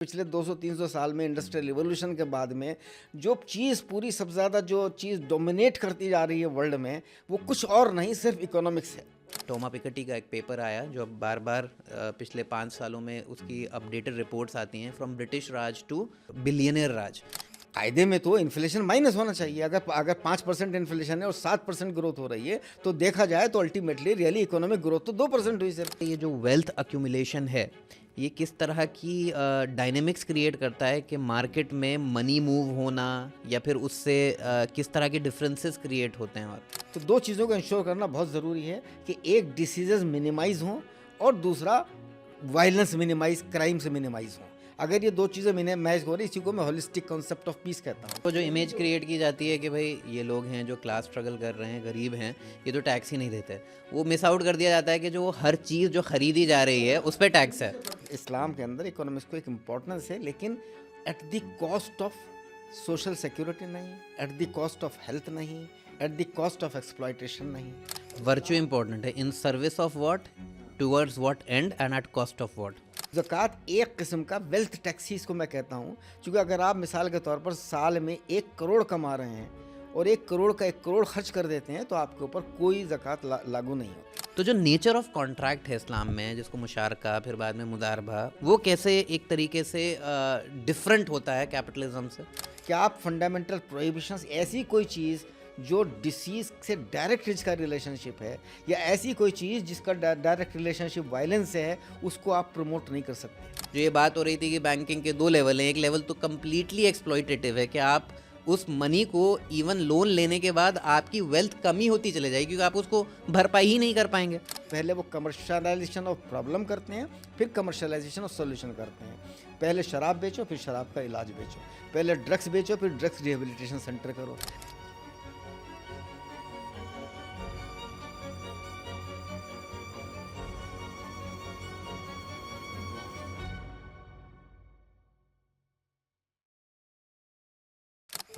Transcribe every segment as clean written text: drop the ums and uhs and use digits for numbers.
पिछले 200-300 साल में इंडस्ट्रियल रिवॉल्यूशन के बाद में जो चीज़ पूरी सबसे ज़्यादा जो चीज़ डोमिनेट करती जा रही है वर्ल्ड में, वो कुछ और नहीं सिर्फ इकोनॉमिक्स है। टोमा पिकेटी का एक पेपर आया जो अब बार बार पिछले 5 सालों में उसकी अपडेटेड रिपोर्ट्स आती हैं, from British Raj to billionaire Raj. कायदे में तो इन्फ्लेशन माइनस होना चाहिए। अगर 5% इन्फ्लेशन है और 7% ग्रोथ हो रही है तो देखा जाए तो अल्टीमेटली रियली इकोनॉमिक ग्रोथ तो 2% हुई सर। ये जो वेल्थ अक्यूमुलेशन है ये किस तरह की डायनेमिक्स क्रिएट करता है कि मार्केट में मनी मूव होना या फिर उससे किस तरह के डिफरेंसेस क्रिएट होते हैं। और तो दो चीज़ों को इंश्योर करना बहुत ज़रूरी है कि एक डिसीजेज मिनिमाइज हों और दूसरा वायलेंस मिनिमाइज, क्राइम से मिनिमाइज हों। अगर ये दो चीज़ें मिनिमाइज हो रही, इसी को मैं होलिस्टिक कॉन्सेप्ट ऑफ पीस कहता हूँ। तो जो इमेज क्रिएट की जाती है कि भाई ये लोग हैं जो क्लास स्ट्रगल कर रहे हैं, गरीब हैं, ये तो टैक्स ही नहीं देते, वो मिस आउट कर दिया जाता है कि जो हर चीज़ जो खरीदी जा रही है उस पर टैक्स है। इस्लाम के अंदर इकोनॉमिक्स को एक इम्पोर्टेंस है, लेकिन at the cost of social security नहीं, at the cost of health नहीं, at the cost of exploitation नहीं। वर्च्यू इंपॉर्टेंट है, in service of what, towards what and and at cost of what. ज़कात एक किस्म का वेल्थ टैक्स ही इसको मैं कहता हूँ, क्योंकि अगर आप मिसाल के तौर पर साल में 1 करोड़ कमा रहे हैं और 1 करोड़ का 1 करोड़ खर्च कर देते हैं तो आपके ऊपर कोई ज़कात लागू नहीं होती। तो जो नेचर ऑफ कॉन्ट्रैक्ट है इस्लाम में, जिसको मुशारका फिर बाद में मुदारबा, वो कैसे एक तरीके से डिफरेंट होता है कैपिटलिज्म से? क्या आप फंडामेंटल प्रोहिबिशंस, ऐसी कोई चीज़ जो डिसीज से डायरेक्ट इसका रिलेशनशिप है या ऐसी कोई चीज़ जिसका डायरेक्ट रिलेशनशिप वायलेंस से है, उसको आप प्रमोट नहीं कर सकते। जो ये बात हो रही थी कि बैंकिंग के 2 लेवल हैं, एक लेवल तो कम्प्लीटली एक्सप्लॉयटेटिव है कि आप उस मनी को इवन लोन लेने के बाद आपकी वेल्थ कम ही होती चले जाएगी क्योंकि आप उसको भरपाई ही नहीं कर पाएंगे। पहले वो कमर्शलाइजेशन ऑफ प्रॉब्लम करते हैं, फिर कमर्शलाइजेशन ऑफ सॉल्यूशन करते हैं। पहले शराब बेचो, फिर शराब का इलाज बेचो। पहले ड्रग्स बेचो, फिर ड्रग्स रिहेबिलिटेशन सेंटर करो।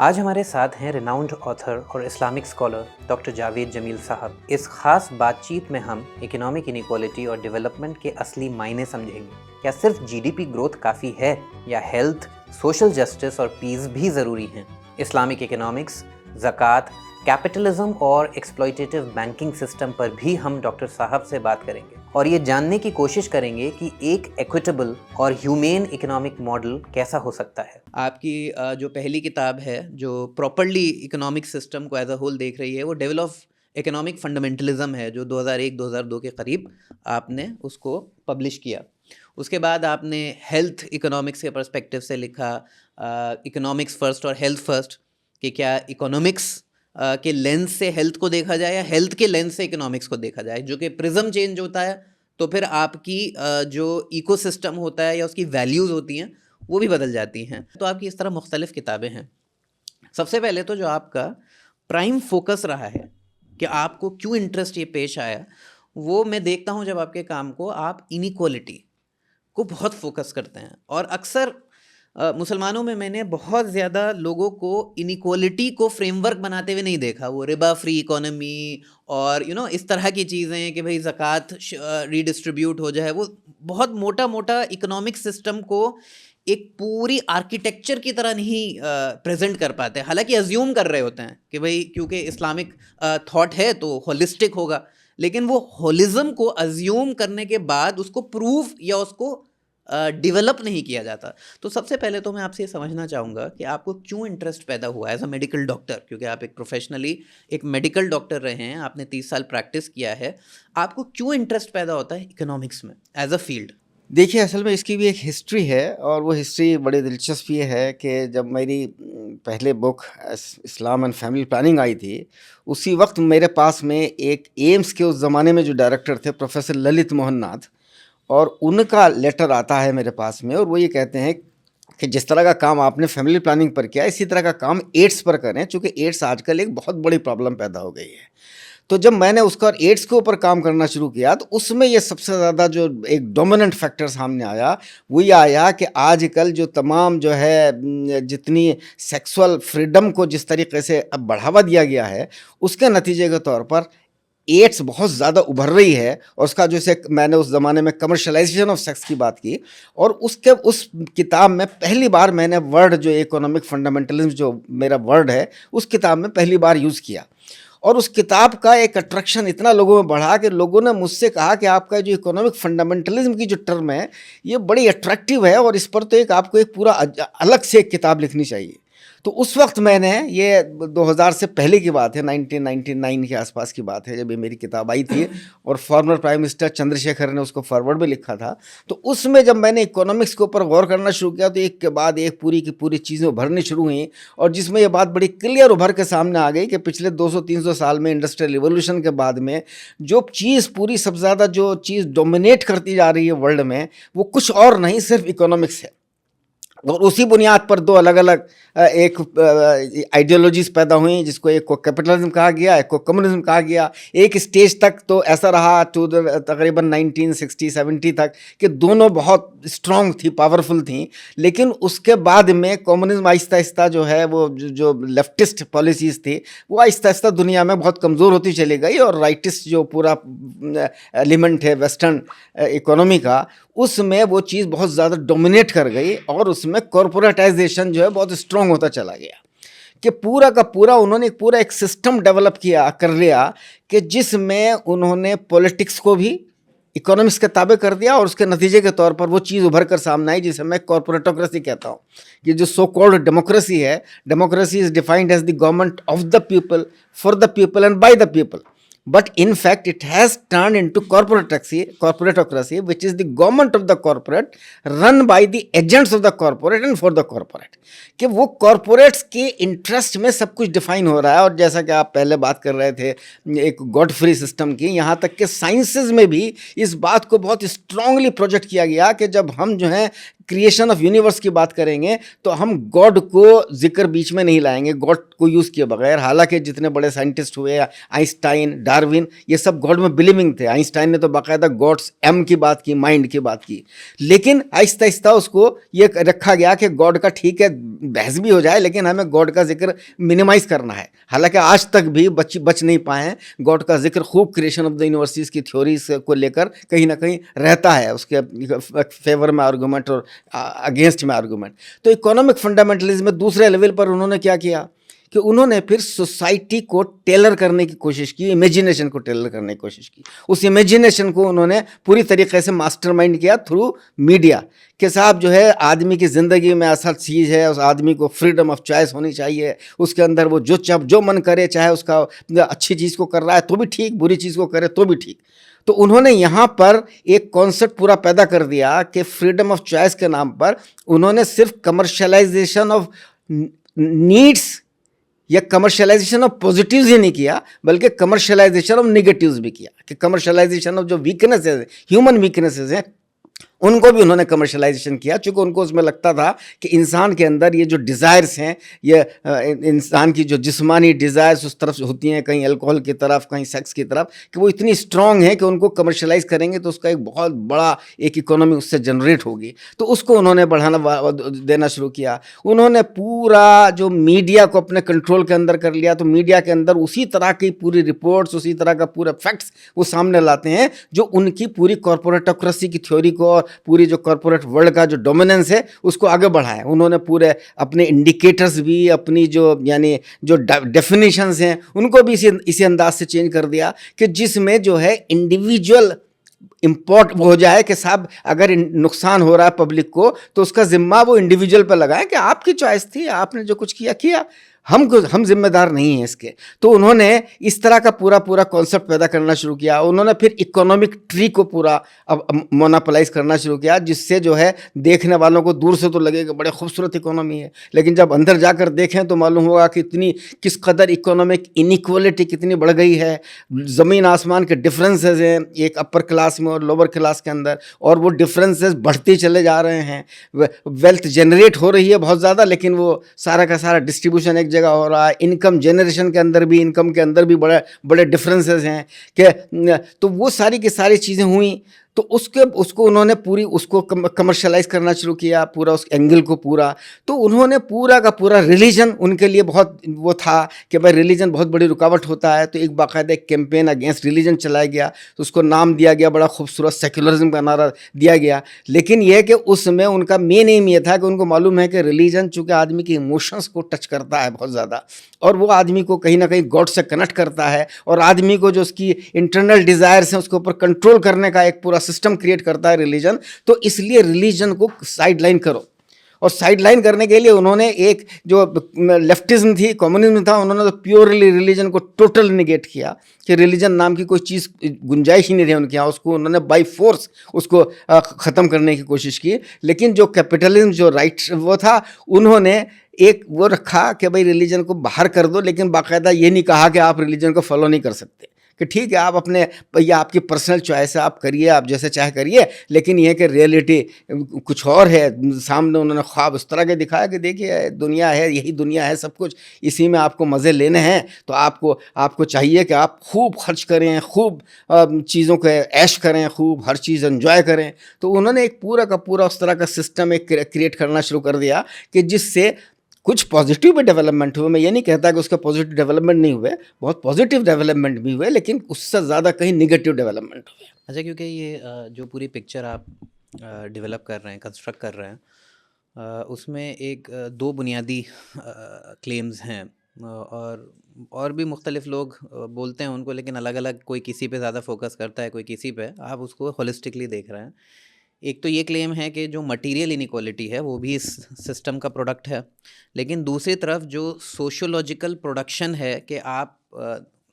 आज हमारे साथ हैं रिनाउंड ऑथर और Islamic scholar doctor Javed Jamil साहब। इस खास बातचीत में हम इकोनॉमिक इनइक्वालिटी और डेवलपमेंट के असली मायने समझेंगे। क्या सिर्फ जीडीपी ग्रोथ काफ़ी है या हेल्थ, सोशल जस्टिस और पीस भी ज़रूरी हैं? इस्लामिक इकोनॉमिक्स, ज़कात, कैपिटलिज्म और एक्सप्लॉयटेटिव बैंकिंग सिस्टम पर भी हम डॉक्टर साहब से बात करेंगे और ये जानने की कोशिश करेंगे कि एक इक्विटेबल और ह्यूमेन इकोनॉमिक मॉडल कैसा हो सकता है। आपकी जो पहली किताब है जो प्रॉपरली इकोनॉमिक सिस्टम को एज अ होल देख रही है, वो डेवल ऑफ इकोनॉमिक फंडामेंटलिज्म है, जो 2001-2002 के करीब आपने उसको पब्लिश किया। उसके बाद आपने हेल्थ इकोनॉमिक्स के पर्सपेक्टिव से लिखा इकोनॉमिक्स फर्स्ट और हेल्थ फर्स्ट, कि क्या इकोनॉमिक्स के लेंस से हेल्थ को देखा जाए या हेल्थ के लेंस से इकोनॉमिक्स को देखा जाए। जो कि प्रिज्म चेंज होता है तो फिर आपकी जो इकोसिस्टम होता है या उसकी वैल्यूज़ होती हैं वो भी बदल जाती हैं। तो आपकी इस तरह मुख्तलिफ़ किताबें हैं। सबसे पहले तो जो आपका प्राइम फोकस रहा है कि आपको क्यों इंटरेस्ट ये पेश आया, वो मैं देखता हूँ जब आपके काम को, आप इनइक्वालिटी को बहुत फोकस करते हैं। और अक्सर मुसलमानों में मैंने बहुत ज़्यादा लोगों को इनइक्वालिटी को फ्रेमवर्क बनाते हुए नहीं देखा। वो रिबा फ्री इकोनॉमी और इस तरह की चीज़ें कि भाई ज़कात रीडिस्ट्रीब्यूट हो जाए, वो बहुत मोटा मोटा इकोनॉमिक सिस्टम को एक पूरी आर्किटेक्चर की तरह नहीं प्रेजेंट कर पाते। हालांकि अज्यूम कर रहे होते हैं कि भाई क्योंकि इस्लामिक थॉट है तो होलिस्टिक होगा, लेकिन वो होलिज्म को अज्यूम करने के बाद उसको प्रूफ या उसको डेवलप नहीं किया जाता। तो सबसे पहले तो मैं आपसे ये समझना चाहूँगा कि आपको क्यों इंटरेस्ट पैदा हुआ एज अ मेडिकल डॉक्टर, क्योंकि आप एक प्रोफेशनली एक मेडिकल डॉक्टर रहे हैं, आपने 30 साल प्रैक्टिस किया है। आपको क्यों इंटरेस्ट पैदा होता है इकोनॉमिक्स में एज अ फील्ड? देखिए, असल में इसकी भी एक हिस्ट्री है और वो हिस्ट्री बड़ी दिलचस्प ये है कि जब मेरी पहले book Islam and family planning आई थी, उसी वक्त मेरे पास में एक एम्स के उस ज़माने में जो डायरेक्टर थे प्रोफेसर ललित मोहन नाथ, और उनका लेटर आता है मेरे पास में और वो ये कहते हैं कि जिस तरह का काम आपने फैमिली प्लानिंग पर किया, इसी तरह का काम एड्स पर करें, चूँकि एड्स आजकल एक बहुत बड़ी प्रॉब्लम पैदा हो गई है। तो जब मैंने उसका और एड्स के ऊपर काम करना शुरू किया तो उसमें ये सबसे ज़्यादा जो एक डोमिनेंट फैक्टर सामने आया वो ये आया कि आजकल जो तमाम जो है जितनी सेक्सुअल फ्रीडम को जिस तरीके से अब बढ़ावा दिया गया है, उसके नतीजे के तौर पर एड्स बहुत ज़्यादा उभर रही है, और उसका जैसे मैंने उस ज़माने में कमर्शलाइजेशन ऑफ सेक्स की बात की, और उस किताब में पहली बार मैंने वर्ड जो इकोनॉमिक फंडामेंटलिज्म जो मेरा वर्ड है, उस किताब में पहली बार यूज़ किया। और उस किताब का एक अट्रैक्शन इतना लोगों में बढ़ा कि लोगों ने मुझसे कहा कि आपका जो इकोनॉमिक फंडामेंटलिज्म की जो टर्म है, ये बड़ी अट्रैक्टिव है, और इस पर तो एक आपको एक पूरा अलग से एक किताब लिखनी चाहिए। तो उस वक्त मैंने, ये 2000 से पहले की बात है, 1999 के आसपास की बात है जब ये मेरी किताब आई थी, और फॉर्मर प्राइम मिनिस्टर चंद्रशेखर ने उसको फॉरवर्ड में लिखा था। तो उसमें जब मैंने इकोनॉमिक्स के ऊपर गौर करना शुरू किया, तो एक के बाद एक पूरी की पूरी चीज़ें उभरनी शुरू हुई, और जिसमें ये बात बड़ी क्लियर उभर के सामने आ गई कि पिछले 200-300 साल में इंडस्ट्रियल रिवोल्यूशन के बाद में जो चीज़ पूरी सबसे ज़्यादा जो चीज़ डोमिनेट करती जा रही है वर्ल्ड में, वो कुछ और नहीं, सिर्फ इकोनॉमिक्स है। और उसी बुनियाद पर दो अलग अलग एक आइडियोलॉजीज पैदा हुई, जिसको एक को कैपिटलिज्म कहा गया, एक को कम्युनिज्म कहा गया। एक स्टेज तक तो ऐसा रहा तकरीबन 1960-70 तक कि दोनों बहुत स्ट्रांग थी, पावरफुल थी। लेकिन उसके बाद में कम्युनिज्म आहिस्ता आहिस्ता जो है वो जो लेफ्टिस्ट पॉलिसीज़ थी, वो आहिस्ता आहिस्ता दुनिया में बहुत कमज़ोर होती चली गई, और राइटिस्ट जो पूरा एलिमेंट है वेस्टर्न इकोनॉमी का, उसमें वो चीज़ बहुत ज़्यादा डोमिनेट कर गई, और उसमें कॉरपोरेटाइजेशन जो है बहुत स्ट्रांग होता चला गया, कि पूरा का पूरा उन्होंने पूरा एक सिस्टम डेवलप कर लिया, कि जिसमें उन्होंने पॉलिटिक्स को भी इकोनॉमिक्स के ताबे कर दिया, और उसके नतीजे के तौर पर वो चीज़ उभर कर सामने आई जिसे मैं कॉरपोरेटोक्रेसी कहता हूँ। कि जो सो कॉल्ड डेमोक्रेसी है, democracy is defined as the government of the people, for the people and by the people, but in fact it has turned into corporatocracy, which is the government of the corporate, run by the agents of the corporate and for the corporate। कि वो corporates के interest में सब कुछ define हो रहा है। और जैसा कि आप पहले बात कर रहे थे एक गॉड फ्री सिस्टम की, यहाँ तक कि साइंसेज में भी इस बात को बहुत स्ट्रांगली प्रोजेक्ट किया गया कि जब हम जो है क्रिएशन ऑफ यूनिवर्स की बात करेंगे, तो हम गॉड को जिक्र बीच में नहीं लाएंगे, गॉड को यूज़ किए बगैर। हालांकि जितने बड़े साइंटिस्ट हुए, आइंस्टाइन, डार्विन, ये सब गॉड में बिलीविंग थे। आइंस्टाइन ने तो बाकायदा गॉड्स एम की बात की, माइंड की बात की। लेकिन आहिस्ता आहिस्ता उसको ये रखा गया कि गॉड का ठीक है बहस भी हो जाए, लेकिन हमें गॉड का जिक्र मिनिमाइज करना है। हालांकि आज तक भी बच नहीं पाए हैं। गॉड का जिक्र खूब क्रिएशन ऑफ द यूनिवर्सिटीज़ की थ्योरीज को लेकर कहीं ना कहीं रहता है, उसके फेवर में आर्गूमेंट और अगेंस्ट में आर्गूमेंट। तो इकोनॉमिक फंडामेंटलिज्म में दूसरे लेवल पर उन्होंने क्या किया कि उन्होंने फिर सोसाइटी को टेलर करने की कोशिश की, इमेजिनेशन को टेलर करने की कोशिश की। उस इमेजिनेशन को उन्होंने पूरी तरीके से मास्टरमाइंड किया थ्रू मीडिया, कि साहब जो है आदमी की ज़िंदगी में असल चीज़ है, उस आदमी को फ्रीडम ऑफ चॉइस होनी चाहिए। उसके अंदर वो जो मन करे, चाहे उसका अच्छी चीज़ को कर रहा है तो भी ठीक, बुरी चीज़ को करे तो भी ठीक। तो उन्होंने यहाँ पर एक कॉन्सेप्ट पूरा पैदा कर दिया कि फ्रीडम ऑफ चॉइस के नाम पर उन्होंने सिर्फ कमर्शलाइजेशन ऑफ नीड्स या कमर्शलाइजेशन ऑफ पॉजिटिव्स ही नहीं किया, बल्कि कमर्शलाइजेशन ऑफ नेगेटिव्स भी किया। कि कमर्शलाइजेशन ऑफ जो वीकनेसेस, ह्यूमन वीकनेसेस हैं, उनको भी उन्होंने कमर्शलाइजेशन किया, चूँकि उनको उसमें लगता था कि इंसान के अंदर ये जो डिज़ायर्स हैं, ये इंसान की जो जिस्मानी डिज़ायर्स उस तरफ होती हैं, कहीं अल्कोहल की तरफ, कहीं सेक्स की तरफ, कि वो इतनी स्ट्रांग है कि उनको कमर्शलाइज करेंगे तो उसका एक बहुत बड़ा एक इकोनॉमी उससे जनरेट होगी। तो उसको उन्होंने बढ़ाना देना शुरू किया। उन्होंने पूरा जो मीडिया को अपने कंट्रोल के अंदर कर लिया। तो मीडिया के अंदर उसी तरह की पूरी रिपोर्ट्स, उसी तरह का पूरा फैक्ट्स वो सामने लाते हैं जो उनकी पूरी कॉरपोरेटोक्रेसी की थ्योरी को और पूरी जो कॉरपोरेट वर्ल्ड का जो डोमिनेंस है उसको आगे बढ़ाया। उन्होंने पूरे अपने इंडिकेटर्स भी, अपनी जो यानी जो डेफिनेशंस हैं, उनको भी इसी अंदाज से चेंज कर दिया कि जिसमें जो है इंडिविजुअल इम्पोर्ट हो जाए कि साहब अगर नुकसान हो रहा है पब्लिक को तो उसका जिम्मा वो इंडिविजुअल पर लगाए कि आपकी चॉइस थी, आपने जो कुछ किया, हम जिम्मेदार नहीं हैं इसके। तो उन्होंने इस तरह का पूरा कॉन्सेप्ट पैदा करना शुरू किया। उन्होंने फिर इकोनॉमिक ट्री को पूरा अब मोनोपोलाइज करना शुरू किया, जिससे जो है देखने वालों को दूर से तो लगेगा बड़े खूबसूरत इकोनॉमी है, लेकिन जब अंदर जाकर देखें तो मालूम होगा कि किस कदर इकोनॉमिक इनइक्वालिटी कितनी बढ़ गई है। ज़मीन आसमान के डिफरेंसेस हैं एक अपर क्लास में और लोअर क्लास के अंदर, और वो डिफरेंसेस बढ़ते चले जा रहे हैं। वेल्थ जनरेट हो रही है बहुत ज़्यादा, लेकिन वो सारा का सारा डिस्ट्रीब्यूशन एक जगह हो रहा है। इनकम जनरेशन के अंदर भी बड़े बड़े डिफरेंसेस हैं कि तो वो सारी की सारी चीज़ें हुई। तो उसको उन्होंने पूरी उसको कमर्शलाइज़ करना शुरू किया, पूरा उस एंगल को पूरा। तो उन्होंने पूरा का पूरा रिलीजन उनके लिए बहुत वो था कि भाई रिलीजन बहुत बड़ी रुकावट होता है, तो एक बाकायदा एक कैंपेन अगेंस्ट रिलीजन चलाया गया, तो उसको नाम दिया गया, बड़ा खूबसूरत सेक्युलरिज्म का नारा दिया गया। लेकिन यह कि उसमें उनका मेन एम ये था कि उनको मालूम है कि रिलीजन चूँकि आदमी के इमोशंस को टच करता है बहुत ज़्यादा, और वो आदमी को कहीं ना कहीं गॉड से कनेक्ट करता है, और आदमी को जो उसकी इंटरनल डिज़ायर्स हैं उसके ऊपर कंट्रोल करने का एक पूरा सिस्टम क्रिएट करता है रिलीजन। तो इसलिए रिलीजन को साइडलाइन करो, और साइडलाइन करने के लिए उन्होंने एक जो लेफ्टिज्म थी, कम्युनिज्म था, उन्होंने तो प्योरली रिलीजन को टोटल निगेट किया कि रिलीजन नाम की कोई चीज़ गुंजाइश ही नहीं रही उनके यहाँ। उसको उन्होंने बाई फोर्स उसको ख़त्म करने की कोशिश की। लेकिन जो कैपिटलिज्म, जो राइट वो था, उन्होंने एक वो रखा कि भाई रिलीजन को बाहर कर दो, लेकिन बाकायदा ये नहीं कहा कि आप रिलीजन को फॉलो नहीं कर सकते, कि ठीक है आप अपने, या आपकी पर्सनल चॉइस है, आप करिए, आप जैसे चाहे करिए, लेकिन ये कि रियलिटी कुछ और है। सामने उन्होंने ख्वाब उस तरह के दिखाया कि देखिए दुनिया है, यही दुनिया है, सब कुछ इसी में आपको मज़े लेने हैं, तो आपको चाहिए कि आप खूब खर्च करें, खूब चीज़ों को ऐश करें, खूब हर चीज़ एंजॉय करें। तो उन्होंने एक पूरा का पूरा उस तरह का सिस्टम एक क्रिएट करना शुरू कर दिया कि जिससे कुछ पॉजिटिव भी डेवलपमेंट हुए। मैं ये नहीं कहता कि उसके पॉजिटिव डेवलपमेंट नहीं हुए, बहुत पॉजिटिव डेवलपमेंट भी हुए, लेकिन उससे ज़्यादा कहीं निगेटिव डेवलपमेंट हुए। अच्छा, क्योंकि ये जो पूरी पिक्चर आप डेवलप कर रहे हैं, कंस्ट्रक्ट कर रहे हैं, उसमें एक दो बुनियादी क्लेम्स हैं, और भी मुख्तलिफ लोग बोलते हैं उनको, लेकिन अलग अलग, कोई किसी पे ज़्यादा फोकस करता है, कोई किसी पे। आप उसको होलिस्टिकली देख रहे हैं। एक तो ये क्लेम है कि जो मटेरियल इनइक्वालिटी है वो भी इस सिस्टम का प्रोडक्ट है, लेकिन दूसरी तरफ जो सोशियोलॉजिकल प्रोडक्शन है कि आप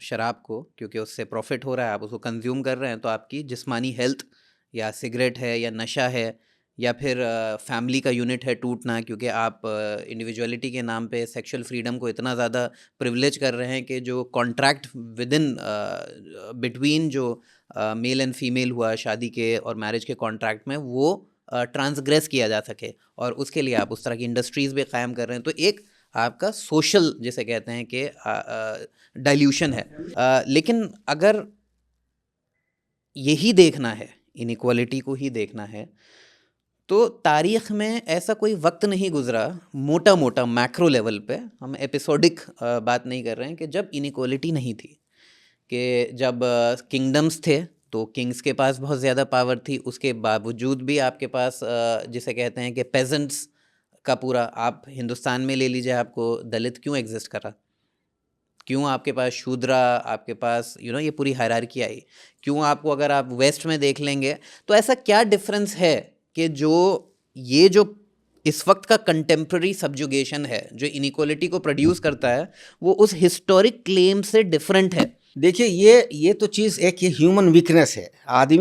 शराब को, क्योंकि उससे प्रॉफिट हो रहा है, आप उसको कंज्यूम कर रहे हैं, तो आपकी जिस्मानी हेल्थ, या सिगरेट है, या नशा है, या फिर फैमिली का यूनिट है टूटना, क्योंकि आप इंडिविजुअलिटी के नाम पे सेक्सुअल फ्रीडम को इतना ज़्यादा प्रिविलेज कर रहे हैं कि जो कॉन्ट्रैक्ट विद इन बिटवीन जो मेल एंड फीमेल हुआ शादी के और मैरिज के कॉन्ट्रैक्ट में, वो ट्रांसग्रेस किया जा सके, और उसके लिए आप उस तरह की इंडस्ट्रीज़ भी कायम कर रहे हैं। तो एक आपका सोशल, जिसे कहते हैं कि डाइल्यूशन है। लेकिन अगर यही देखना है, इनइक्वालिटी को ही देखना है, तो तारीख़ में ऐसा कोई वक्त नहीं गुज़रा, मोटा मोटा मैक्रो लेवल पे, हम एपिसोडिक बात नहीं कर रहे हैं, कि जब इनइक्वालिटी नहीं थी, कि जब किंगडम्स थे तो किंग्स के पास बहुत ज़्यादा पावर थी, उसके बावजूद भी आपके पास जिसे कहते हैं कि पेजेंट्स का पूरा, आप हिंदुस्तान में ले लीजिए, आपको दलित क्यों एग्जिस्ट करा, क्यों आपके पास शूद्रा, आपके पास ये पूरी हायरार्की आई, क्यों आपको, अगर आप वेस्ट में देख लेंगे, तो ऐसा क्या डिफरेंस है कि जो इस वक्त का कंटेम्प्रेरी सब्जुगेशन है, जो इनइक्वालिटी को प्रोड्यूस करता है, वो उस हिस्टोरिक क्लेम से डिफरेंट है? देखिए ये तो चीज़ एक ये ह्यूमन वीकनेस है।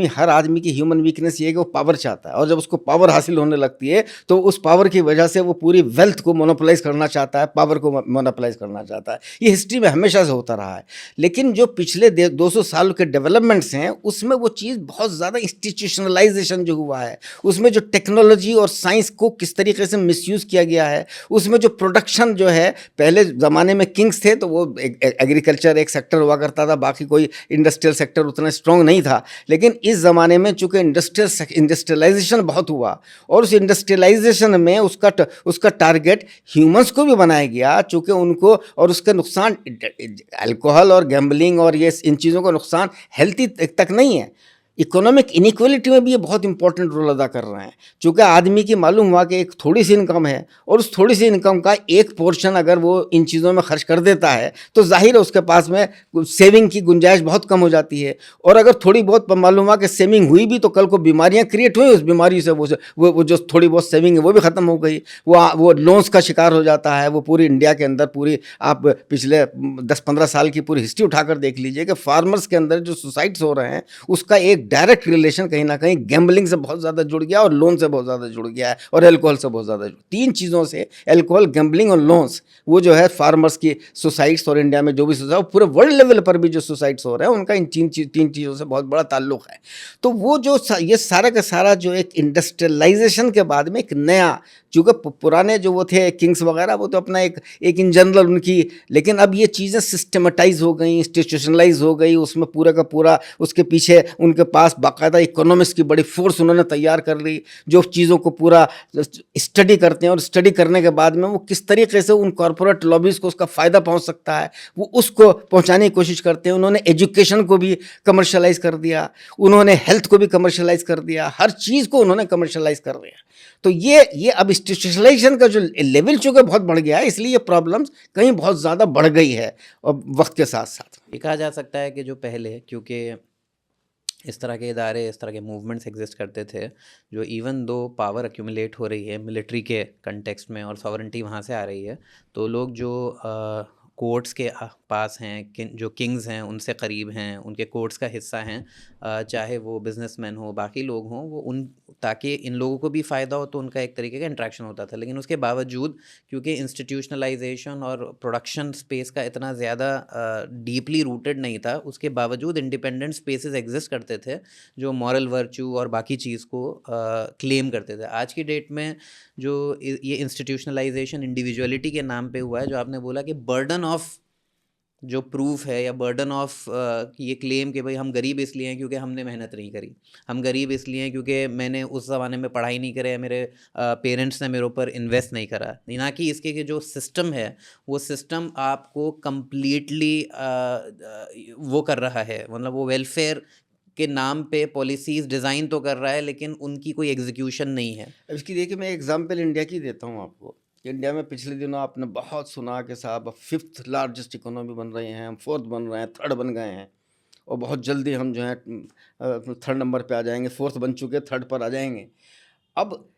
हर आदमी की ह्यूमन वीकनेस ये है कि वो पावर चाहता है, और जब उसको पावर हासिल होने लगती है तो उस पावर की वजह से वो पूरी वेल्थ को मोनोपोलाइज करना चाहता है, पावर को मोनोपोलाइज करना चाहता है। ये हिस्ट्री में हमेशा से होता रहा है। लेकिन जो पिछले 200 साल के डेवलपमेंट्स हैं, उसमें वो चीज़ बहुत ज़्यादा इंस्टीट्यूशनलाइजेशन जो हुआ है, उसमें जो टेक्नोलॉजी और साइंस को किस तरीके से मिसयूज़ किया गया है, उसमें जो प्रोडक्शन जो है, पहले ज़माने में किंग्स थे तो वो एग्रीकल्चर एक सेक्टर हुआ करता था, बाकी कोई इंडस्ट्रियल सेक्टर उतना स्ट्रॉन्ग नहीं था। लेकिन इस ज़माने में चूँकि इंडस्ट्रियलाइजेशन बहुत हुआ, और उस इंडस्ट्रियलाइजेशन में उसका टारगेट ह्यूमंस को भी बनाया गया, चूँकि उनको, और उसका नुकसान अल्कोहल और गैम्बलिंग और ये इन चीज़ों का नुकसान हेल्थी तक नहीं है, इकोनॉमिक इनइक्वालिटी में भी ये बहुत इंपॉर्टेंट रोल अदा कर रहे हैं। चूँकि आदमी की मालूम हुआ कि एक थोड़ी सी इनकम है, और उस थोड़ी सी इनकम का एक पोर्शन अगर वो इन चीज़ों में खर्च कर देता है, तो जाहिर है उसके पास में सेविंग की गुंजाइश बहुत कम हो जाती है। और अगर थोड़ी बहुत मालूम हुआ कि सेविंग हुई भी, तो कल को बीमारियाँ क्रिएट हुई, उस बीमारी से वो जो थोड़ी बहुत सेविंग है वो भी ख़त्म हो गई, वो लोन्स का शिकार हो जाता है। वो पूरी इंडिया के अंदर, पूरी आप पिछले 10-15 साल की पूरी हिस्ट्री उठाकर देख लीजिए कि फार्मर्स के अंदर जो सुसाइड्स हो रहे हैं, उसका एक डायरेक्ट रिलेशन कहीं ना कहीं गैम्बलिंग से बहुत ज़्यादा जुड़ गया, और लोन से बहुत ज़्यादा जुड़ गया है, और अल्कोहल से बहुत ज़्यादा तीन चीज़ों से, अल्कोहल, गैम्बलिंग और लोन्स, वो जो है फार्मर्स की सुसाइड्स, और इंडिया में जो भी सुसाइड, पूरे वर्ल्ड लेवल पर भी जो सुसाइड्स हो रहे हैं, उनका इन तीन चीज़ों से बहुत बड़ा ताल्लुक़ है। तो वो जो ये सारा का सारा जो एक इंडस्ट्रियलाइजेशन के बाद में एक नया, चूँकि पुराने जो वो थे किंग्स वगैरह, वो तो अपना एक इन जनरल उनकी, लेकिन अब ये चीज़ें सिस्टमेटाइज हो गई, इंस्टीट्यूशनलाइज हो गई, उसमें पूरा का पूरा उसके पीछे उनके पास बाकायदा इकोनॉमिक्स की बड़ी फोर्स उन्होंने तैयार कर ली, जो चीज़ों को पूरा स्टडी करते हैं, और स्टडी करने के बाद में वो किस तरीके से उन कॉरपोरेट लॉबीज़ को उसका फ़ायदा पहुंच सकता है वो उसको पहुंचाने की कोशिश करते हैं। उन्होंने एजुकेशन को भी कमर्शलाइज कर दिया, उन्होंने हेल्थ को भी कमर्शलाइज कर दिया, हर चीज़ को उन्होंने कमर्शलाइज कर दिया। तो ये अब इंस्टीट्यूशनलाइजेशन का जो लेवल चूँकि बहुत बढ़ गया है, इसलिए ये प्रॉब्लम्स कहीं बहुत ज़्यादा बढ़ गई है और वक्त के साथ साथ। ये कहा जा सकता है कि जो पहले, क्योंकि इस तरह के इदारे, इस तरह के मूवमेंट्स एग्जिस्ट करते थे, जो इवन दो पावर एक्यूमुलेट हो रही है मिलिट्री के कंटेक्स्ट में और सॉवरेंटी वहाँ से आ रही है, तो लोग जो कोर्ट्स के पास हैं, जो किंग्स हैं उनसे करीब हैं, उनके कोर्ट्स का हिस्सा हैं, चाहे वो बिजनेसमैन हो, बाकी लोग हों, वो उन ताकि इन लोगों को भी फ़ायदा हो, तो उनका एक तरीके का इंट्रैक्शन होता था। लेकिन उसके बावजूद, क्योंकि इंस्टीट्यूशनलाइजेशन और प्रोडक्शन स्पेस का इतना ज़्यादा डीपली रूटेड नहीं था, उसके बावजूद इंडिपेंडेंट स्पेसेस एग्जिस्ट करते थे जो मॉरल वर्च्यू और बाकी चीज़ को क्लेम करते थे। आज की डेट में जो ये इंस्टीट्यूशनलाइजेशन इंडिविजुअलिटी के नाम पे हुआ है, जो आपने बोला कि बर्डन ऑफ जो प्रूफ है या बर्डन ऑफ ये क्लेम कि भाई हम गरीब इसलिए हैं क्योंकि हमने मेहनत नहीं करी, हम गरीब इसलिए हैं क्योंकि मैंने उस ज़माने में पढ़ाई नहीं करे, मेरे पेरेंट्स ने मेरे ऊपर इन्वेस्ट नहीं करा, ना कि इसके कि जो सिस्टम है वो सिस्टम आपको कम्प्लीटली वो कर रहा है, मतलब वो वेलफेयर के नाम पे पॉलिसीज़ डिज़ाइन तो कर रहा है लेकिन उनकी कोई एग्जीक्यूशन नहीं है। अब इसकी देखिए मैं एग्जांपल इंडिया की देता हूँ आपको। इंडिया में पिछले दिनों आपने बहुत सुना कि साहब 5th लार्जेस्ट इकोनॉमी बन रहे हैं, हम 4th बन रहे हैं, 3rd बन गए हैं, और बहुत जल्दी हम जो है 3rd नंबर पे आ जाएंगे, 4th बन चुके 3rd पर आ जाएंगे। अब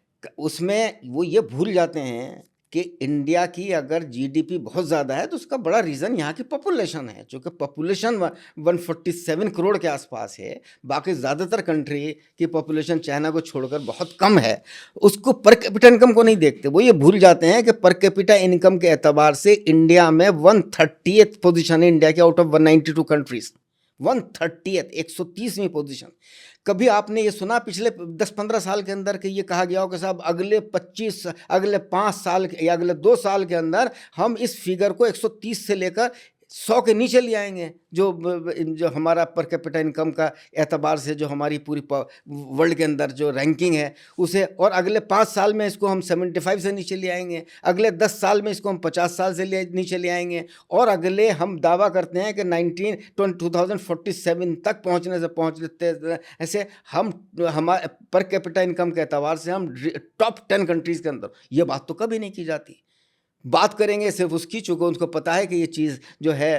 उसमें वो ये भूल जाते हैं कि इंडिया की अगर जीडीपी बहुत ज़्यादा है तो उसका बड़ा रीज़न यहाँ की पॉपुलेशन है, चूँकि पॉपुलेशन 147 करोड़ के आसपास है। बाकी ज़्यादातर कंट्री की पॉपुलेशन चाइना को छोड़कर बहुत कम है, उसको पर कैपिटा इनकम को नहीं देखते। वो ये भूल जाते हैं कि पर कैपिटा इनकम के एतबार से इंडिया में 130th पोजीशन है इंडिया के आउट ऑफ 192 कंट्रीज़। 130th 130वीं पोजीशन। कभी आपने ये सुना पिछले 10-15 साल के अंदर कि ये कहा गया हो कि साहब अगले 5 साल या अगले 2 साल के अंदर हम इस फिगर को 130 से लेकर 100 के नीचे ले आएंगे, जो हमारा पर कैपिटा इनकम का एतबार से जो हमारी पूरी वर्ल्ड के अंदर जो रैंकिंग है उसे, और अगले 5 साल में इसको हम 75 से नीचे ले आएंगे, अगले 10 साल में इसको हम 50 साल से नीचे ले आएंगे, और अगले हम दावा करते हैं कि 2047 तक पहुँचते ऐसे हम हमारे पर कैपिटा इनकम के एतबार से हम टॉप 10 कंट्रीज़ के अंदर। ये बात तो कभी नहीं की जाती। बात करेंगे सिर्फ उसकी, चूँकि उनको पता है कि ये चीज़ जो है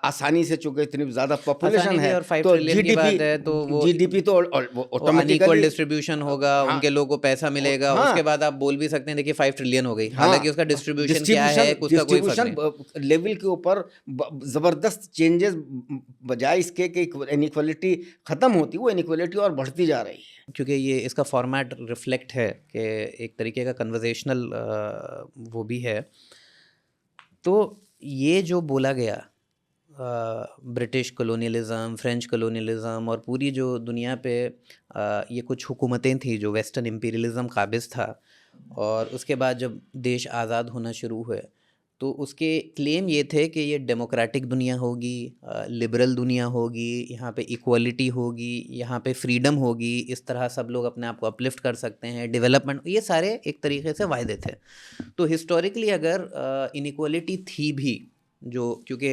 आसानी से, चूँकि इतनी ज़्यादा पॉपुलेशन है और 5 तो ट्रिलियन की बात है, तो वो जीडीपी तो अनइक्वल डिस्ट्रीब्यूशन होगा, हाँ, उनके लोगों को पैसा मिलेगा। हाँ, उसके बाद आप बोल भी सकते हैं देखिए 5 ट्रिलियन हो गई, हाँ, हालांकि उसका डिस्ट्रीब्यूशन क्या है उसका कोई फर्क नहीं। लेवल के ऊपर ज़बरदस्त चेंजेस, बजाय इसके कि इनइक्वालिटी ख़त्म होती, वो इनइक्वालिटी और बढ़ती जा रही है। क्योंकि ये इसका फॉर्मेट रिफ्लेक्ट है कि एक तरीके का कन्वर्सेशनल वो भी है। तो ये जो बोला गया ब्रिटिश कॉलोनियलिज़म, फ्रेंच कॉलोनियलिज़म और पूरी जो दुनिया पे ये कुछ हुकूमतें थी जो वेस्टर्न इम्पीरियलिज़म काबिज़ था, और उसके बाद जब देश आज़ाद होना शुरू हुए तो उसके क्लेम ये थे कि ये डेमोक्रेटिक दुनिया होगी, लिबरल दुनिया होगी, यहाँ पे इक्वलिटी होगी, यहाँ पे फ्रीडम होगी, इस तरह सब लोग अपने आप को अपलिफ्ट कर सकते हैं, डेवलपमेंट, ये सारे एक तरीके से वायदे थे। तो हिस्टोरिकली अगर इनइक्वलिटी थी भी, जो क्योंकि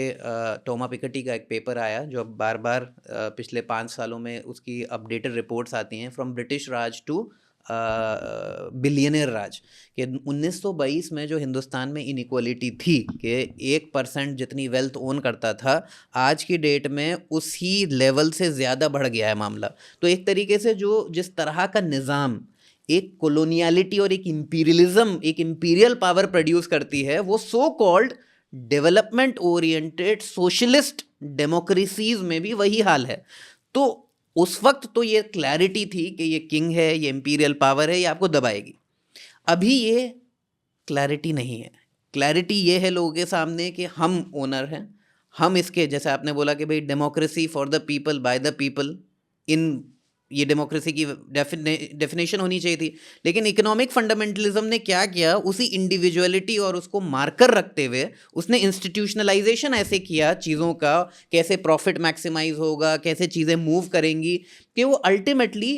टोमा पिकेटी का एक पेपर आया जो अब बार बार पिछले 5 सालों में उसकी अपडेटेड रिपोर्ट्स आती हैं, from British Raj to billionaire Raj, कि 1922 में जो हिंदुस्तान में इनइक्वालिटी थी कि 1% जितनी वेल्थ ओन करता था, आज की डेट में उसी लेवल से ज़्यादा बढ़ गया है मामला। तो एक तरीके से जो जिस तरह का निज़ाम एक कॉलोनियलिटी और एक इम्पीरियलिज्म, एक इम्पीरियल पावर प्रोड्यूस करती है, वो so called development oriented socialist democracies में भी वही हाल है। तो उस वक्त तो ये क्लैरिटी थी कि ये किंग है, ये इम्पीरियल पावर है, ये आपको दबाएगी। अभी ये क्लैरिटी नहीं है। क्लैरिटी ये है लोगों के सामने कि हम ओनर हैं, हम इसके, जैसे आपने बोला कि भाई democracy for the people bye the people in ये डेमोक्रेसी की डेफिनेशन होनी चाहिए थी। लेकिन इकोनॉमिक फंडामेंटलिज्म ने क्या किया, उसी इंडिविजुअलिटी और उसको मार्कर रखते हुए उसने इंस्टीट्यूशनलाइजेशन ऐसे किया चीज़ों का, कैसे प्रॉफिट मैक्सिमाइज होगा, कैसे चीज़ें मूव करेंगी, कि वो अल्टीमेटली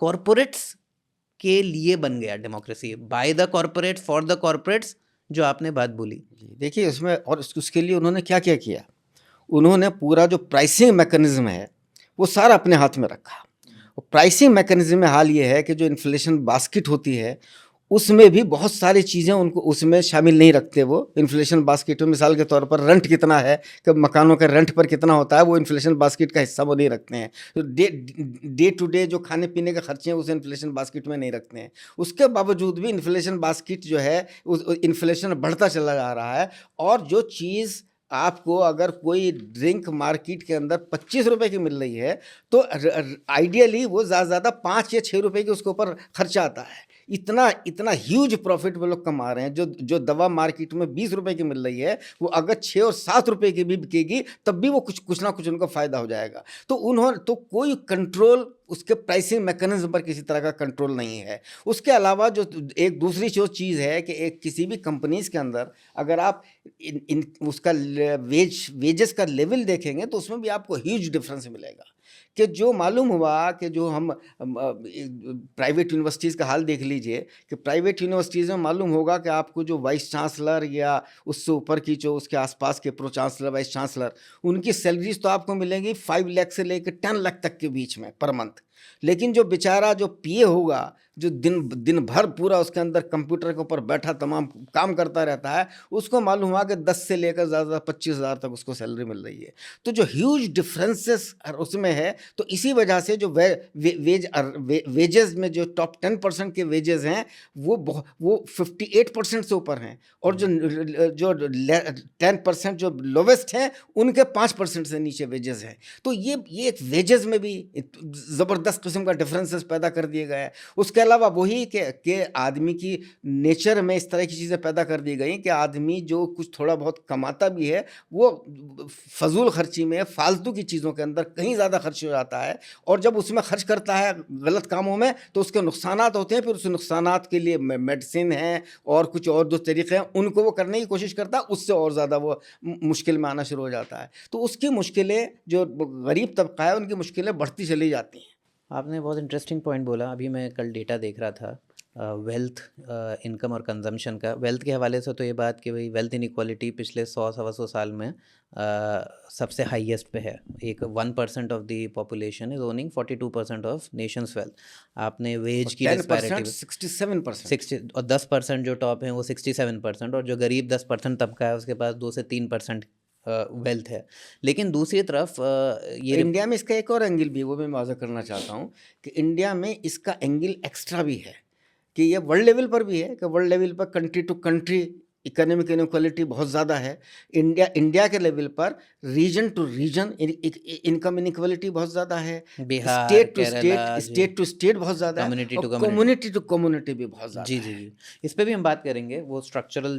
कॉरपोरेट्स के लिए बन गया democracy, by the corporates for the corporates, जो आपने बात बोली। देखिए इसमें और उसके लिए उन्होंने क्या क्या किया, उन्होंने पूरा जो प्राइसिंग मैकेनिज्म है वो सारा अपने हाथ में रखा। और प्राइसिंग मैकेनिज्म में हाल ये है कि जो इन्फ्लेशन बास्केट होती है उसमें भी बहुत सारी चीज़ें उनको उसमें शामिल नहीं रखते। वो इन्फ्लेशन बास्केट में मिसाल के तौर पर रेंट कितना है, कि मकानों का रेंट पर कितना होता है, वो इन्फ्लेशन बास्केट का हिस्सा वो नहीं रखते हैं। तो डे टू डे जो खाने पीने के खर्चे हैं उसे इन्फ्लेशन बास्केट में नहीं रखते हैं। उसके बावजूद भी इन्फ्लेशन बास्केट जो है उस इन्फ्लेशन बढ़ता चला जा रहा है। और जो चीज़ आपको अगर कोई ड्रिंक मार्केट के अंदर 25 रुपए की मिल रही है तो आइडियली वो ज़्यादा 5 या 6 रुपए के उसके ऊपर खर्चा आता है। इतना इतना ह्यूज प्रॉफिट वो लोग कमा रहे हैं। जो दवा मार्केट में 20 रुपए की मिल रही है वो अगर 6 और 7 रुपए की भी बिकेगी तब भी वो कुछ ना कुछ उनको फ़ायदा हो जाएगा। तो उन्होंने तो कोई कंट्रोल उसके प्राइसिंग मैकेनिज्म पर किसी तरह का कंट्रोल नहीं है। उसके अलावा जो एक दूसरी जो चीज़ है कि एक किसी भी कंपनीज़ के अंदर अगर आप उसका वेजेस का लेवल देखेंगे तो उसमें भी आपको ह्यूज डिफरेंस मिलेगा। कि जो मालूम हुआ कि जो हम प्राइवेट यूनिवर्सिटीज़ का हाल देख लीजिए कि प्राइवेट यूनिवर्सिटीज़ में मालूम होगा कि आपको जो वाइस चांसलर या उससे ऊपर की जो उसके आसपास के प्रो चांसलर वाइस चांसलर उनकी सैलरीज तो आपको मिलेंगी 5 लाख से लेकर 10 लाख तक के बीच में पर मंथ। लेकिन जो बेचारा जो पीए होगा जो दिन भर पूरा उसके अंदर कंप्यूटर के ऊपर बैठा तमाम काम करता रहता है उसको मालूम हुआ कि 10 से लेकर ज़्यादा 25,000 तक उसको सैलरी मिल रही है। तो जो ह्यूज डिफरेंसेस उसमें है तो इसी वजह से जो वेजेस में जो टॉप 10% के वेजेस हैं वो 58% से ऊपर हैं और जो 10% जो लोवेस्ट हैं उनके 5% से नीचे वेजेस हैं। तो ये एक वेजेस में भी ज़बरदस्त किस्म का डिफरेंसेस पैदा कर दिए गए हैं। उसके अलावा वही कि आदमी की नेचर में इस तरह की चीज़ें पैदा कर दी गई कि आदमी जो कुछ थोड़ा बहुत कमाता भी है वो फजूल खर्ची में फालतू की चीज़ों के अंदर कहीं ज़्यादा खर्च हो जाता है। और जब उसमें खर्च करता है गलत कामों में तो उसके नुकसानात होते हैं। फिर उस नुकसानात के लिए मेडिसिन है और कुछ और जो तरीक़े हैं उनको वो करने की कोशिश करता है, उससे और ज़्यादा वो मुश्किल में आना शुरू हो जाता है। तो उसकी मुश्किलें जो गरीब तबका है उनकी मुश्किलें बढ़ती चली जाती हैं। आपने बहुत इंटरेस्टिंग पॉइंट बोला। अभी मैं कल डेटा देख रहा था वेल्थ इनकम और कंजम्पशन का। वेल्थ के हवाले से तो ये बात कि भाई वेल्थ इनइक्वालिटी पिछले 100-125 साल में सबसे हाईएस्ट पे है। एक 1% of the population is owning 42% of Nations wealth. आपने वेज की डिस्पैरिटी 67% 60 और 10% जो टॉप हैं वो 67%, और जो गरीब 10% तबका है उसके पास 2 से 3% वेल्थ है। लेकिन दूसरी तरफ ये इंडिया में इसका एक और एंगल भी है, वो मैं वाज़ा करना चाहता हूँ कि इंडिया में इसका एंगल एक्स्ट्रा भी है कि ये वर्ल्ड लेवल पर भी है कि वर्ल्ड लेवल पर country to country economic inequality बहुत ज़्यादा है। इंडिया के लेवल पर region to region income inequality बहुत ज़्यादा है। Bihar, state to Kerala, state to state बहुत ज़्यादा है कम्युनिटी और to community. Community to community भी बहुत ज़्यादा जी है। जी जी, इस पे भी हम बात करेंगे। वो स्ट्रक्चरल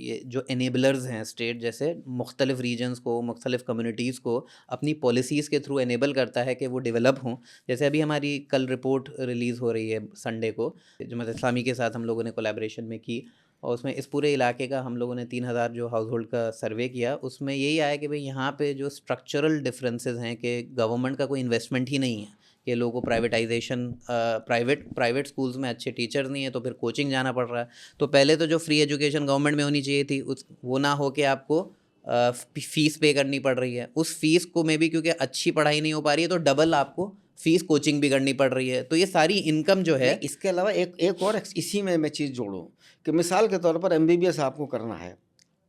ये जो एनेबलर्स हैं स्टेट, जैसे मुख्तलिफ रीजन्स को, मुख्तलिफ कम्युनिटीज़ को अपनी पॉलिसीज़ के थ्रू एनेबल करता है कि वो डेवलप हों। जैसे अभी हमारी कल रिपोर्ट रिलीज़ हो रही है संडे को, जमात इस्लामी के साथ हम लोगों ने कोलैबोरेशन में की, और उसमें इस पूरे इलाके का हम लोगों ने 3000 जो हाउस होल्ड का सर्वे किया, उसमें यही आया कि भाई यहाँ पे जो स्ट्रक्चरल डिफरेंसेस हैं कि गवर्नमेंट का कोई इन्वेस्टमेंट ही नहीं है, कि लोगों को प्राइवेटाइजेशन, प्राइवेट स्कूल्स में अच्छे टीचर्स नहीं है तो फिर कोचिंग जाना पड़ रहा है। तो पहले तो जो फ्री एजुकेशन गवर्नमेंट में होनी चाहिए थी वो ना हो के आपको फ़ीस पे करनी पड़ रही है। उस फीस को में भी क्योंकि अच्छी पढ़ाई नहीं हो पा रही है तो डबल आपको फीस कोचिंग भी करनी पड़ रही है। तो ये सारी इनकम जो है, इसके अलावा एक और इसी में मैं चीज़ जोड़ूं कि मिसाल के तौर पर MBBS आपको करना है,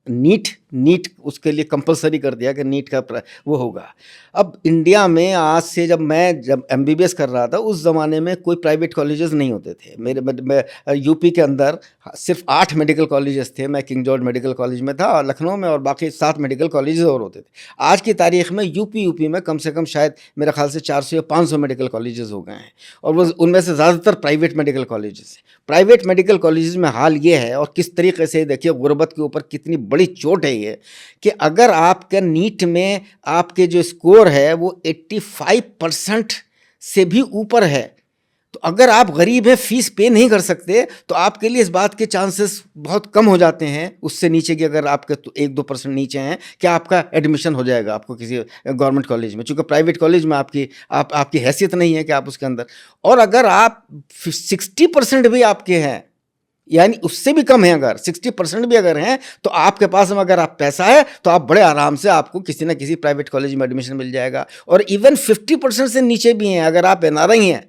नीट उसके लिए कंपलसरी कर दिया कि नीट का वो होगा। अब इंडिया में आज से जब MBBS कर रहा था उस ज़माने में कोई प्राइवेट कॉलेजेस नहीं होते थे। मैं यूपी के अंदर सिर्फ 8 मेडिकल कॉलेजेस थे। मैं किंग जॉर्ज मेडिकल कॉलेज में था और लखनऊ में, और बाकी 7 मेडिकल कॉलेजेस और होते थे। आज की तारीख में यूपी में कम से कम शायद मेरे ख्याल से 400 या 500 मेडिकल कॉलेजेस हो गए हैं, और वो उनमें से ज़्यादातर प्राइवेट मेडिकल कॉलेजेस हैं। प्राइवेट मेडिकल कॉलेजेस में हाल ये है, और किस तरीके से देखिए गुर्बत के ऊपर कितनी बड़ी चोट है ये, कि अगर आपके नीट में आपके जो स्कोर है वो 85% से भी ऊपर है। तो अगर आप गरीब हैं, फीस पे नहीं कर सकते, तो आपके लिए इस बात के चांसेस बहुत कम हो जाते हैं। उससे नीचे की अगर आपके तो 1-2% नीचे हैं, क्या आपका एडमिशन हो जाएगा आपको किसी गवर्नमेंट कॉलेज में, चूँकि प्राइवेट कॉलेज में आपकी हैसियत नहीं है कि आप उसके अंदर। और अगर आप 60% भी आपके हैं, यानी उससे भी कम है, अगर 60% भी अगर हैं, तो आपके पास में अगर आप पैसा है, तो आप बड़े आराम से आपको किसी ना किसी प्राइवेट कॉलेज में एडमिशन मिल जाएगा। और इवन 50% से नीचे भी हैं, अगर आप एनआरआई हैं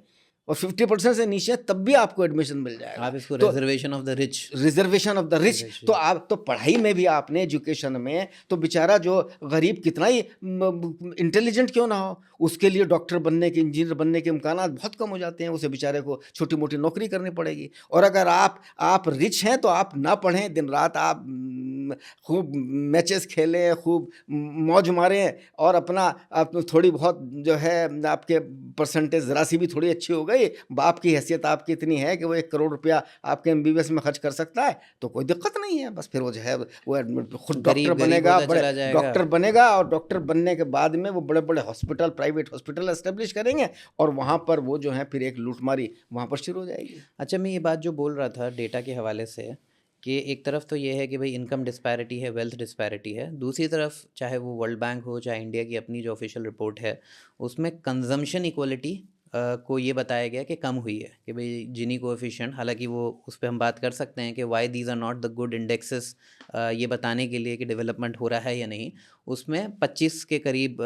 और 50% से नीचे तब भी आपको एडमिशन मिल जाएगा। आप इसको तो reservation of the rich, reservation of the rich, तो आप तो पढ़ाई में भी आपने, एजुकेशन में तो बेचारा जो गरीब कितना ही इंटेलिजेंट क्यों ना हो, उसके लिए डॉक्टर बनने के, इंजीनियर बनने के इम्कानात बहुत कम हो जाते हैं, उसे बेचारे को छोटी मोटी नौकरी करनी पड़ेगी। और अगर आप रिच हैं तो आप ना पढ़ें, दिन रात आप खूब मैचेस खेलें, खूब मौज मारें, और अपना आप थोड़ी बहुत जो है आपके परसेंटेज ज़रा सी भी थोड़ी अच्छी हो गई, बाप की हैसियत आपकी इतनी है कि वो 1 करोड़ रुपया आपके एमबीबीएस में खर्च कर सकता है, तो कोई दिक्कत नहीं है। बस फिर वो जो है वो खुद डॉक्टर बनेगा, बड़े डॉक्टर बनेगा, और डॉक्टर बनने के बाद में वो बड़े बड़े हॉस्पिटल, प्राइवेट हॉस्पिटल एस्टेब्लिश करेंगे, और वहाँ पर वो जो है फिर एक लूटमारी वहाँ पर शुरू हो जाएगी। अच्छा, मैं ये बात जो बोल रहा था डेटा के हवाले से, कि एक तरफ तो ये है कि भाई इनकम डिस्पैरिटी है, वेल्थ डिस्पैरिटी है, दूसरी तरफ चाहे वो वर्ल्ड बैंक हो, चाहे इंडिया की अपनी जो ऑफिशियल रिपोर्ट है, उसमें कंजम्पशन इक्वलिटी को ये बताया गया कि कम हुई है, कि भाई जिनी कोएफिशिएंट, हालांकि वो उस पर हम बात कर सकते हैं कि why these are not the good indexes, ये बताने के लिए कि डेवलपमेंट हो रहा है या नहीं, उसमें 25 के करीब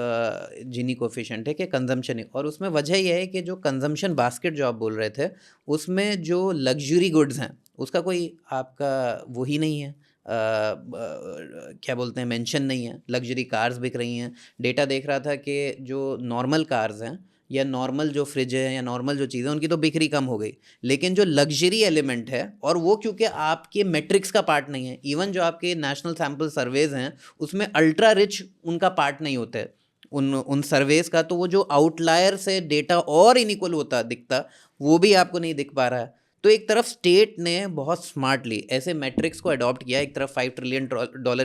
जिनी कोएफिशिएंट है कि कंजम्पशन, और उसमें वजह यह है कि जो कंजम्पशन बास्केट जो आप बोल रहे थे, उसमें जो लग्जरी गुड्स हैं उसका कोई आपका वही नहीं है, क्या बोलते हैं, मेंशन नहीं है। लग्जरी कार्स बिक रही हैं, डेटा देख रहा था कि जो नॉर्मल कार्स हैं या नॉर्मल जो फ्रिज है या नॉर्मल जो चीज़ें, उनकी तो बिक्री कम हो गई, लेकिन जो लग्जरी एलिमेंट है, और वो क्योंकि आपके मैट्रिक्स का पार्ट नहीं है, इवन जो आपके नेशनल सैम्पल सर्वेज हैं उसमें अल्ट्रा रिच उनका पार्ट नहीं होता है उन सर्वेज का, तो वो जो आउटलायर से डेटा और इनइक्वल होता दिखता, वो भी आपको नहीं दिख पा रहा है। तो एक तरफ स्टेट ने बहुत स्मार्टली ऐसे मैट्रिक्स को अडॉप्ट किया, एक तरफ $5 ट्रिलियन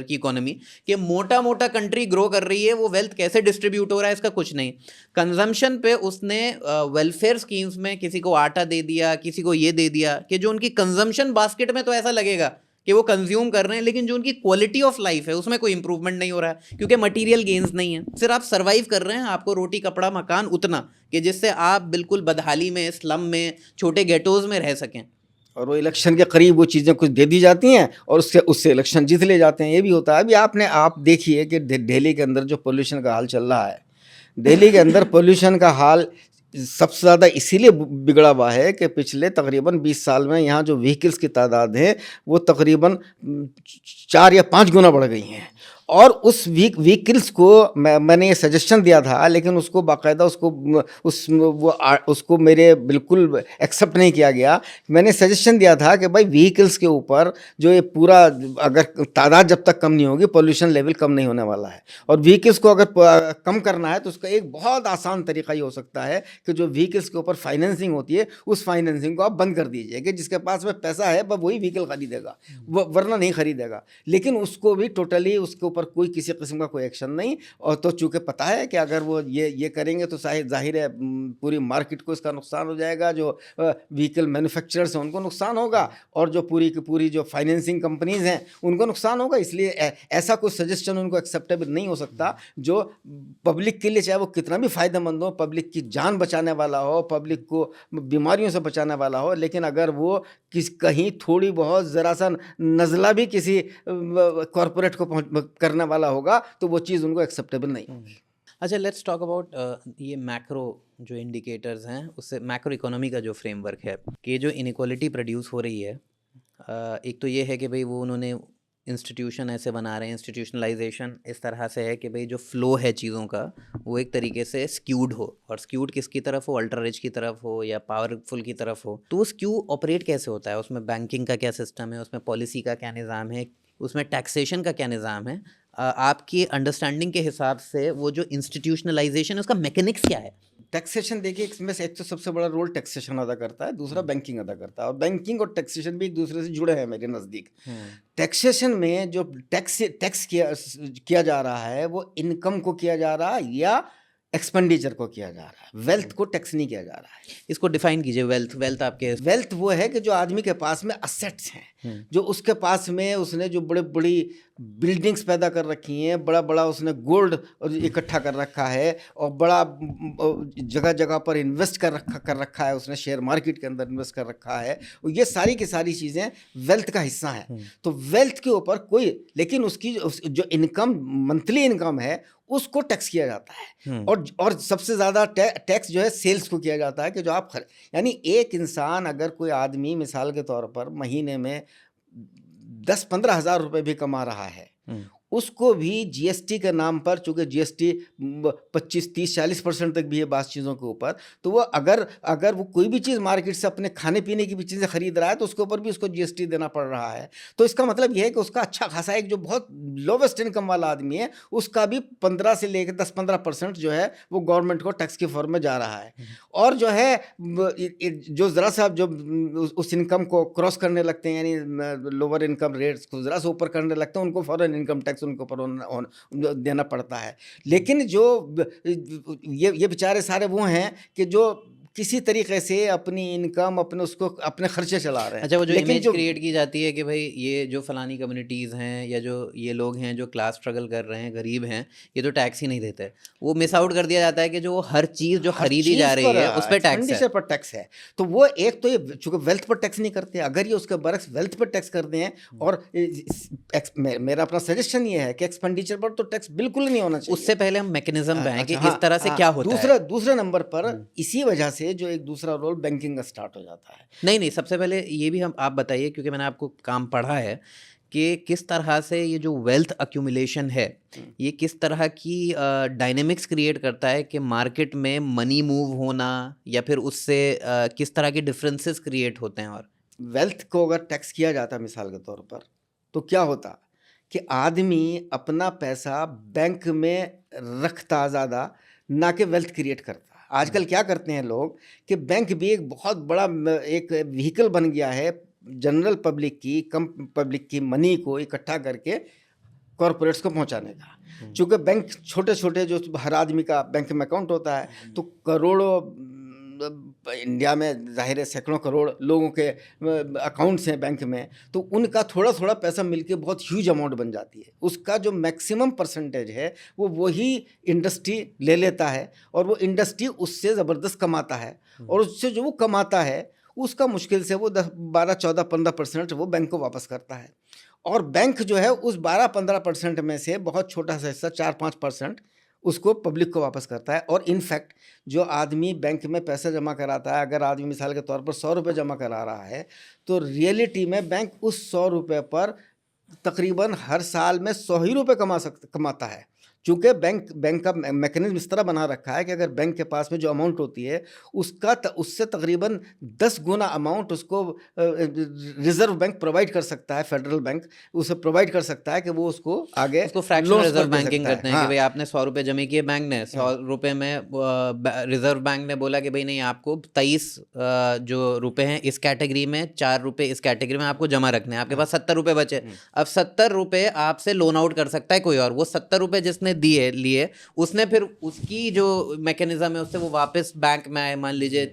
की इकोनॉमी, कि मोटा मोटा कंट्री ग्रो कर रही है, वो वेल्थ कैसे डिस्ट्रीब्यूट हो रहा है इसका कुछ नहीं। कंजम्पशन पे उसने वेलफेयर स्कीम्स में किसी को आटा दे दिया, किसी को ये दे दिया, कि जो उनकी कंजम्पशन बास्केट में तो ऐसा लगेगा कि वो कंज्यूम कर रहे हैं, लेकिन जो उनकी क्वालिटी ऑफ लाइफ है उसमें कोई इंप्रूवमेंट नहीं हो रहा है, क्योंकि मटेरियल गेन्स नहीं है, सिर्फ आप सर्वाइव कर रहे हैं, आपको रोटी कपड़ा मकान उतना कि जिससे आप बिल्कुल बदहाली में, स्लम में, छोटे गेटोज में रह सकें। और वो इलेक्शन के करीब वो चीज़ें कुछ दे दी जाती हैं, और उससे इलेक्शन जीत ले जाते हैं, ये भी होता है। अभी आप देखिए कि दिल्ली के अंदर जो पोल्यूशन का हाल चल रहा है, दिल्ली के अंदर पोल्यूशन का हाल सबसे ज़्यादा इसीलिए बिगड़ा हुआ है कि पिछले तकरीबन 20 साल में यहाँ जो व्हीकल्स की तादाद है वो तकरीबन 4 या 5 गुना बढ़ गई हैं। और उस व्हीकल्स को मैंने ये सजेशन दिया था, लेकिन उसको बाकायदा उसको मेरे बिल्कुल एक्सेप्ट नहीं किया गया। मैंने सजेशन दिया था कि भाई व्हीकल्स के ऊपर जो ये पूरा, अगर तादाद जब तक कम नहीं होगी, पोल्यूशन लेवल कम नहीं होने वाला है। और व्हीकल्स को अगर कम करना है तो उसका एक बहुत आसान तरीका ये हो सकता है कि जो व्हीकल्स के ऊपर फाइनेंसिंग होती है, उस फाइनेंसिंग को आप बंद कर दीजिए, कि जिसके पास में पैसा है वही व्हीकल खरीदेगा, वरना नहीं खरीदेगा। लेकिन उसको भी टोटली उसके ऊपर कोई किसी किस्म का कोई एक्शन नहीं। और तो चूँकि पता है कि अगर वो ये करेंगे तो जाहिर है पूरी मार्केट को इसका नुकसान हो जाएगा, जो व्हीकल मैन्युफैक्चरर्स हैं उनको नुकसान होगा, और जो पूरी की पूरी जो फाइनेंसिंग कंपनीज हैं उनको नुकसान होगा। इसलिए ऐसा कोई सजेशन उनको एक्सेप्टेबल नहीं हो सकता जो पब्लिक के लिए, चाहे वो कितना भी फ़ायदेमंद हो, पब्लिक की जान बचाने वाला हो, पब्लिक को बीमारियों से बचाने वाला हो, लेकिन अगर वो कहीं थोड़ी बहुत ज़रा सा नज़ला भी किसी कॉरपोरेट को करने वाला होगा तो वो चीज़ उनको एक्सेप्टेबल नहीं होगी। अच्छा, लेट्स टॉक अबाउट ये मैक्रो जो इंडिकेटर्स हैं, उससे मैक्रो इकोनॉमी का जो फ्रेमवर्क है, कि जो इनइक्वालिटी प्रोड्यूस हो रही है, एक तो ये है कि भाई वो उन्होंने इंस्टीट्यूशन ऐसे बना रहे हैं, इंस्टीट्यूशनलाइजेशन इस तरह से है कि भाई जो फ्लो है चीज़ों का वो एक तरीके से स्क्यूड हो, और स्क्यूड किसकी तरफ हो, अल्ट्रा रिच की तरफ हो या पावरफुल की तरफ हो। तो वो स्क्यू ऑपरेट कैसे होता है, उसमें बैंकिंग का क्या सिस्टम है, उसमें पॉलिसी का क्या निज़ाम है, उसमें टैक्सेशन का क्या निज़ाम है, आपकी अंडरस्टैंडिंग के हिसाब से वो जो इंस्टीट्यूशनलाइजेशन है उसका मैकेनिक्स क्या है? टैक्सेशन देखिए, इसमें से एक तो सबसे बड़ा रोल टैक्सेशन अदा करता है, दूसरा बैंकिंग अदा करता है, और बैंकिंग और टैक्सेशन भी एक दूसरे से जुड़े हैं मेरे नज़दीक। टैक्सेशन में जो टैक्स किया जा रहा है वो इनकम को किया जा रहा है या एक्सपेंडिचर को किया जा रहा है, वेल्थ को टैक्स नहीं किया जा रहा है। इसको डिफाइन कीजिए, वेल्थ। वेल्थ आपके वेल्थ वो है कि जो आदमी के पास में असेट्स हैं, जो उसके पास में उसने जो बड़े बड़ी बिल्डिंग्स पैदा कर रखी हैं, बड़ा बड़ा उसने गोल्ड इकट्ठा कर रखा है, और बड़ा जगह जगह पर इन्वेस्ट कर रखा है, उसने शेयर मार्केट के अंदर इन्वेस्ट कर रखा है, और ये सारी की सारी चीज़ें वेल्थ का हिस्सा हैं। तो वेल्थ के ऊपर कोई, लेकिन उसकी जो इनकम, मंथली इनकम है, उसको टैक्स किया जाता है। और सबसे ज़्यादा टैक्स जो है सेल्स को किया जाता है, कि जो आप यानी एक इंसान, अगर कोई आदमी मिसाल के तौर पर महीने में 10-15 हज़ार रुपये भी कमा रहा है, उसको भी जीएसटी के नाम पर, चूँकि जीएसटी 25-30-40% तक भी है बास चीज़ों के ऊपर, तो वो अगर वो कोई भी चीज़ मार्केट से अपने खाने पीने की भी चीज़ें खरीद रहा है, तो उसके ऊपर भी उसको जीएसटी देना पड़ रहा है। तो इसका मतलब ये है कि उसका अच्छा खासा, एक जो बहुत लोवेस्ट इनकम वाला आदमी है, उसका भी 15 से लेकर 10-15% जो है वो गवर्नमेंट को टैक्स के फॉर्म में जा रहा है। और जो है जो ज़रा सा जो उस इनकम को क्रॉस करने लगते हैं, यानी लोअर इनकम रेट्स को ज़रा सा ऊपर करने लगते हैं, उनको फॉरेन इनकम टैक्स उनको पर देना पड़ता है। लेकिन जो ये बेचारे सारे वो हैं कि जो किसी तरीके से अपनी इनकम, अपने उसको अपने खर्चे चला रहे हैं। अच्छा, वो जो इमेज क्रिएट की जाती है कि भाई ये जो फलानी कम्युनिटीज़ हैं, या जो ये लोग हैं जो क्लास स्ट्रगल कर रहे हैं, गरीब हैं, ये तो टैक्स ही नहीं देते, वो मिस आउट कर दिया जाता है कि जो हर चीज़ जो खरीदी जा रही है उस पर टैक्स है। तो वो एक तो ये चूँकि वेल्थ पर टैक्स नहीं करते, अगर ये उसके बरक्स वेल्थ पर टैक्स करते हैं, और मेरा अपना सजेशन ये है कि एक्सपेंडिचर पर तो टैक्स बिल्कुल नहीं होना चाहिए। उससे पहले हम मैकेनिज्म पे हैं कि इस तरह से क्या होता है। दूसरे नंबर पर इसी वजह से जो एक दूसरा रोल बैंकिंग का स्टार्ट हो जाता है। नहीं, सबसे पहले ये भी आप बताइए, क्योंकि मैंने आपको काम पढ़ा है कि किस तरह से ये जो वेल्थ एक्यूमुलेशन है, ये किस तरह की डायनेमिक्स क्रिएट करता है कि मार्केट में मनी मूव होना, या फिर उससे किस तरह के डिफरेंसेस क्रिएट होते हैं। और वेल्थ को अगर टैक्स किया जाता मिसाल के तौर पर, तो क्या होता कि आदमी अपना पैसा बैंक में रखता ज़्यादा, ना कि वेल्थ क्रिएट करता। आजकल क्या करते हैं लोग कि बैंक भी एक बहुत बड़ा एक व्हीकल बन गया है जनरल पब्लिक की, कम पब्लिक की मनी को इकट्ठा करके कॉरपोरेट्स को पहुंचाने का। चूँकि बैंक छोटे छोटे, जो हर आदमी का बैंक में अकाउंट होता है, तो करोड़ों, इंडिया में ज़ाहिर है सैकड़ों करोड़ लोगों के अकाउंट्स हैं बैंक में, तो उनका थोड़ा थोड़ा पैसा मिलके बहुत ह्यूज अमाउंट बन जाती है। उसका जो मैक्सिमम परसेंटेज है वो वही इंडस्ट्री ले लेता है, और वो इंडस्ट्री उससे ज़बरदस्त कमाता है, और उससे जो वो कमाता है उसका मुश्किल से वो 12-14-15% वो बैंक को वापस करता है। और बैंक जो है उस 12-15% में से बहुत छोटा सा हिस्सा, 4-5% उसको पब्लिक को वापस करता है। और इनफैक्ट जो आदमी बैंक में पैसा जमा कराता है, अगर आदमी मिसाल के तौर पर 100 रुपये जमा करा रहा है, तो रियलिटी में बैंक उस 100 रुपये पर तकरीबन हर साल में 100 ही रुपये कमाता है। चूँकि बैंक का मैकेनिज्म इस तरह बना रखा है कि अगर बैंक के पास में जो अमाउंट होती है उससे तकरीबन 10 गुना अमाउंट उसको रिजर्व बैंक प्रोवाइड कर सकता है, फेडरल बैंक उसे प्रोवाइड कर सकता है कि वो उसको आगे उसको फ्रैक्शनल रिजर्व बैंकिंग करते हैं कि भाई आपने 100 रुपये जमा किए बैंक ने, 100 रुपये में रिजर्व बैंक ने बोला कि भाई नहीं, आपको 23 जो रुपए हैं इस कैटेगरी में, 4 रुपये इस कैटेगरी में आपको जमा रखने हैं, आपके पास 70 रुपये बचे। अब 70 रुपये आपसे लोन आउट कर सकता है कोई और, वो 70 रुपये जिसने लिए उसने फिर उसकी जो मैकेनिज्म है उससे वो वापस बैंक में आए, मान लीजिए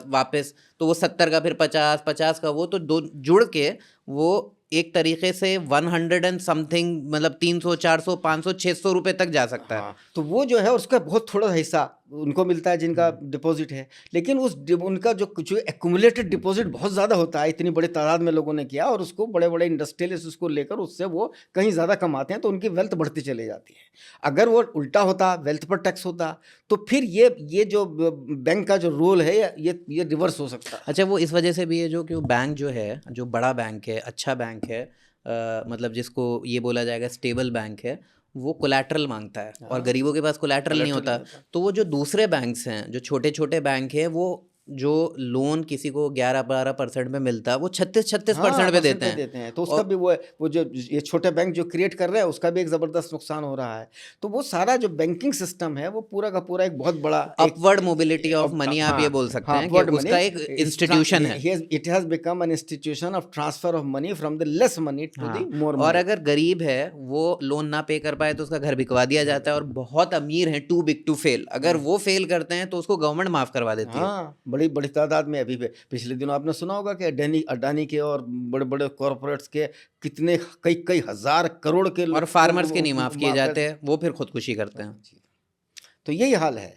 वापस, तो वो 70 का फिर 50 का वो, तो दो जुड़ के वो एक तरीके से 100 एंड समथिंग, मतलब 300, 400, 500, 600 रुपये तक जा सकता है। तो वो जो है उसका बहुत थोड़ा हिस्सा उनको मिलता है जिनका डिपॉजिट है, लेकिन उनका जो एक्यूमुलेटेड डिपॉजिट बहुत ज़्यादा होता है, इतनी बड़ी तादाद में लोगों ने किया, और उसको बड़े बड़े इंडस्ट्रियलिस्ट उसको लेकर उससे वो कहीं ज़्यादा कमाते हैं, तो उनकी वेल्थ बढ़ती चली जाती है। अगर वो उल्टा होता, वेल्थ पर टैक्स होता, तो फिर ये जो बैंक का जो रोल है ये रिवर्स हो सकता है। अच्छा, वो इस वजह से भी है जो कि बैंक जो है, जो बड़ा बैंक है, अच्छा बैंक है, मतलब जिसको ये बोला जाएगा स्टेबल बैंक है, वो कोलैटरल मांगता है, और गरीबों के पास कोलैटरल नहीं होता। तो वो जो दूसरे बैंक्स हैं, जो छोटे छोटे बैंक हैं, वो जो लोन किसी को 11-12% पे मिलता है वो 36% हाँ पे परसेंट देते पे हैं। देते हैं, तो उसका और भी वो जो ये छोटे बैंक जो क्रिएट कर रहे हैं उसका भी एक ज़बरदस्त नुकसान हो रहा है। तो वो सारा जो बैंकिंग सिस्टम है वो पूरा का पूरा एक बहुत बड़ा एक अपवर्ड मोबिलिटी ऑफ मनी आप ये हाँ बोल सकते हाँ हैं कि अपवर्ड मनी उसका एक इंस्टीट्यूशन है। It has become an institution of transfer of money from the less money to the हाँ, मोर और मनी। अगर गरीब है वो लोन ना पे कर पाए तो उसका घर बिकवा दिया जाता है, और बहुत अमीर है टू बिग टू फेल, अगर वो फेल करते हैं तो उसको गवर्नमेंट माफ करवा देती है। हाँ बड़ी बड़ी तादाद में अभी पिछले दिनों आपने सुना होगा कि अडानी अडानी के और बड़े बड़े कॉरपोरेट्स के कितने कई कई हजार करोड़ के और फार्मर्स के नहीं माफ किए जाते, वो फिर खुदकुशी करते हैं। तो यही हाल है।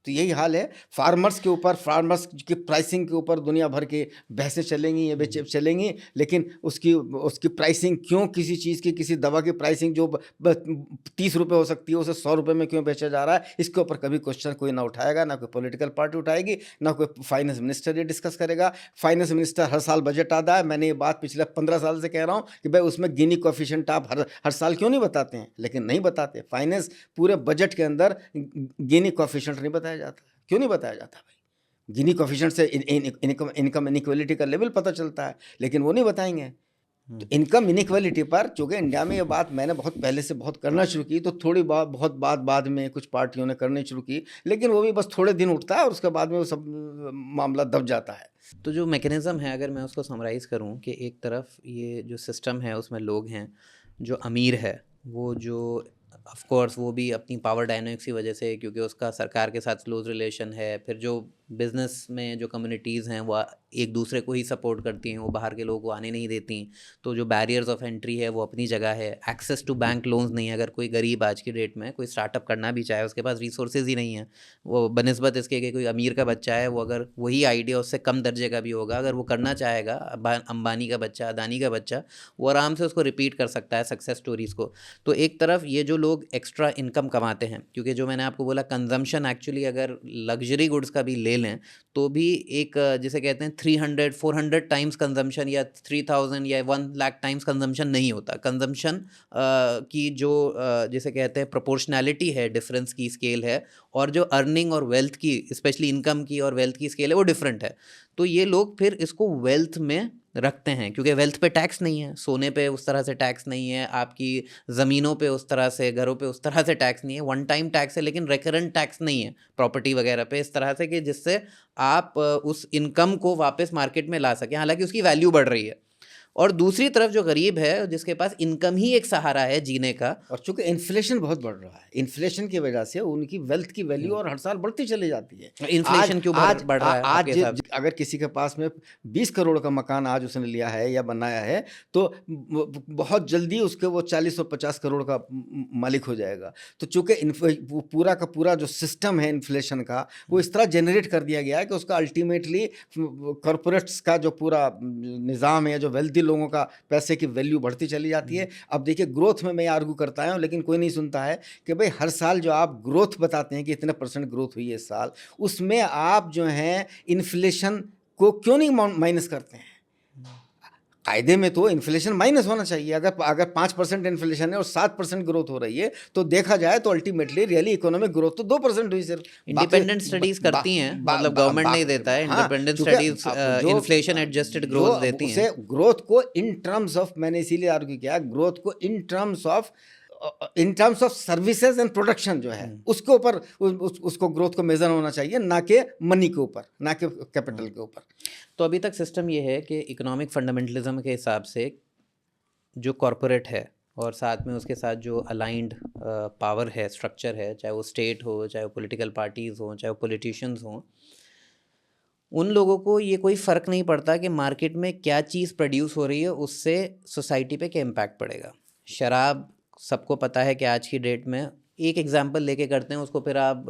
तो यही हाल है, फार्मर्स के ऊपर, फार्मर्स की प्राइसिंग के ऊपर दुनिया भर की बहसें चलेंगी, ये बेचे चलेंगी, लेकिन उसकी उसकी प्राइसिंग क्यों, किसी चीज़ की, किसी दवा की प्राइसिंग जो 30 रुपये हो सकती है उसे 100 रुपये में क्यों बेचा जा रहा है, इसके ऊपर कभी क्वेश्चन कोई ना उठाएगा, ना कोई पॉलिटिकल पार्टी उठाएगी, ना कोई फाइनेंस मिनिस्टर ये डिस्कस करेगा। फाइनेंस मिनिस्टर हर साल बजट आता है, मैंने ये बात पिछले 15 साल से कह रहा हूँ कि भाई उसमें गिनी कोएफिशिएंट आप हर साल क्यों नहीं बताते हैं, लेकिन नहीं बताते। फाइनेंस पूरे बजट के अंदर गिनी कोएफिशिएंट नहीं बताया जाता। क्यों नहीं बताया जाता भाई? गिनी कोएफिशिएंट से इनकम इनइक्वालिटी का लेवल पता चलता है, लेकिन वो नहीं बताएंगे। तो इनकम इनइक्वालिटी पर चूंकि इंडिया में ये बात मैंने बहुत पहले से बहुत करना शुरू की, तो थोड़ी बात बहुत बाद में कुछ पार्टियों ने करनी शुरू की, लेकिन वो भी बस थोड़े दिन उठता है और उसके बाद में वो सब मामला दब जाता है। तो जो मैकेनिज़्म है, अगर मैं उसको समराइज़ करूं कि एक तरफ ये जो सिस्टम है उसमें लोग हैं जो अमीर है, वो जो ऑफ कोर्स वो भी अपनी पावर डायनामिक्स की वजह से, क्योंकि उसका सरकार के साथ क्लोज रिलेशन है, फिर जो बिज़नेस में जो कम्युनिटीज़ हैं वो एक दूसरे को ही सपोर्ट करती हैं, वो बाहर के लोगों को आने नहीं देती, तो जो बैरियर्स ऑफ एंट्री है वो अपनी जगह है। एक्सेस टू बैंक लोन्स नहीं है, अगर कोई गरीब आज की डेट में कोई स्टार्टअप करना भी चाहे उसके पास रिसोर्सेज ही नहीं है, वो बनस्बत इसके कि कोई अमीर का बच्चा है, वो अगर वही आइडिया उससे कम दर्जे का भी होगा, अगर वो करना चाहेगा, अंबानी का बच्चा, अदानी का बच्चा, वो आराम से उसको रिपीट कर सकता है सक्सेस स्टोरीज़ को। तो एक तरफ ये जो लोग एक्स्ट्रा इनकम कमाते हैं, क्योंकि जो मैंने आपको बोला कंजम्पशन एक्चुअली अगर लग्जरी गुड्स का भी ले लें तो भी एक जिसे कहते हैं 300-400 टाइम्स कंजम्पशन या 3000 या 1 लाख टाइम्स कंजम्पशन नहीं होता। कंजम्पशन की जो जिसे कहते हैं प्रोपोर्शनैलिटी है, डिफरेंस की स्केल है, और जो अर्निंग और वेल्थ की, स्पेशली इनकम की और वेल्थ की स्केल है, वो डिफरेंट है। तो ये लोग फिर इसको वेल्थ में रखते हैं, क्योंकि वेल्थ पे टैक्स नहीं है, सोने पे उस तरह से टैक्स नहीं है, आपकी ज़मीनों पे उस तरह से, घरों पे उस तरह से टैक्स नहीं है, वन टाइम टैक्स है लेकिन रेकरेंट टैक्स नहीं है प्रॉपर्टी वगैरह पे, इस तरह से कि जिससे आप उस इनकम को वापस मार्केट में ला सकें, हालांकि उसकी वैल्यू बढ़ रही है। और दूसरी तरफ जो गरीब है, जिसके पास इनकम ही एक सहारा है जीने का, और चूंकि इन्फ्लेशन बहुत बढ़ रहा है, इन्फ्लेशन की वजह से उनकी वेल्थ की वैल्यू और हर साल बढ़ती चली जाती है। इन्फ्लेशन क्यों बढ़ रहा है आपके हिसाब से? अगर किसी के पास में 20 करोड़ का मकान आज उसने लिया है या बनाया है, तो बहुत जल्दी उसके वो 40 और 50 करोड़ का मालिक हो जाएगा। तो चूंकि पूरा का पूरा जो सिस्टम है इन्फ्लेशन का, वो इस तरह जनरेट कर दिया गया है कि उसका अल्टीमेटली कॉरपोरेट्स का जो पूरा निज़ाम है, जो वेल्दी लोगों का पैसे की वैल्यू बढ़ती चली जाती है। अब देखिए ग्रोथ में मैं आर्गू करता हूँ, लेकिन कोई नहीं सुनता है कि भाई हर साल जो आप ग्रोथ बताते हैं कि इतने % ग्रोथ हुई है इस साल, उसमें आप जो हैं इन्फ्लेशन को क्यों नहीं माइनस करते हैं? कायदे में तो इन्फ्लेशन माइनस होना चाहिए। अगर 5% इन्फ्लेशन है और 7% ग्रोथ हो रही है, तो देखा जाए तो अल्टीमेटली रियली इकोनॉमिक ग्रोथ तो 2% हुई सिर्फ। इंडिपेंडेंट स्टडीज करती हैं, मतलब गवर्नमेंट नहीं देता है, independent studies inflation adjusted growth देती हैं। ग्रोथ को इन टर्म्स ऑफ, मैंने इसीलिए आर्ग्यू किया, ग्रोथ को in terms of services and production जो है उसके ऊपर उसको ग्रोथ को मेजर होना चाहिए, ना कि मनी के ऊपर, ना कि कैपिटल के ऊपर। तो अभी तक सिस्टम ये है कि इकोनॉमिक फंडामेंटलिज्म के हिसाब से जो कॉरपोरेट है और साथ में उसके साथ जो अलाइंड पावर है, स्ट्रक्चर है, चाहे वो स्टेट हो, चाहे वो पॉलिटिकल पार्टीज़ हों, चाहे वो पॉलिटिशियंस हों, उन लोगों को ये कोई फ़र्क नहीं पड़ता कि मार्केट में क्या चीज़ प्रोड्यूस हो रही है, उससे सोसाइटी पे क्या इम्पैक्ट पड़ेगा। शराब सबको पता है कि आज की डेट में, एक एग्जांपल लेके करते हैं उसको, फिर आप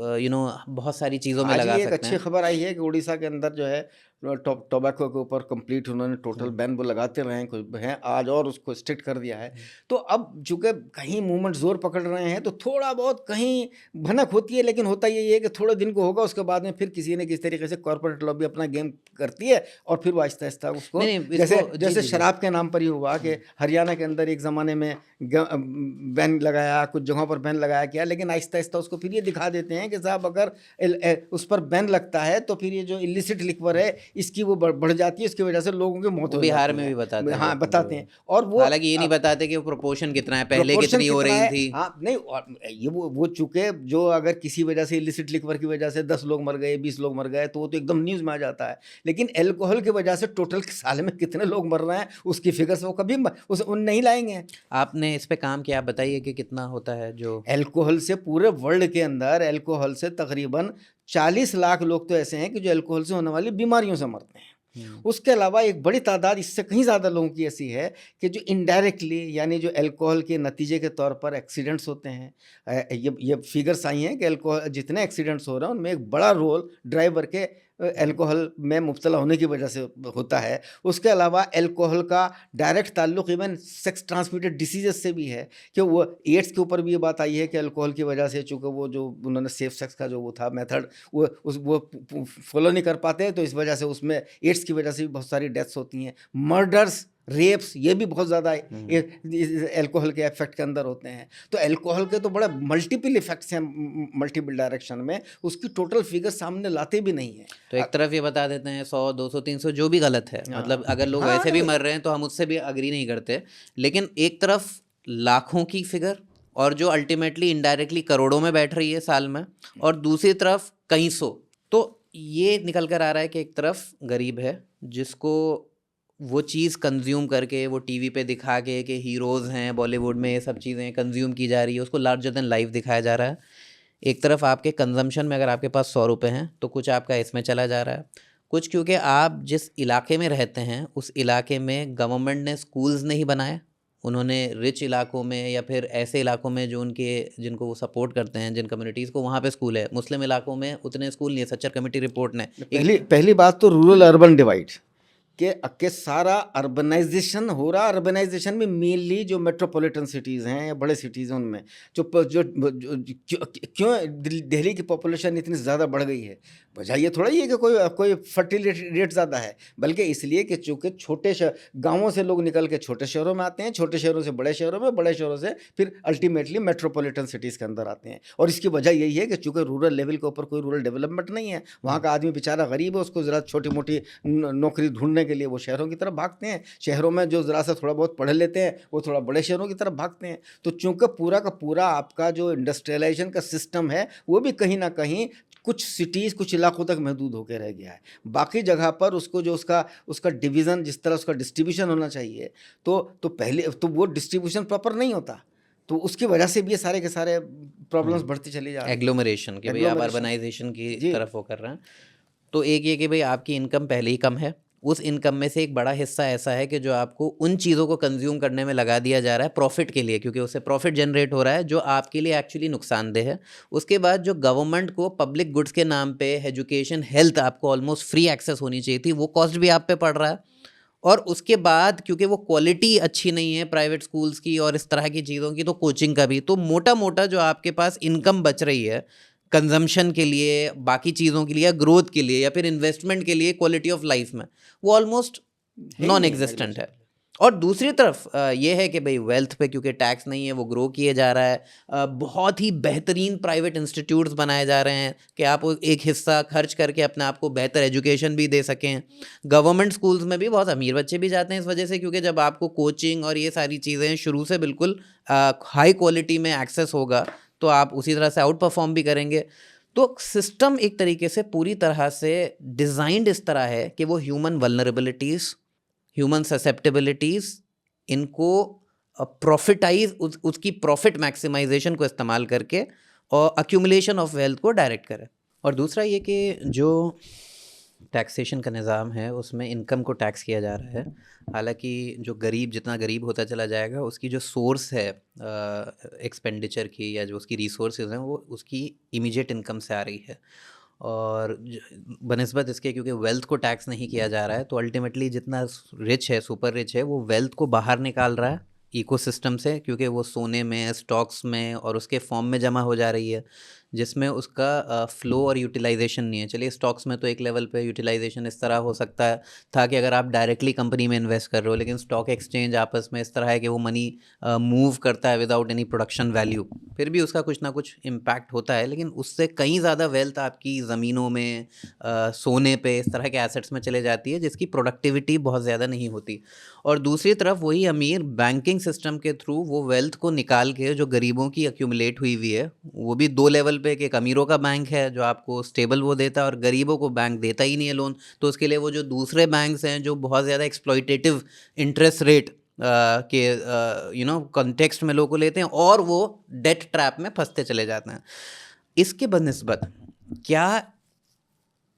बहुत सारी चीज़ों में आज लगा ही एक सकते अच्छी हैं। खबर आई है कि उड़ीसा के अंदर जो है टोबैको के ऊपर कंप्लीट उन्होंने टोटल बैन वो लगाते रहे हैं, कुछ हैं आज और उसको स्ट्रिक्ट कर दिया है। तो अब चूंकि कहीं मूवमेंट जोर पकड़ रहे हैं तो थोड़ा बहुत कहीं भनक होती है, लेकिन होता यही है कि थोड़े दिन को होगा, उसके बाद में फिर किसी न किसी तरीके से कॉर्पोरेट लॉबी अपना गेम करती है और फिर वो आहिस्ता आहिस्ता उसको, नहीं, नहीं, जैसे इसको जी, जैसे जी, जी। शराब के नाम पर ही हुआ कि हरियाणा के अंदर एक ज़माने में बैन लगाया, कुछ जगहों पर बैन लगाया गया, लेकिन आहिस्ता आहिस्ता उसको फिर ये दिखा देते हैं कि साहब अगर उस पर बैन लगता है तो फिर ये जो इलिसिट लिक्वर है इसकी वो बढ़ जाती है, इसकी वजह से लोगों की मौत वो हो बिहार जाती में है। भी बताते हैं हाँ वो बताते हैं, और वो हालांकि ये नहीं बताते कि वो प्रोपोर्शन कितना है, पहले प्रोपोर्शन कितनी हो कितना रही है। थी। हाँ नहीं, और ये वो चूंकि जो अगर किसी वजह से इलिसिट लिक्वर की वजह से 10 लोग मर गए, 20 लोग मर गए, तो वो तो एकदम न्यूज़ में आ जाता है, लेकिन एल्कोहल की वजह से टोटल साल में कितने लोग मर रहे हैं उसकी फिगर्स वो कभी उन नहीं लाएंगे। आपने इस पे काम किया, आप बताइए कि कितना होता है जो एल्कोहल से पूरे वर्ल्ड के अंदर एल्कोहल से तकरीबन 40 लाख लोग तो ऐसे हैं कि जो एल्कोहल से होने वाली बीमारियों से मरते हैं। उसके अलावा एक बड़ी तादाद इससे कहीं ज़्यादा लोगों की ऐसी है कि जो इनडायरेक्टली, यानी जो एल्कोहल के नतीजे के तौर पर एक्सीडेंट्स होते हैं। ये फिगर्स आई हैं कि एल्कोहल जितने एक्सीडेंट्स हो रहे हैं उनमें एक बड़ा रोल ड्राइवर के एल्कोहल में मुब्तला होने की वजह से होता है। उसके अलावा एल्कोहल का डायरेक्ट ताल्लुक़ इवन सेक्स ट्रांसमिटेड डिसीजेस से भी है, कि वो एड्स के ऊपर भी ये बात आई है कि अल्कोहल की वजह से, चूँकि वो जो उन्होंने सेफ सेक्स का जो वो था मेथड वो फॉलो नहीं कर पाते, तो इस वजह से उसमें एड्स की वजह से भी बहुत सारी डेथ्स होती हैं। मर्डर्स, रेप्स, ये भी बहुत ज़्यादा एल्कोहल के इफेक्ट के अंदर होते हैं। तो एल्कोहल के तो बड़े मल्टीपल इफेक्ट्स हैं, मल्टीपल डायरेक्शन में, उसकी टोटल फिगर सामने लाते भी नहीं है। तो एक तरफ ये बता देते हैं 100, 200, 300 जो भी गलत है, मतलब अगर लोग वैसे भी मर रहे हैं तो हम उससे भी अग्री नहीं करते, लेकिन एक तरफ लाखों की फिगर और जो अल्टीमेटली इनडायरेक्टली करोड़ों में बैठ रही है साल में, और दूसरी तरफ कई सौ, तो ये निकल कर आ रहा है कि एक तरफ गरीब है जिसको वो चीज़ कंज्यूम करके, वो टीवी पे दिखा के कि हीरोज़ हैं बॉलीवुड में, ये सब चीज़ें कंज्यूम की जा रही है, उसको लार्जर देन लाइफ दिखाया जा रहा है। एक तरफ आपके कंजम्पशन में अगर आपके पास 100 रुपये हैं तो कुछ आपका इसमें चला जा रहा है, कुछ क्योंकि आप जिस इलाके में रहते हैं उस इलाके में गवर्नमेंट ने स्कूल्स नहीं बनाए, उन्होंने रिच इलाकों में या फिर ऐसे इलाकों में जो उनके जिनको वो सपोर्ट करते हैं, जिन कम्युनिटीज़ को, वहाँ पे स्कूल है। मुस्लिम इलाकों में उतने स्कूल नहीं है, सच्चर कमेटी रिपोर्ट ने पहली बात तो रूरल अर्बन डिवाइड के सारा अर्बनाइजेशन हो रहा। अर्बनाइजेशन में मेनली जो मेट्रोपॉलिटन सिटीज़ हैं या बड़े सिटीज़ हैं उनमें क्यों दिल्ली की पॉपुलेशन इतनी ज़्यादा बढ़ गई है, वजह ये थोड़ा ही है कि कोई फर्टिलिटी रेट ज़्यादा है, बल्कि इसलिए कि चूँकि छोटे गाँवों से लोग निकल के छोटे शहरों में आते हैं, छोटे शहरों से बड़े शहरों में, बड़े शहरों से फिर अल्टीमेटली मेट्रोपॉलिटन सिटीज़ के अंदर आते हैं। और इसकी वजह यही है कि चूँकि रूरल लेवल के ऊपर कोई रूरल डेवलपमेंट नहीं है, वहाँ का आदमी बेचारा गरीब है, उसको ज़रा छोटी मोटी नौकरी ढूंढने के लिए वो शहरों की तरफ भागते हैं। शहरों में जो ज़रा सा थोड़ा बहुत पढ़ लेते हैं वो थोड़ा बड़े शहरों की तरफ भागते हैं। तो चूँकि पूरा का पूरा आपका जो इंडस्ट्रियलाइजेशन का सिस्टम है वो भी कहीं ना कहीं कुछ सिटीज़, कुछ इलाकों तक महदूद होकर रह गया है। बाकी जगह पर उसको जो उसका डिवीज़न, जिस तरह उसका डिस्ट्रीब्यूशन होना चाहिए, तो पहले तो वो डिस्ट्रीब्यूशन प्रॉपर नहीं होता, तो उसकी वजह से भी ये सारे के सारे प्रॉब्लम्स बढ़ती चली जा रही है। एग्लोमरेशन के भाई, आप अर्बनाइजेशन की तरफ वो कर रहे हैं। तो एक ये कि भाई आपकी इनकम पहले ही कम है, उस इनकम में से एक बड़ा हिस्सा ऐसा है कि जो आपको उन चीज़ों को कंज्यूम करने में लगा दिया जा रहा है प्रॉफिट के लिए, क्योंकि उससे प्रॉफिट जनरेट हो रहा है जो आपके लिए एक्चुअली नुकसानदेह है। उसके बाद जो गवर्नमेंट को पब्लिक गुड्स के नाम पे एजुकेशन, हेल्थ आपको ऑलमोस्ट फ्री एक्सेस होनी चाहिए थी, वो कॉस्ट भी आप पे पड़ रहा है। और उसके बाद क्योंकि वो क्वालिटी अच्छी नहीं है प्राइवेट स्कूल्स की और इस तरह की चीज़ों की, तो कोचिंग का भी, तो मोटा मोटा जो आपके पास इनकम बच रही है कंजम्पशन के लिए, बाकी चीज़ों के लिए, या ग्रोथ के लिए, या फिर इन्वेस्टमेंट के लिए, क्वालिटी ऑफ लाइफ में, वो ऑलमोस्ट नॉन एग्जिस्टेंट है। और दूसरी तरफ ये है कि भाई वेल्थ पे क्योंकि टैक्स नहीं है, वो ग्रो किए जा रहा है। बहुत ही बेहतरीन प्राइवेट इंस्टीट्यूट्स बनाए जा रहे हैं कि आप एक हिस्सा खर्च करके अपने आप को बेहतर एजुकेशन भी दे सकें। गवर्नमेंट स्कूल्स में भी बहुत अमीर बच्चे भी जाते हैं इस वजह से, क्योंकि जब आपको कोचिंग और ये सारी चीज़ें शुरू से बिल्कुल हाई क्वालिटी में एक्सेस होगा तो आप उसी तरह से आउट परफॉर्म भी करेंगे। तो सिस्टम एक तरीके से पूरी तरह से डिज़ाइंड इस तरह है कि वो ह्यूमन वल्नरेबिलिटीज़, ह्यूमन ससेप्टेबिलिटीज़, इनको प्रॉफिटाइज, उसकी प्रॉफिट मैक्सिमाइजेशन को इस्तेमाल करके और अक्यूमुलेशन ऑफ वेल्थ को डायरेक्ट करे। और दूसरा ये कि जो टैक्सेशन का निज़ाम है उसमें इनकम को टैक्स किया जा रहा है, हालांकि जो गरीब जितना गरीब होता चला जाएगा उसकी जो सोर्स है एक्सपेंडिचर की या जो उसकी रिसोर्सेज हैं वो उसकी इमीडिएट इनकम से आ रही है। और बनिस्बत इसके क्योंकि वेल्थ को टैक्स नहीं किया जा रहा है, तो अल्टीमेटली जितना रिच है, सुपर रिच है, वो वेल्थ को बाहर निकाल रहा है इकोसिस्टम से, क्योंकि वो सोने में, स्टॉक्स में और उसके फॉर्म में जमा हो जा रही है, जिसमें उसका फ्लो और यूटिलाइजेशन नहीं है। चलिए स्टॉक्स में तो एक लेवल पे यूटिलाइजेशन इस तरह हो सकता है था कि अगर आप डायरेक्टली कंपनी में इन्वेस्ट कर रहे हो, लेकिन स्टॉक एक्सचेंज आपस में इस तरह है कि वो मनी मूव करता है विदाउट एनी प्रोडक्शन वैल्यू, फिर भी उसका कुछ ना कुछ इम्पैक्ट होता है। लेकिन उससे कहीं ज़्यादा वेल्थ आपकी ज़मीनों में, सोने पे, इस तरह के एसेट्स में चले जाती है जिसकी प्रोडक्टिविटी बहुत ज़्यादा नहीं होती। और दूसरी तरफ वही अमीर बैंकिंग सिस्टम के थ्रू वो वेल्थ को निकाल के जो गरीबों की एक्यूमुलेट हुई है, वो भी दो लेवल पे, कि एक अमीरों का बैंक है जो आपको स्टेबल वो देता है और गरीबों को बैंक देता ही नहीं है लोन, तो उसके लिए वो जो दूसरे बैंक्स हैं जो बहुत ज़्यादा एक्सप्लॉइटेटिव इंटरेस्ट रेट के कॉन्टेक्स्ट में लोगों को लेते हैं और वो डेट ट्रैप में फंसते चले जाते हैं। इसके बनिस्बत क्या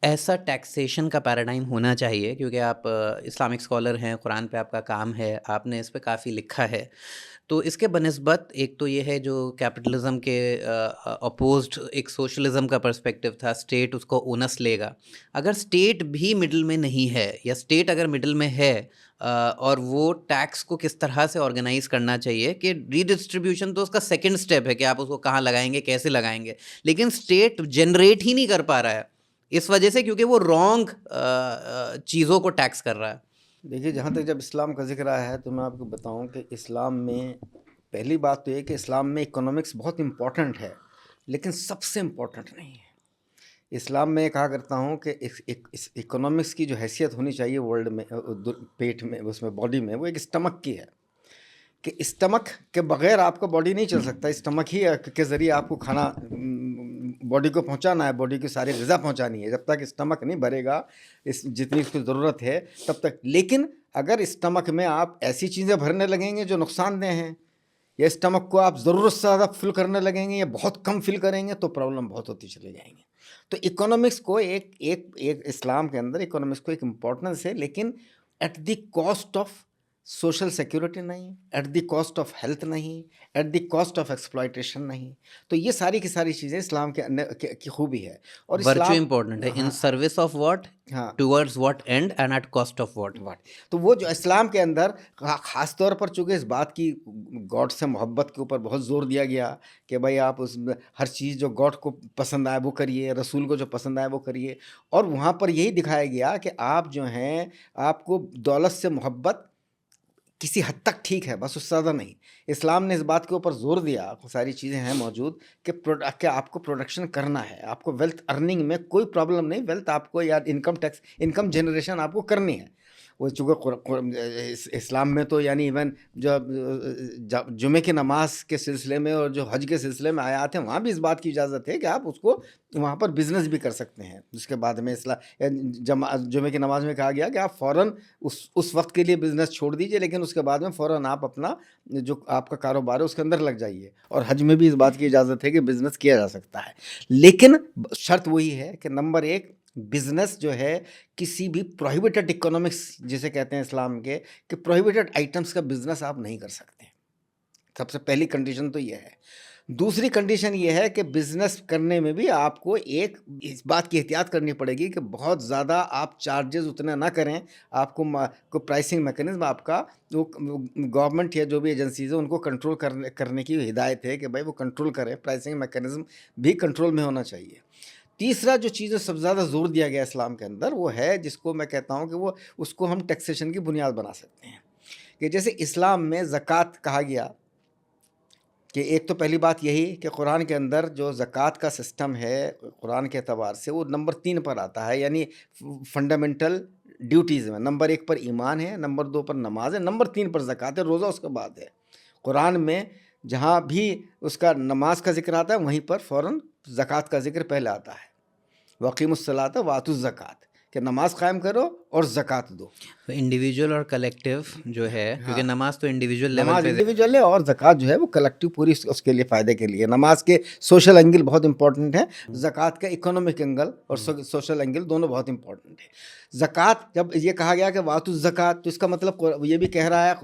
ऐसा टैक्सेशन का पैराडाइम होना चाहिए, क्योंकि आप इस्लामिक स्कॉलर हैं, कुरान पे आपका काम है, आपने इस पे काफ़ी लिखा है, तो इसके बनिस्बत एक तो ये है जो कैपिटलिज्म के अपोज्ड एक सोशलिज्म का पर्सपेक्टिव था, स्टेट उसको ओनस लेगा। अगर स्टेट भी मिडिल में नहीं है, या स्टेट अगर मिडिल में है, और वो टैक्स को किस तरह से ऑर्गेनाइज करना चाहिए, कि रीडिस्ट्रीब्यूशन तो उसका सेकंड स्टेप है कि आप उसको कहाँ लगाएंगे, कैसे लगाएंगे, लेकिन स्टेट जनरेट ही नहीं कर पा रहा है इस वजह से, क्योंकि वो रॉन्ग चीज़ों को टैक्स कर रहा है। देखिए, जहाँ तक जब इस्लाम का ज़िक्र आया है तो मैं आपको बताऊँ कि इस्लाम में पहली बात तो ये कि इस्लाम में इकोनॉमिक्स बहुत इम्पोर्टेंट है, लेकिन सबसे इम्पोर्टेंट नहीं है। इस्लाम में कहा करता हूँ कि इस इकोनॉमिक्स की जो हैसियत होनी चाहिए वर्ल्ड में, पेट में, उसमें बॉडी में, वो एक स्टमक की है, कि स्टमक के बगैर आपका बॉडी नहीं चल सकता। स्टमक ही के ज़रिए आपको खाना बॉडी को पहुंचाना है, बॉडी की सारी ग़िज़ा पहुंचानी है। जब तक स्टमक नहीं भरेगा इस जितनी इसकी ज़रूरत है तब तक। लेकिन अगर स्टमक में आप ऐसी चीज़ें भरने लगेंगे जो नुकसानदेह हैं, या स्टमक को आप ज़रूरत से ज़्यादा फिल करने लगेंगे या बहुत कम फिल करेंगे, तो प्रॉब्लम बहुत होती चले जाएंगे। तो इकोनॉमिक्स को एक एक एक इस्लाम के अंदर इकोनॉमिक्स को एक इम्पोर्टेंस है, लेकिन at the cost of social security नहीं, at the cost of health नहीं, at the cost of exploitation नहीं। तो ये सारी की सारी चीज़ें इस्लाम के की खूबी है। और वर्च्यू इस्लाम इंपॉर्टेंट है, इन सर्विस ऑफ व्हाट, हाँ towards what and and at cost of what. तो वो जो इस्लाम के अंदर ख़ास तौर पर चूँकि इस बात की गॉड से मोहब्बत के ऊपर बहुत ज़ोर दिया गया कि भाई आप उस हर चीज़ जो गॉड को पसंद आए वो करिए, रसूल को जो पसंद आए वो करिए। और वहाँ पर यही दिखाया गया कि आप जो हैं, आपको दौलत से मोहब्बत किसी हद तक ठीक है, बस उससे ज़्यादा नहीं। इस्लाम ने इस बात के ऊपर ज़ोर दिया, सारी चीज़ें हैं मौजूद, कि आपको प्रोडक्शन करना है, आपको वेल्थ अर्निंग में कोई प्रॉब्लम नहीं, वेल्थ आपको या इनकम टैक्स, इनकम जनरेशन आपको करनी है। वो चूँकि इस्लाम में तो यानी इवन जो जुमे की नमाज के सिलसिले में और जो हज के सिलसिले में आयात हैं, वहाँ भी इस बात की इजाज़त है कि आप उसको वहाँ पर बिज़नेस भी कर सकते हैं। उसके बाद में जुमे की नमाज में कहा गया कि आप फ़ौरन उस वक्त के लिए बिज़नेस छोड़ दीजिए, लेकिन उसके बाद में फ़ौरन आप अपना जो आपका कारोबार है उसके अंदर लग जाइए। और हज में भी इस बात की इजाज़त है कि बिज़नेस किया जा सकता है, लेकिन शर्त वही है कि नंबर एक, बिजनेस जो है किसी भी प्रोहिबिटेड इकोनॉमिक्स जिसे कहते हैं इस्लाम के, कि प्रोहिबिटेड आइटम्स का बिजनेस आप नहीं कर सकते। सबसे पहली कंडीशन तो ये है। दूसरी कंडीशन ये है कि बिजनेस करने में भी आपको एक इस बात की एहतियात करनी पड़ेगी कि बहुत ज़्यादा आप चार्जेस उतना ना करें। आपको प्राइसिंग मैकेनिज्म आपका वो गवर्नमेंट या जो भी एजेंसीज है उनको कंट्रोल करने की हिदायत है कि भाई वो कंट्रोल करें, प्राइसिंग मैकेनिज्म भी कंट्रोल में होना चाहिए। तीसरा जो चीज़ सबसे ज़्यादा जोर दिया गया इस्लाम के अंदर, वो है जिसको मैं कहता हूँ कि वो उसको हम टैक्सेशन की बुनियाद बना सकते हैं। कि जैसे इस्लाम में ज़कात कहा गया, कि एक तो पहली बात यही कि कुरान के अंदर जो ज़कात का सिस्टम है कुरान के अतबार से वो नंबर 3 पर आता है, यानी फंडामेंटल ड्यूटीज़ में नंबर 1 पर ईमान है, नंबर 2 पर नमाज है, नंबर 3 पर ज़कात है, रोज़ा उसके बाद है। कुरान में जहाँ भी उसका नमाज का जिक्र आता है वहीं पर फ़ौरन ज़कात का जिक्र पहले आता है। वक़ीमुस्सलात वातुज़ ज़कात, कि नमाज कायम करो और ज़कात दो। तो इंडिविजुअल और कलेक्टिव जो है, क्योंकि नमाज तो इंडिविजुअल लेवल नमाज पे इंडिविजुअल है और ज़कात जो है वो कलेक्टिव पूरी उसके लिए फ़ायदे के लिए। नमाज के सोशल एंगल बहुत इंपॉर्टेंट है, ज़कात का इकोनॉमिक एंगल और सोशल एंगल दोनों बहुत इंपॉर्टेंट है। ज़कात जब ये कहा गया कि वातुज़ ज़कात, तो इसका मतलब ये भी कह रहा है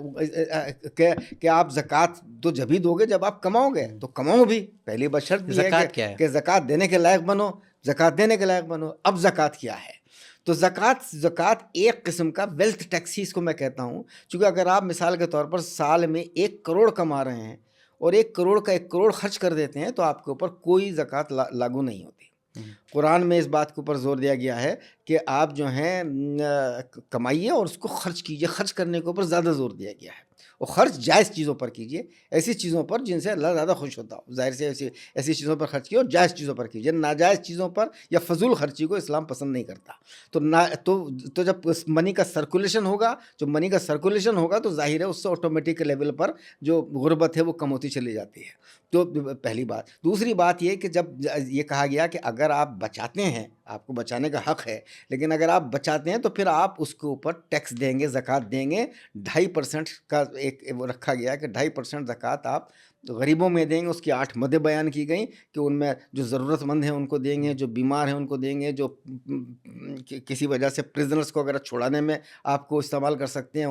कि आप ज़कात तो जब ही दोगे जब आप कमाओगे, तो कमाओ भी। पहली बशर्त भी है ज़कात क्या है? कि ज़कात देने के लायक बनो। ज़कात देने के लायक बनो। अब ज़कात क्या है? तो ज़कात एक किस्म का वेल्थ टैक्स ही इसको मैं कहता हूँ, क्योंकि अगर आप मिसाल के तौर पर साल में 1 करोड़ कमा रहे हैं और 1 करोड़ का 1 करोड़ खर्च कर देते हैं, तो आपके ऊपर कोई ज़कात लागू नहीं होती। कुरान में इस बात के ऊपर जोर दिया गया है कि आप जो हैं कमाइए और उसको खर्च कीजिए। खर्च करने के ऊपर ज़्यादा जोर दिया गया है, और खर्च जायज़ चीज़ों पर कीजिए, ऐसी चीज़ों पर जिनसे अल्लाह ज़्यादा खुश होता हो। ज़ाहिर से ऐसी चीज़ों पर खर्च कीजिए और जायज़ चीज़ों पर कीजिए। नाजायज़ चीज़ों पर या फजूल खर्ची को इस्लाम पसंद नहीं करता। तो जब मनी का सर्कुलेशन होगा, तो ज़ाहिर है उससे ऑटोमेटिक लेवल पर जो गुर्बत है वो कम होती चली जाती है। तो पहली बात। दूसरी बात ये कि जब ये कहा गया कि अगर आप बचाते हैं, आपको बचाने का हक़ है, लेकिन अगर आप बचाते हैं तो फिर आप उसके ऊपर टैक्स देंगे, ज़कात देंगे। 2.5% का एक वो रखा गया है कि 2.5% ज़कात आप गरीबों में देंगे। उसकी 8 मदें बयान की गई कि उनमें जो ज़रूरतमंद हैं उनको देंगे, जो बीमार हैं उनको देंगे, जो किसी वजह से प्रिजनर्स को अगर छुड़ाने में आपको इस्तेमाल कर सकते हैं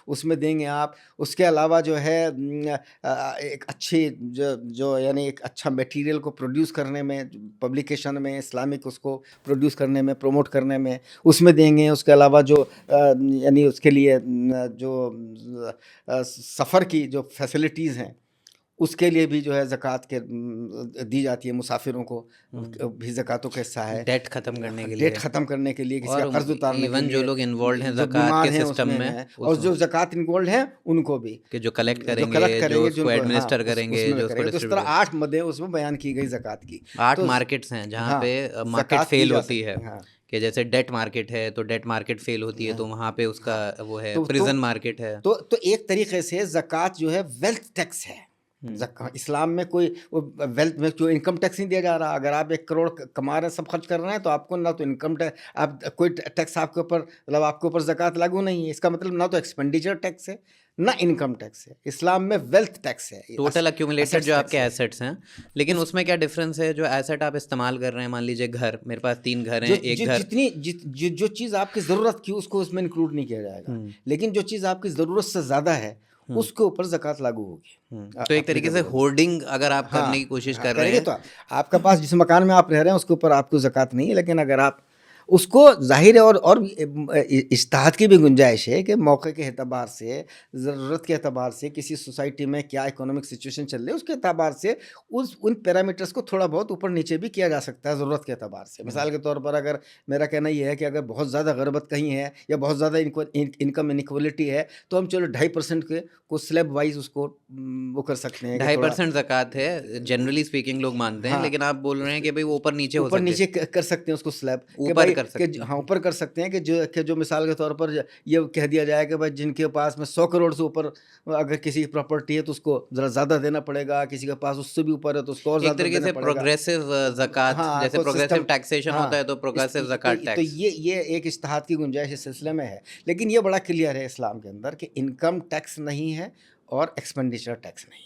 उसमें देंगे आप। उसके अलावा जो है एक अच्छी जो यानी एक अच्छा मटेरियल को प्रोड्यूस करने में, पब्लिकेशन में, इस्लामिक उसको प्रोड्यूस करने में, प्रमोट करने में, उसमें देंगे। उसके अलावा जो यानी उसके लिए जो सफ़र की जो फैसिलिटीज़ हैं उसके लिए भी जो है ज़कात के दी जाती है। मुसाफिरों को भी ज़कातों का हिस्सा है। डेट ख़त्म करने के लिए, किसी का कर्ज उतारने के लिए, इवन जो लोग इन्वॉल्व हैं ज़कात के सिस्टम में, और जो ज़कात इन्वॉल्व हैं उनको भी, कि जो कलेक्ट करेंगे, जो उसको एडमिनिस्टर करेंगे, जो उसको तो इस तरह 8 मदें उसमें बयान की गई ज़कात की। 8 मार्केट्स हैं जहाँ पे मार्केट फेल होती है, कि जैसे डेट मार्केट है तो डेट मार्केट फेल होती है, तो वहाँ पे उसका वो है, प्रिजन मार्केट है। तो एक तरीके से ज़कात जो है वेल्थ टैक्स है। इस्लाम में कोई वेल्थ में जो इनकम टैक्स नहीं दिया जा रहा। अगर आप 1 करोड़ कमा रहे हैं, सब खर्च कर रहे हैं, तो आपको ना तो इनकम टैक्स, आप कोई टैक्स आपके ऊपर, मतलब आपके ऊपर ज़कात लागू नहीं है। इसका मतलब ना तो एक्सपेंडिचर टैक्स है ना इनकम टैक्स है। इस्लाम में वेल्थ टैक्स है, टोटल अक्यूमुलेटेड जो आपके एसेट्स हैं। लेकिन उसमें क्या डिफरेंस है? जो एसेट आप इस्तेमाल कर रहे हैं, मान लीजिए घर, मेरे पास 3 घर हैं, एक घर, जो चीज़ आपकी ज़रूरत की उसको उसमें इंक्लूड नहीं किया जाएगा, लेकिन जो चीज़ आपकी ज़रूरत से ज़्यादा है उसके ऊपर ज़कात लागू होगी। तो एक तरीके से होर्डिंग अगर आप करने की कोशिश कर रहे हैं, तो आपके पास जिस मकान में आप रह रहे हैं उसके ऊपर आपको ज़कात नहीं है, लेकिन अगर आप उसको ज़ाहिर है और इज्तिहाद की भी गुंजाइश है कि मौके के एतबार से, ज़रूरत के एतबार से, किसी सोसाइटी में क्या इकोनॉमिक सिचुएशन चल रही है उसके एतबार से उन पैरामीटर्स को थोड़ा बहुत ऊपर नीचे भी किया जा सकता है ज़रूरत के एतबार से। मिसाल के तौर पर अगर मेरा कहना ये है कि अगर बहुत ज़्यादा ग़रबत कहीं है या बहुत ज़्यादा इनकम इनइक्वलिटी है, तो हम चलो 2.5% को स्लैब वाइज उसको वो कर सकते हैं। 2.5% ज़कात है जनरली स्पीकिंग लोग मानते हैं, लेकिन आप बोल रहे हैं कि भाई वो ऊपर नीचे कर सकते हैं उसको स्लैब ऊपर ऊपर कर सकते हैं कि जो मिसाल के तौर पर ये कह दिया जाए कि भाई जिनके पास में 100 करोड़ से ऊपर अगर किसी की प्रॉपर्टी है तो उसको ज़रा ज़्यादा देना पड़ेगा, किसी के पास उससे भी ऊपर है तो उसको और ज़्यादा देना पड़ेगा। प्रोग्रेसिव ज़कात, जैसे प्रोग्रेसिव टैक्सेशन होता है तो प्रोग्रेसिव ज़कात टैक्स। तो ये एक इज्तिहाद की गुंजाइश इस सिलसिले में है, लेकिन ये बड़ा क्लियर है इस्लाम के अंदर कि इनकम टैक्स नहीं है और एक्सपेंडिचर टैक्स नहीं है,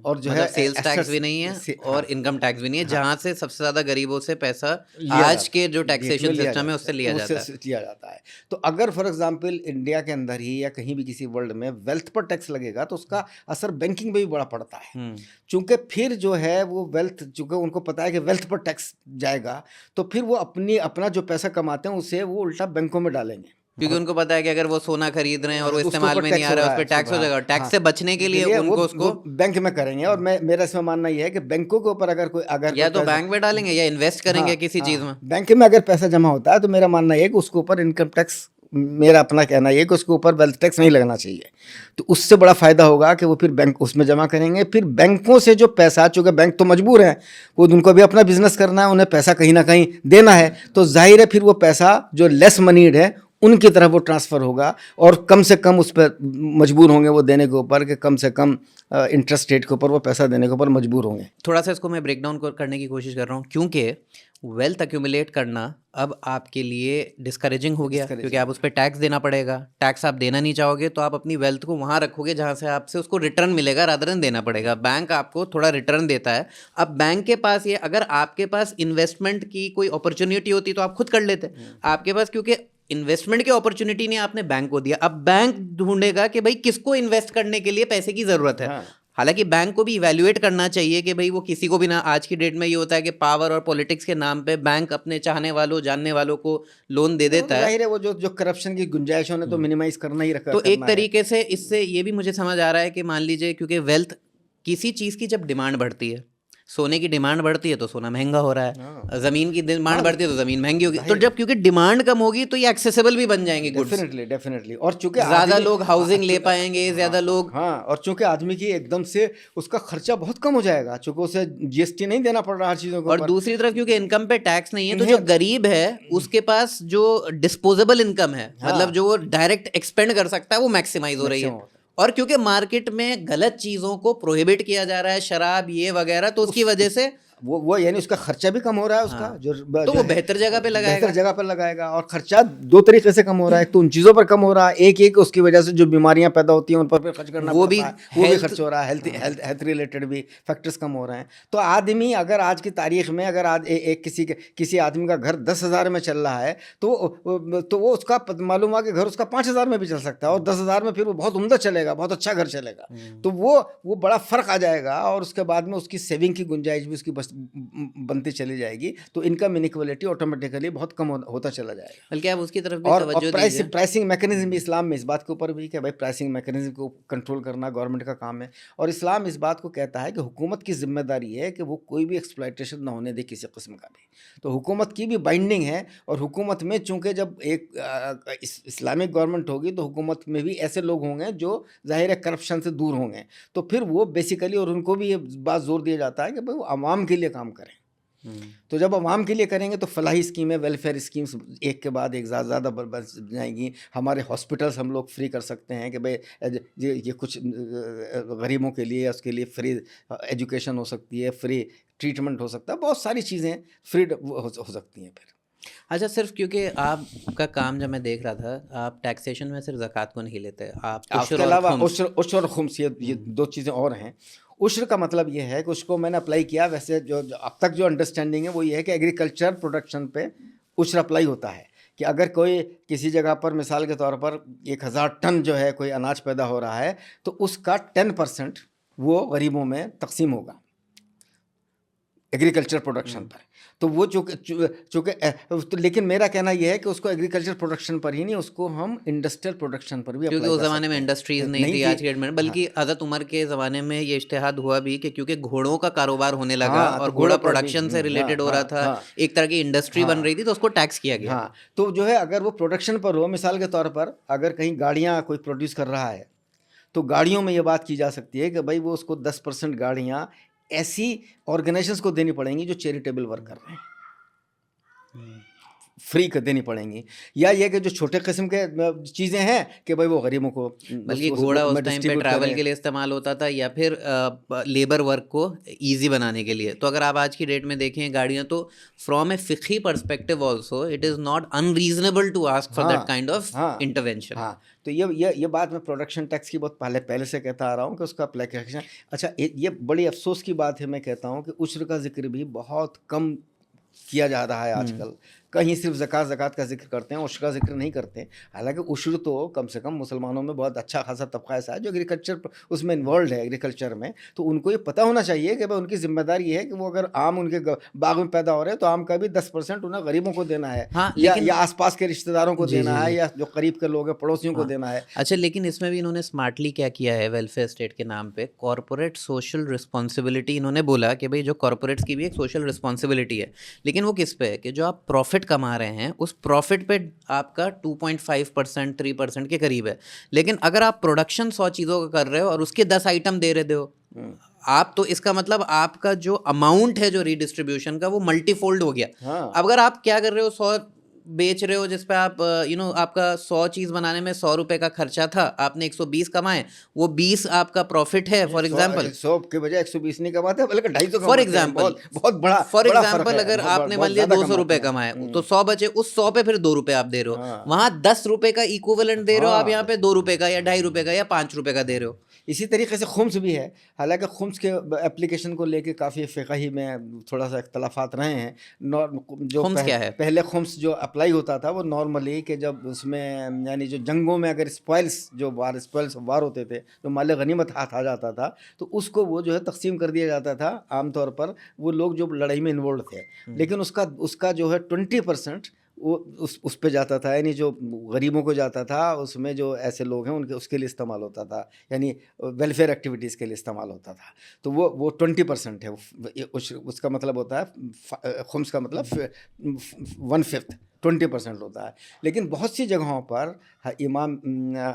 और जो है सेल्स टैक्स भी नहीं है और इनकम टैक्स भी नहीं है, जहाँ से सबसे ज़्यादा गरीबों से पैसा आज के जो टैक्सेशन सिस्टम है उससे लिया जाता है। तो अगर फॉर एग्जांपल इंडिया के अंदर ही या कहीं भी किसी वर्ल्ड में वेल्थ पर टैक्स लगेगा तो उसका असर बैंकिंग पे भी बड़ा पड़ता है, चूँकि फिर जो है वो वेल्थ, चूँकि उनको पता है कि वेल्थ पर टैक्स जाएगा तो फिर वो अपना जो पैसा कमाते हैं उसे वो उल्टा बैंकों में डालेंगे, क्योंकि उनको पता है कि अगर वो सोना खरीद रहे हैं और वो इस्तेमाल में नहीं आ रहा है उस पर टैक्स हो जाएगा। टैक्स से बचने के लिए उनको उसको बैंक में करेंगे। और मेरा इसमें मानना ये है कि बैंकों के ऊपर अगर या तो बैंक में डालेंगे या इन्वेस्ट करेंगे किसी चीज़ में। बैंक में अगर पैसा जमा होता है तो मेरा मानना ये है कि उसके ऊपर इनकम टैक्स, मेरा अपना कहना ये कि उसके ऊपर वेल्थ टैक्स नहीं लगना चाहिए। तो उससे बड़ा फ़ायदा होगा कि वो फिर बैंक उसमें जमा करेंगे। फिर बैंकों से जो पैसा, चूँकि बैंक तो मजबूर हैं, वो उनको भी अपना बिजनेस करना है, उन्हें पैसा कहीं ना कहीं देना है, तो जाहिर है फिर वो पैसा जो लेस मनीड है उनकी तरफ वो ट्रांसफ़र होगा और कम से कम उस पर मजबूर होंगे वो देने के ऊपर, कि कम से कम इंटरेस्ट रेट के ऊपर वो पैसा देने के ऊपर मजबूर होंगे। थोड़ा सा इसको मैं ब्रेक डाउन करने की कोशिश कर रहा हूँ, क्योंकि वेल्थ एक्यूमुलेट करना अब आपके लिए डिस्करेजिंग हो गया, क्योंकि आप उस पर टैक्स देना पड़ेगा। टैक्स आप देना नहीं चाहोगे तो आप अपनी वेल्थ को वहाँ रखोगे जहाँ से आपसे उसको रिटर्न मिलेगा, रादर देन देना पड़ेगा। बैंक आपको थोड़ा रिटर्न देता है। अब बैंक के पास ये, अगर आपके पास इन्वेस्टमेंट की कोई अपॉर्चुनिटी होती तो आप खुद कर लेते, आपके पास क्योंकि इन्वेस्टमेंट की अपॉर्चुनिटी नहीं आपने बैंक को दिया। अब बैंक ढूंढेगा कि भाई किसको इन्वेस्ट करने के लिए पैसे की ज़रूरत है। हालांकि बैंक को भी इवैल्यूएट करना चाहिए कि भाई वो किसी को भी ना, आज की डेट में ये होता है कि पावर और पॉलिटिक्स के नाम पे बैंक अपने चाहने वालों जानने वालों को लोन दे वो देता तो है। जाहिर है, वो जो जो करप्शन की गुंजाइश उन्हें तो मिनिमाइज करना ही तो एक करना है। तरीके से इससे ये भी मुझे समझ आ रहा है कि मान लीजिए, क्योंकि वेल्थ, किसी चीज़ की जब डिमांड बढ़ती है, सोने की डिमांड बढ़ती है तो सोना महंगा हो रहा हाँ है, ज़मीन की डिमांड हाँ, बढ़ती है तो ज़मीन महंगी होगी। तो जाहिर जब क्योंकि डिमांड कम होगी तो ये एक्सेसिबल भी बन जाएंगे गुड्स, डेफिनेटली डेफिनेटली। और चूंकि ज़्यादा आदमी लोग हाउसिंग ले पाएंगे, ज़्यादा हाँ लोग। हाँ, और चूंकि आदमी की एकदम से उसका खर्चा बहुत कम हो जाएगा, चूंकि उसे जीएसटी नहीं देना पड़ रहा हर चीज़ों के और ऊपर। दूसरी तरफ क्योंकि इनकम पे टैक्स नहीं है, तो नहीं, जो गरीब है उसके पास जो डिस्पोजेबल इनकम है, हाँ मतलब जो वो डायरेक्ट एक्सपेंड कर सकता है, वो मैक्सिमाइज हो रही मैक्सिमम है। होता है। और क्योंकि मार्केट में गलत चीज़ों को प्रोहिबिट किया जा रहा है, शराब ये वगैरह, तो उसकी वजह से वो यानी उसका खर्चा भी कम हो रहा है उसका, हाँ, जो तो जो वो है, बेहतर जगह पे लगाएगा। बेहतर जगह पर लगाएगा। और खर्चा दो तरीके से कम हो रहा है, एक तो उन चीज़ों पर कम हो रहा है, एक उसकी वजह से जो बीमारियां पैदा होती हैं उन पर भी खर्च करना वो भी पड़ता है, वो भी हेल्थ, खर्च हो रहा है, हेल्थ रिलेटेड भी फैक्टर्स कम हो रहे हैं। तो आदमी अगर आज की तारीख में अगर आज एक किसी आदमी का घर 10,000 में चल रहा है तो वो उसका मालूम हुआ कि घर उसका 5,000 में भी चल सकता है, और 10,000 में फिर वो बहुत उम्दा चलेगा, बहुत अच्छा घर चलेगा। तो वो बड़ा फर्क आ जाएगा, और उसके बाद में उसकी सेविंग की गुंजाइश भी उसकी बनती चली जाएगी। तो इनकम इनइक्वालिटी ऑटोमेटिकली बहुत कम होता चला जाएगा। बल्कि आप उसकी तरफ भी और तवज्जो दीजिए। प्राइसिंग मैकेनिज्म भी इस्लाम में इस बात के ऊपर भी कि भाई प्राइसिंग मैकेनिज्म को कंट्रोल करना गवर्नमेंट का काम है। और इस्लाम इस बात को कहता है कि हुकूमत की जिम्मेदारी है कि वो कोई भी एक्सप्लॉयटेशन ना होने दे किसी किस्म का भी। तो हुकूमत की भी बाइंडिंग है, और हुकूमत में चूंकि जब एक इस्लामिक गवर्नमेंट होगी तो हुकूमत में भी ऐसे लोग होंगे जो जाहिर है करप्शन से दूर होंगे। तो फिर वो बेसिकली, और उनको भी ये बात जोर दिया जाता है कि भाई वो आवाम के लिए काम करें। तो जब आवाम के लिए करेंगे तो फलाही स्कीमें, वेलफेयर स्कीम्स एक के बाद एक ज़्यादा बढ़ जाएंगी। हमारे हॉस्पिटल्स हम लोग फ्री कर सकते हैं कि भाई ये कुछ गरीबों के लिए, उसके लिए फ्री एजुकेशन हो सकती है, फ्री ट्रीटमेंट हो सकता है, बहुत सारी चीज़ें फ्री हो सकती हैं फिर। अच्छा, सिर्फ क्योंकि आपका काम जब मैं देख रहा था, आप टैक्सेशन में सिर्फ ज़कात को नहीं लेते, आप उसके उश्र और अलावा खुम्स। उश्र और खुम्स, ये दो चीज़ें और हैं। उश्र का मतलब ये है कि उसको मैंने अप्लाई किया, वैसे जो अब तक जो अंडरस्टैंडिंग है वो ये है कि एग्रीकल्चर प्रोडक्शन पे उश्र अप्लाई होता है। कि अगर कोई किसी जगह पर मिसाल के तौर पर 1,000 टन जो है कोई अनाज पैदा हो रहा है, तो उसका 10% वो गरीबों में तकसीम होगा एग्रीकल्चर प्रोडक्शन पर। तो वो चूँकि तो लेकिन मेरा कहना यह है कि उसको एग्रीकल्चर प्रोडक्शन पर ही नहीं, उसको हम इंडस्ट्रियल प्रोडक्शन पर भी क्योंकि अप्लाई उस कर ज़माने में सकते हैं। इंडस्ट्रीज़ नहीं थी आज के डेट में, बल्कि हज़रत उमर के ज़माने में ये इज्तिहाद हुआ भी कि क्योंकि घोड़ों का कारोबार होने लगा हाँ, और तो घोड़ा घोड़ों पर भी प्रोडक्शन से रिलेटेड हो रहा था, हाँ एक तरह की इंडस्ट्री बन हाँ रही थी, तो उसको टैक्स किया गया। हाँ। तो जो है अगर वो प्रोडक्शन पर हो, मिसाल के तौर पर अगर कहीं गाड़ियाँ कोई प्रोड्यूस कर रहा है, तो गाड़ियों में ये बात की जा सकती है कि भाई वो उसको 10% गाड़ियाँ ऐसी ऑर्गेनाइजेशंस को देनी पड़ेंगी जो चैरिटेबल वर्क कर रहे हैं, फ्री कर देनी पड़ेंगी। या ये कि जो छोटे किस्म के चीज़ें हैं कि भाई वो गरीबों को बल्कि घोड़ा उस टाइम पे ट्रैवल के लिए इस्तेमाल होता था, या फिर लेबर वर्क को इजी बनाने के लिए। तो अगर आप आज की डेट में देखें गाड़ियाँ, तो फ्रॉम ए फिक़ही perspective also it is not unreasonable to ask for that kind of intervention. हाँ, तो ये बात मैं प्रोडक्शन टैक्स की बहुत पहले से कहता आ रहा हूँ कि उसका अप्लीकेशन। अच्छा, ये बड़ी अफसोस की बात है, मैं कहता हूँ कि उश्र का जिक्र भी बहुत कम किया जा रहा है आजकल। कहीं सिर्फ ज़कात का जिक्र करते हैं, उश्र का जिक्र नहीं करते। हालांकि उश्र तो कम से कम मुसलमानों में बहुत अच्छा खासा तबका ऐसा है जो एग्रीकल्चर उसमें इन्वॉल्व है, एग्रीकल्चर में। तो उनको ये पता होना चाहिए कि भाई उनकी जिम्मेदारी ये है कि वो अगर आम उनके बाग में पैदा हो रहे हैं तो आम का भी 10% उन्हें गरीबों को देना है। हाँ, या आसपास के रिश्तेदारों को देना है, या जो करीब के लोग हैं पड़ोसियों को देना है। अच्छा, लेकिन इसमें भी इन्होंने स्मार्टली क्या किया है, वेलफेयर स्टेट के नाम पे कॉर्पोरेट सोशल रिस्पॉन्सिबिलिटी इन्होंने बोला कि भाई जो कॉर्पोरेट्स की भी एक सोशल रिस्पॉन्सिबिलिटी है, लेकिन वो किस पे है कि जो आप प्रॉफिट कमा रहे हैं उस प्रॉफिट पे आपका 2.5% 3% के करीब है। लेकिन अगर आप प्रोडक्शन 100 चीज़ों का कर रहे हो और उसके 10 आइटम दे रहे हो आप, तो इसका मतलब आपका जो अमाउंट है जो रीडिस्ट्रीब्यूशन का वो मल्टीफोल्ड हो गया। अगर आप क्या कर रहे हो, 100 बेच रहे हो जिस पे आप आपका 100 चीज़ बनाने में 100 रुपए का खर्चा था, आपने 120 कमाए, वो 20 आपका प्रॉफिट है। फॉर एग्जांपल 100 के बजाय 120 नहीं कमाते, बल्कि 250 फॉर एग्जांपल बहुत बड़ा फॉर बड़ा एग्जांपल फर्क है। अगर आपने मान लिया 200 रुपए कमाए, तो 100 बचे, उस 100 पे फिर 2 रुपए आप दे रहे हो, वहां 10 रुपए का इक्विवेलेंट दे रहे हो आप, यहाँ पे 2 रुपए का या 2.5 रुपए का या 5 रुपए का दे रहे हो। इसी तरीके से खुम्स भी है। हालांकि खुम्स के एप्लीकेशन को लेके काफ़ी फ़िक़ही में थोड़ा सा इख्तलाफात रहे हैं। जो खुम्स क्या है? पहले खुम्स जो अप्लाई होता था वो नॉर्मली कि जब उसमें यानी जो जंगों में अगर स्पॉइल्स ऑफ वार होते थे, जो माल गनीमत हाथ आ जाता था, तो उसको वो जो है तकसीम कर दिया जाता था आमतौर पर वो लोग जो लड़ाई में इन्वॉल्व थे। लेकिन उसका जो है 20% वो उस पे जाता था, यानी जो गरीबों को जाता था, उसमें जो ऐसे लोग हैं उनके उसके लिए इस्तेमाल होता था, यानी वेलफेयर एक्टिविटीज़ के लिए इस्तेमाल होता था। तो वो 20% है, उसका मतलब होता है खुम्स का मतलब 1/5 20% होता है। लेकिन बहुत सी जगहों पर इमाम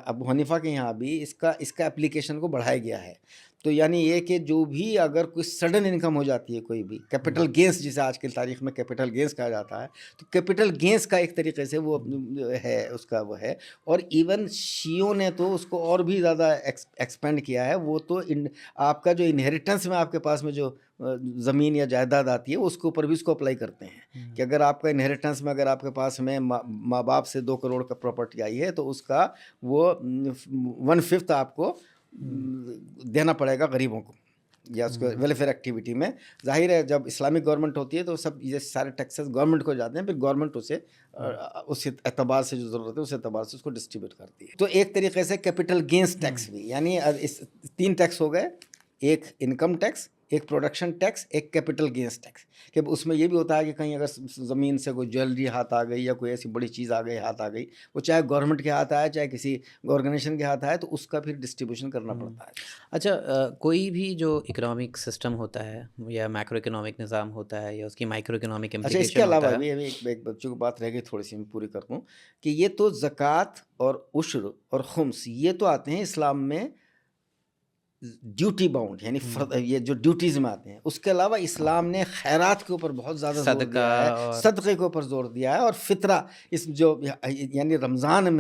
अबू हनीफा के यहाँ भी इसका एप्लीकेशन को बढ़ाया गया है। तो यानी ये कि जो भी अगर कोई सडन इनकम हो जाती है, कोई भी कैपिटल गेंस, जिसे आज की तारीख में कैपिटल गेंस कहा जाता है, तो कैपिटल गेंस का एक तरीके से वो है, उसका वो है। और इवन शियों ने तो उसको और भी ज़्यादा एक्सपेंड किया है। वो तो आपका जो इनहेरिटेंस में आपके पास में जो ज़मीन या जायदाद आती है, उसके ऊपर भी उसको अप्लाई करते हैं कि अगर आपका इनहेरिटेंस में अगर आपके पास में माँ बाप से 2 करोड़ का प्रॉपर्टी आई है, तो उसका वो 1/5 आपको देना पड़ेगा गरीबों को या उसको वेलफेयर एक्टिविटी में। जाहिर है जब इस्लामिक गवर्नमेंट होती है तो सब ये सारे टैक्सेस गवर्नमेंट को जाते हैं, फिर गवर्नमेंट उस एतबार से जो ज़रूरत है उस एतबार से उसको डिस्ट्रीब्यूट करती है। तो एक तरीके से कैपिटल गेंस टैक्स भी, यानी इस 3 टैक्स हो गए, एक इनकम टैक्स, एक प्रोडक्शन टैक्स, एक कैपिटल गेंस टैक्स। कि उसमें ये भी होता है कि कहीं अगर ज़मीन से कोई ज्वेलरी हाथ आ गई या कोई ऐसी बड़ी चीज़ आ गई हाथ आ गई, वो चाहे गवर्नमेंट के हाथ आए चाहे किसी ऑर्गेनाइजेशन के हाथ आए, तो उसका फिर डिस्ट्रीब्यूशन करना पड़ता है। अच्छा, कोई भी जो इकोनॉमिक सिस्टम होता है या मैक्रो इकोनॉमिक निज़ाम होता है या उसकी माइक्रो इकोनॉमिक अच्छा, इसके इम्प्लीकेशन अलावा होता भी है। अभी एक बच्चों की बात रह गई, थोड़ी सी मैं पूरी कर दूँ कि ये तो ज़कात और उश्र और खुम्स ये तो आते हैं इस्लाम में ड्यूटी बाउंड, यानी ये जो ड्यूटीज़ में आते हैं। उसके अलावा इस्लाम ने खैरात के ऊपर बहुत ज़्यादा जोर सदका दिया है, और सदक़े के ऊपर जोर दिया है, और फ़ितरा इस जो यानी रमज़ान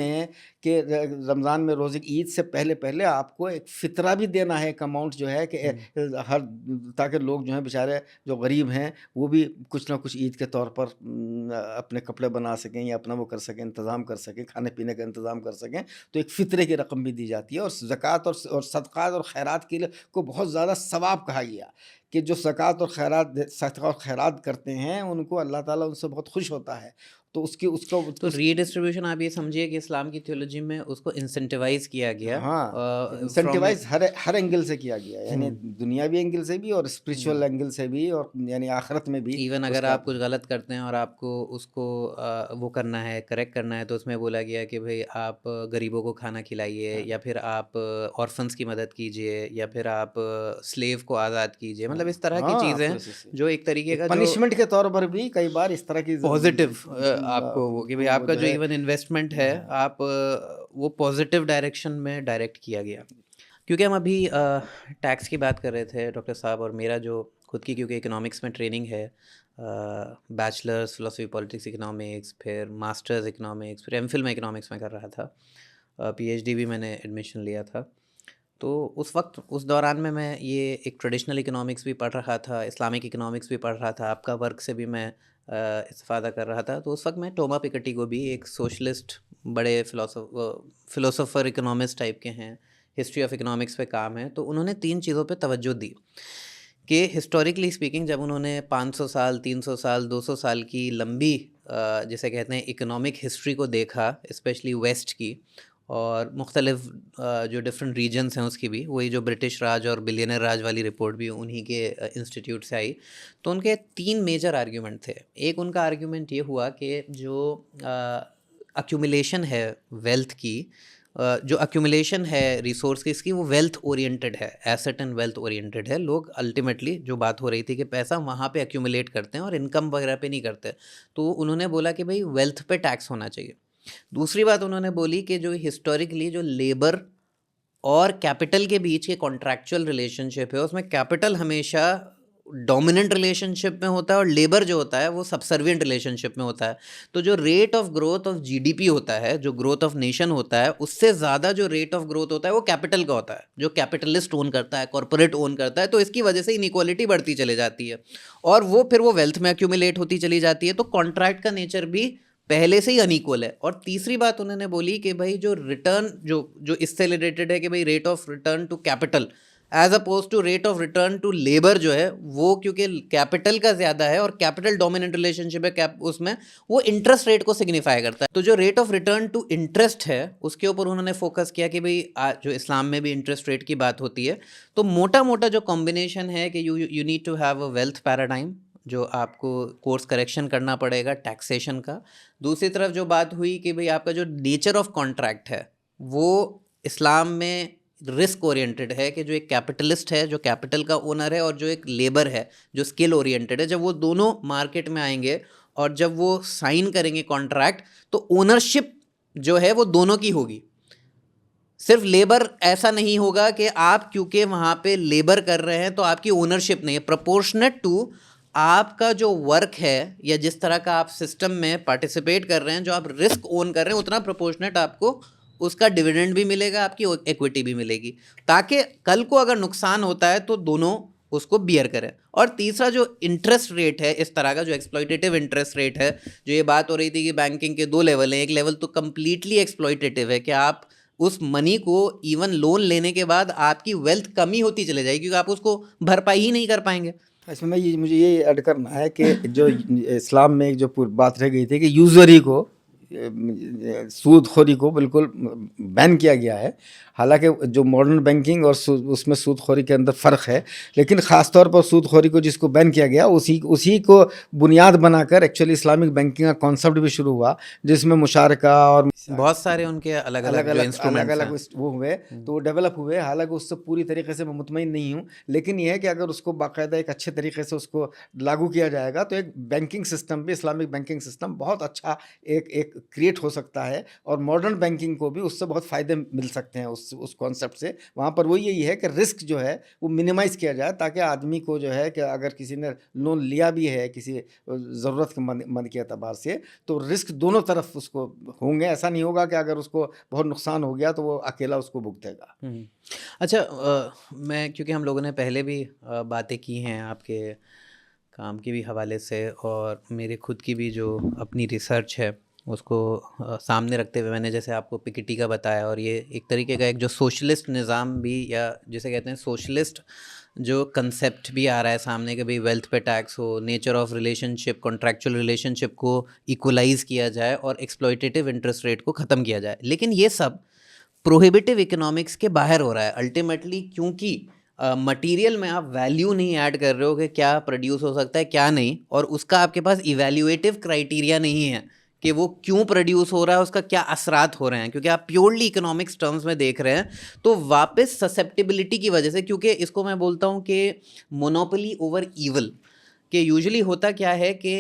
में रोज़े ईद से पहले पहले आपको एक फ़ितरा भी देना है, एक अमाउंट जो है कि हर ताकि लोग जो हैं बेचारे जो गरीब हैं वो भी कुछ ना कुछ ईद के तौर पर अपने कपड़े बना सकें या अपना वो कर सकें, इंतज़ाम कर सकें, खाने पीने का इंतज़ाम कर सकें। तो एक फ़ितरे की रकम भी दी जाती है। और ज़कात और सदक़ात और खैरात के लिए को बहुत ज़्यादा सवाब कहा गया कि जो सदक़ा और खैरात करते हैं उनको अल्लाह ताला उनसे बहुत खुश होता है। तो तो रीडिस्ट्रीब्यूशन आप ये समझिए कि इस्लाम की थियोलॉजी में उसको इंसेंटिवाइज किया गया हाँ, फ्रॉम इंसेंटिवाइज हर एंगल से किया गया, यानी दुनियावी एंगल से भी और स्पिरिचुअल एंगल से भी, और यानी आखिरत में भी। इवन अगर आप कुछ गलत करते हैं और आपको उसको वो करना है, करेक्ट करना है, तो उसमें बोला गया कि भाई आप गरीबों को खाना खिलाइए या फिर आप ऑर्फन्स की मदद कीजिए या फिर आप स्लेव को आज़ाद कीजिए। मतलब इस तरह की हाँ, चीज़ें जो एक तरीके का जो पनिशमेंट के तौर पर भी कई बार इस तरह की पॉजिटिव आपको वो कि भाई आपका जो इवन इन्वेस्टमेंट है आप वो पॉजिटिव डायरेक्शन में डायरेक्ट किया गया। क्योंकि हम अभी टैक्स की बात कर रहे थे डॉक्टर साहब, और मेरा जो खुद की क्योंकि इकोनॉमिक्स में ट्रेनिंग है, बैचलर्स फिलोसफी पॉलिटिक्स इकोनॉमिक्स, फिर मास्टर्स इकोनॉमिक्स, फिर एमफिल में इकोनॉमिक्स में कर रहा था, पीएचडी भी मैंने एडमिशन लिया था। तो उस वक्त उस दौरान में मैं ये एक ट्रेडिशनल इकोनॉमिक्स भी पढ़ रहा था, इस्लामिक इकोनॉमिक्स भी पढ़ रहा था, आपका वर्क से भी मैं इस्तिफ़ादा कर रहा था। तो उस वक्त मैं टोमा पिकेटी को भी, एक सोशलिस्ट बड़े फिलोसोफर इकोनॉमिस्ट टाइप के हैं, हिस्ट्री ऑफ इकोनॉमिक्स पे काम है, तो उन्होंने 3 चीज़ों पे तवज्जो दी कि हिस्टोरिकली स्पीकिंग जब उन्होंने 500 साल, 300 साल, 200 साल की लंबी जिसे कहते हैं इकोनॉमिक हिस्ट्री को देखा, स्पेशली वेस्ट की, और मुख्तलिफ जो डिफरेंट रीजन्स हैं उसकी भी, वही जो ब्रिटिश राज और बिलियनर राज वाली रिपोर्ट भी उन्हीं के इंस्टीट्यूट से आई। तो उनके 3 मेजर आर्ग्यूमेंट थे। एक उनका आर्ग्यूमेंट ये हुआ कि जो अक्यूमुलेशन है वेल्थ की, जो अक्यूमुलेशन है रिसोर्स की, इसकी वो वेल्थ ओरिएंटेड है, एसेट एंड वेल्थ ओरिएंटेड है। लोग अल्टीमेटली जो बात हो रही थी कि पैसा वहाँ पे अक्यूमुलेट करते हैं और इनकम वगैरह पे नहीं करते। तो उन्होंने बोला कि भाई वेल्थ पे टैक्स होना चाहिए। दूसरी बात उन्होंने बोली कि जो हिस्टोरिकली जो लेबर और कैपिटल के बीच के कॉन्ट्रैक्चुअल रिलेशनशिप है, उसमें कैपिटल हमेशा डोमिनेंट रिलेशनशिप में होता है और लेबर जो होता है वो सबसर्विएंट रिलेशनशिप में होता है। तो जो rate of growth of GDP होता है, जो ग्रोथ ऑफ नेशन होता है, उससे ज़्यादा जो रेट ऑफ ग्रोथ होता है वो कैपिटल का होता है, जो कैपिटलिस्ट ओन करता है, कॉर्पोरेट ओन करता है। तो इसकी वजह से इनइक्वालिटी बढ़ती चली जाती है और वो फिर वो वेल्थ में एक्यूमुलेट होती चली जाती है। तो कॉन्ट्रैक्ट का नेचर भी पहले से ही अनइक्वल है। और तीसरी बात उन्होंने बोली कि भाई जो रिटर्न जो इससे रिलेटेड है कि भाई rate of return to capital, as oppose to rate of return to labour जो है वो क्योंकि कैपिटल का ज़्यादा है और कैपिटल डोमिनेंट रिलेशनशिप है उसमें वो इंटरेस्ट रेट को सिग्निफाई करता है। तो जो rate of return to interest है उसके ऊपर उन्होंने फोकस किया कि भाई जो इस्लाम में भी इंटरेस्ट रेट की बात होती है, तो मोटा मोटा जो कॉम्बिनेशन है कि you need to have a wealth paradigm, जो आपको कोर्स करेक्शन करना पड़ेगा टैक्सेशन का। दूसरी तरफ जो बात हुई कि भाई आपका जो नेचर ऑफ कॉन्ट्रैक्ट है वो इस्लाम में रिस्क ओरिएंटेड है, कि जो एक कैपिटलिस्ट है जो कैपिटल का ओनर है और जो एक लेबर है जो स्किल ओरिएंटेड है, जब वो दोनों मार्केट में आएंगे और जब वो साइन करेंगे कॉन्ट्रैक्ट तो ओनरशिप जो है वो दोनों की होगी। सिर्फ लेबर ऐसा नहीं होगा कि आप क्योंकि वहाँ पे लेबर कर रहे हैं तो आपकी ओनरशिप नहीं है, प्रोपोर्शनेट टू आपका जो वर्क है या जिस तरह का आप सिस्टम में पार्टिसिपेट कर रहे हैं, जो आप रिस्क ओन कर रहे हैं उतना प्रोपोर्शनेट आपको उसका डिविडेंड भी मिलेगा, आपकी इक्विटी भी मिलेगी, ताकि कल को अगर नुकसान होता है तो दोनों उसको बियर करें। और तीसरा जो इंटरेस्ट रेट है इस तरह का, जो एक्सप्लॉइटेटिव इंटरेस्ट रेट है, जो ये बात हो रही थी कि बैंकिंग के दो लेवल हैं, एक लेवल तो कम्प्लीटली एक्सप्लॉइटेटिव है कि आप उस मनी को इवन लोन लेने के बाद आपकी वेल्थ कमी होती चले जाएगी क्योंकि आप उसको भरपाई ही नहीं कर पाएंगे। इसमें मुझे ये ऐड करना है कि जो इस्लाम में एक जो बात रह गई थी कि यूजरी को सूदखोरी को बिल्कुल बैन किया गया है। हालांकि जो मॉडर्न बैंकिंग और उसमें सूदखोरी के अंदर फ़र्क है, लेकिन ख़ास तौर पर सूदखोरी को जिसको बैन किया गया उसी को बुनियाद बनाकर एक्चुअली इस्लामिक बैंकिंग का कॉन्सेप्ट भी शुरू हुआ, जिसमें मुशारका और बहुत सारे उनके अलग अलग वो हुए तो वो डेवलप हुए। हालांकि उससे पूरी तरीके से मैं मुतमईन नहीं हूँ, लेकिन यह है कि अगर उसको बाकायदा एक अच्छे तरीके से उसको लागू किया जाएगा तो एक बैंकिंग सिस्टम भी, इस्लामिक बैंकिंग सिस्टम बहुत अच्छा एक क्रिएट हो सकता है और मॉडर्न बैंकिंग को भी उससे बहुत फ़ायदे मिल सकते हैं उस कॉन्सेप्ट से। वहाँ पर वो यही है कि रिस्क जो है वो मिनिमाइज़ किया जाए, ताकि आदमी को जो है कि अगर किसी ने लोन लिया भी है किसी ज़रूरत के मंद के एतबार से, तो रिस्क दोनों तरफ उसको होंगे। ऐसा नहीं होगा कि अगर उसको बहुत नुकसान हो गया तो वो अकेला उसको भुगतेगा। अच्छा, मैं क्योंकि हम लोगों ने पहले भी बातें की हैं आपके काम के भी हवाले से और मेरे खुद की भी जो अपनी रिसर्च है उसको सामने रखते हुए मैंने जैसे आपको पिकेटी का बताया, और ये एक तरीके का एक जो सोशलिस्ट निज़ाम भी या जिसे कहते हैं सोशलिस्ट जो कंसेप्ट भी आ रहा है सामने कि भाई वेल्थ पे टैक्स हो, nature of relationship, contractual relationship को इक्वलाइज़ किया जाए और एक्सप्लॉइटेटिव इंटरेस्ट रेट को ख़त्म किया जाए। लेकिन ये सब प्रोहिबिटिव इकोनॉमिक्स के बाहर हो रहा है अल्टीमेटली, क्योंकि मटेरियल में आप वैल्यू नहीं ऐड कर रहे हो कि क्या प्रोड्यूस हो सकता है क्या नहीं, और उसका आपके पास इवैल्यूएटिव क्राइटेरिया नहीं है कि वो क्यों प्रोड्यूस हो रहा है, उसका क्या असरात हो रहे हैं, क्योंकि आप प्योरली इकोनॉमिक्स टर्म्स में देख रहे हैं। तो वापस ससेप्टिबिलिटी की वजह से, क्योंकि इसको मैं बोलता हूँ कि मोनोपोली ओवर ईवल, कि यूजुअली होता क्या है कि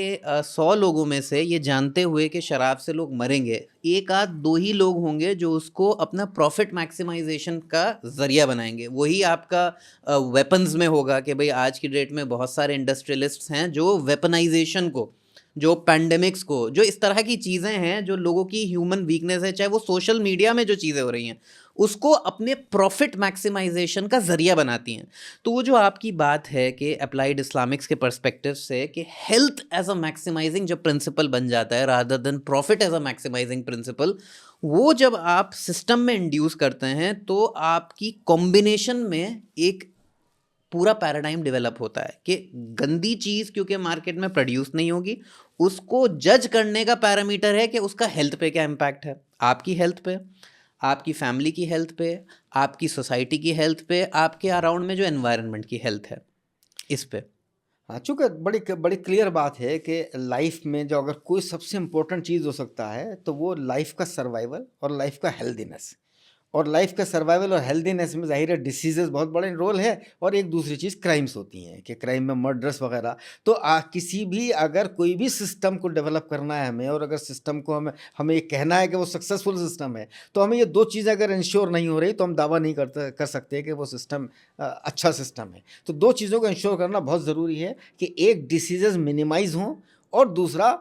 100 लोगों में से ये जानते हुए कि शराब से लोग मरेंगे, एक आध दो ही लोग होंगे जो उसको अपना प्रॉफिट मैक्सिमाइजेशन का ज़रिया बनाएंगे। वही आपका वेपन्स में होगा कि भाई आज की डेट में बहुत सारे इंडस्ट्रियलिस्ट्स हैं जो वेपनाइजेशन को, जो पैंडेमिक्स को, जो इस तरह की चीज़ें हैं जो लोगों की ह्यूमन वीकनेस है, चाहे वो सोशल मीडिया में जो चीज़ें हो रही हैं, उसको अपने प्रॉफिट मैक्सिमाइजेशन का ज़रिया बनाती हैं। तो वो जो आपकी बात है कि अप्लाइड इस्लामिक्स के पर्सपेक्टिव से कि हेल्थ एज अ मैक्सिमाइजिंग जो प्रिंसिपल बन जाता है rather than profit as a maximising principle, वो जब आप सिस्टम में इंड्यूस करते हैं तो आपकी कॉम्बिनेशन में एक पूरा पैराडाइम डेवलप होता है कि गंदी चीज़ क्योंकि मार्केट में प्रोड्यूस नहीं होगी, उसको जज करने का पैरामीटर है कि उसका हेल्थ पे क्या इम्पैक्ट है, आपकी हेल्थ पे, आपकी फैमिली की हेल्थ पे, आपकी सोसाइटी की हेल्थ पे, आपके अराउंड में जो एनवायरनमेंट की हेल्थ है, इस पे। हाँ, चूँकि बड़ी क्लियर बात है कि लाइफ में जो अगर कोई सबसे इम्पोर्टेंट चीज़ हो सकता है तो वो लाइफ का सर्वाइवल और लाइफ का हेल्दीनेस, और लाइफ का सर्वाइवल और हेल्दीनेस में ज़ाहिर है डिसीजेज़ बहुत बड़े रोल है, और एक दूसरी चीज़ क्राइम्स होती हैं कि क्राइम में मर्डर्स वगैरह। तो किसी भी अगर कोई भी सिस्टम को डेवलप करना है हमें, और अगर सिस्टम को हमें ये कहना है कि वो सक्सेसफुल सिस्टम है, तो हमें ये दो चीज़ें अगर इंश्योर नहीं हो रही तो हम दावा नहीं कर सकते कि वो सिस्टम अच्छा सिस्टम है। तो दो चीज़ों को इंश्योर करना बहुत ज़रूरी है कि एक डिसीजेज़ मिनिमाइज़ हों, और दूसरा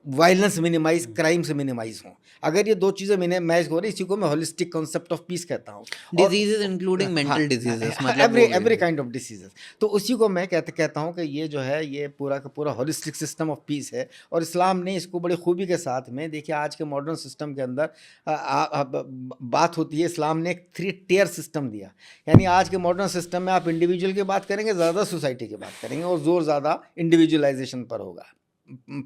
वायलेंस मिनिमाइज, क्राइम से मिनिमाइज हों। अगर ये दो चीज़ें मिनिमाइज हो रही, इसी को मैं होलिस्टिक कॉन्सेप्ट ऑफ पीस कहता हूँ। डिजीजेस इंक्लूडिंग मेंटल डिजीजेस, मतलब एवरी काइंड ऑफ डिसीजेस। तो उसी को मैं कहता हूँ कि ये जो है ये पूरा का पूरा होलिस्टिक सिस्टम ऑफ पीस है। और इस्लाम ने इसको बड़ी खूबी के साथ में, देखिए आज के मॉडर्न सिस्टम के अंदर बात होती है, इस्लाम ने एक 3 टियर सिस्टम दिया। यानी आज के मॉडर्न सिस्टम में आप इंडिविजुअल की बात करेंगे, ज़्यादा सोसाइटी की बात करेंगे, और जोर ज़्यादा इंडिविजुअलाइजेशन पर होगा।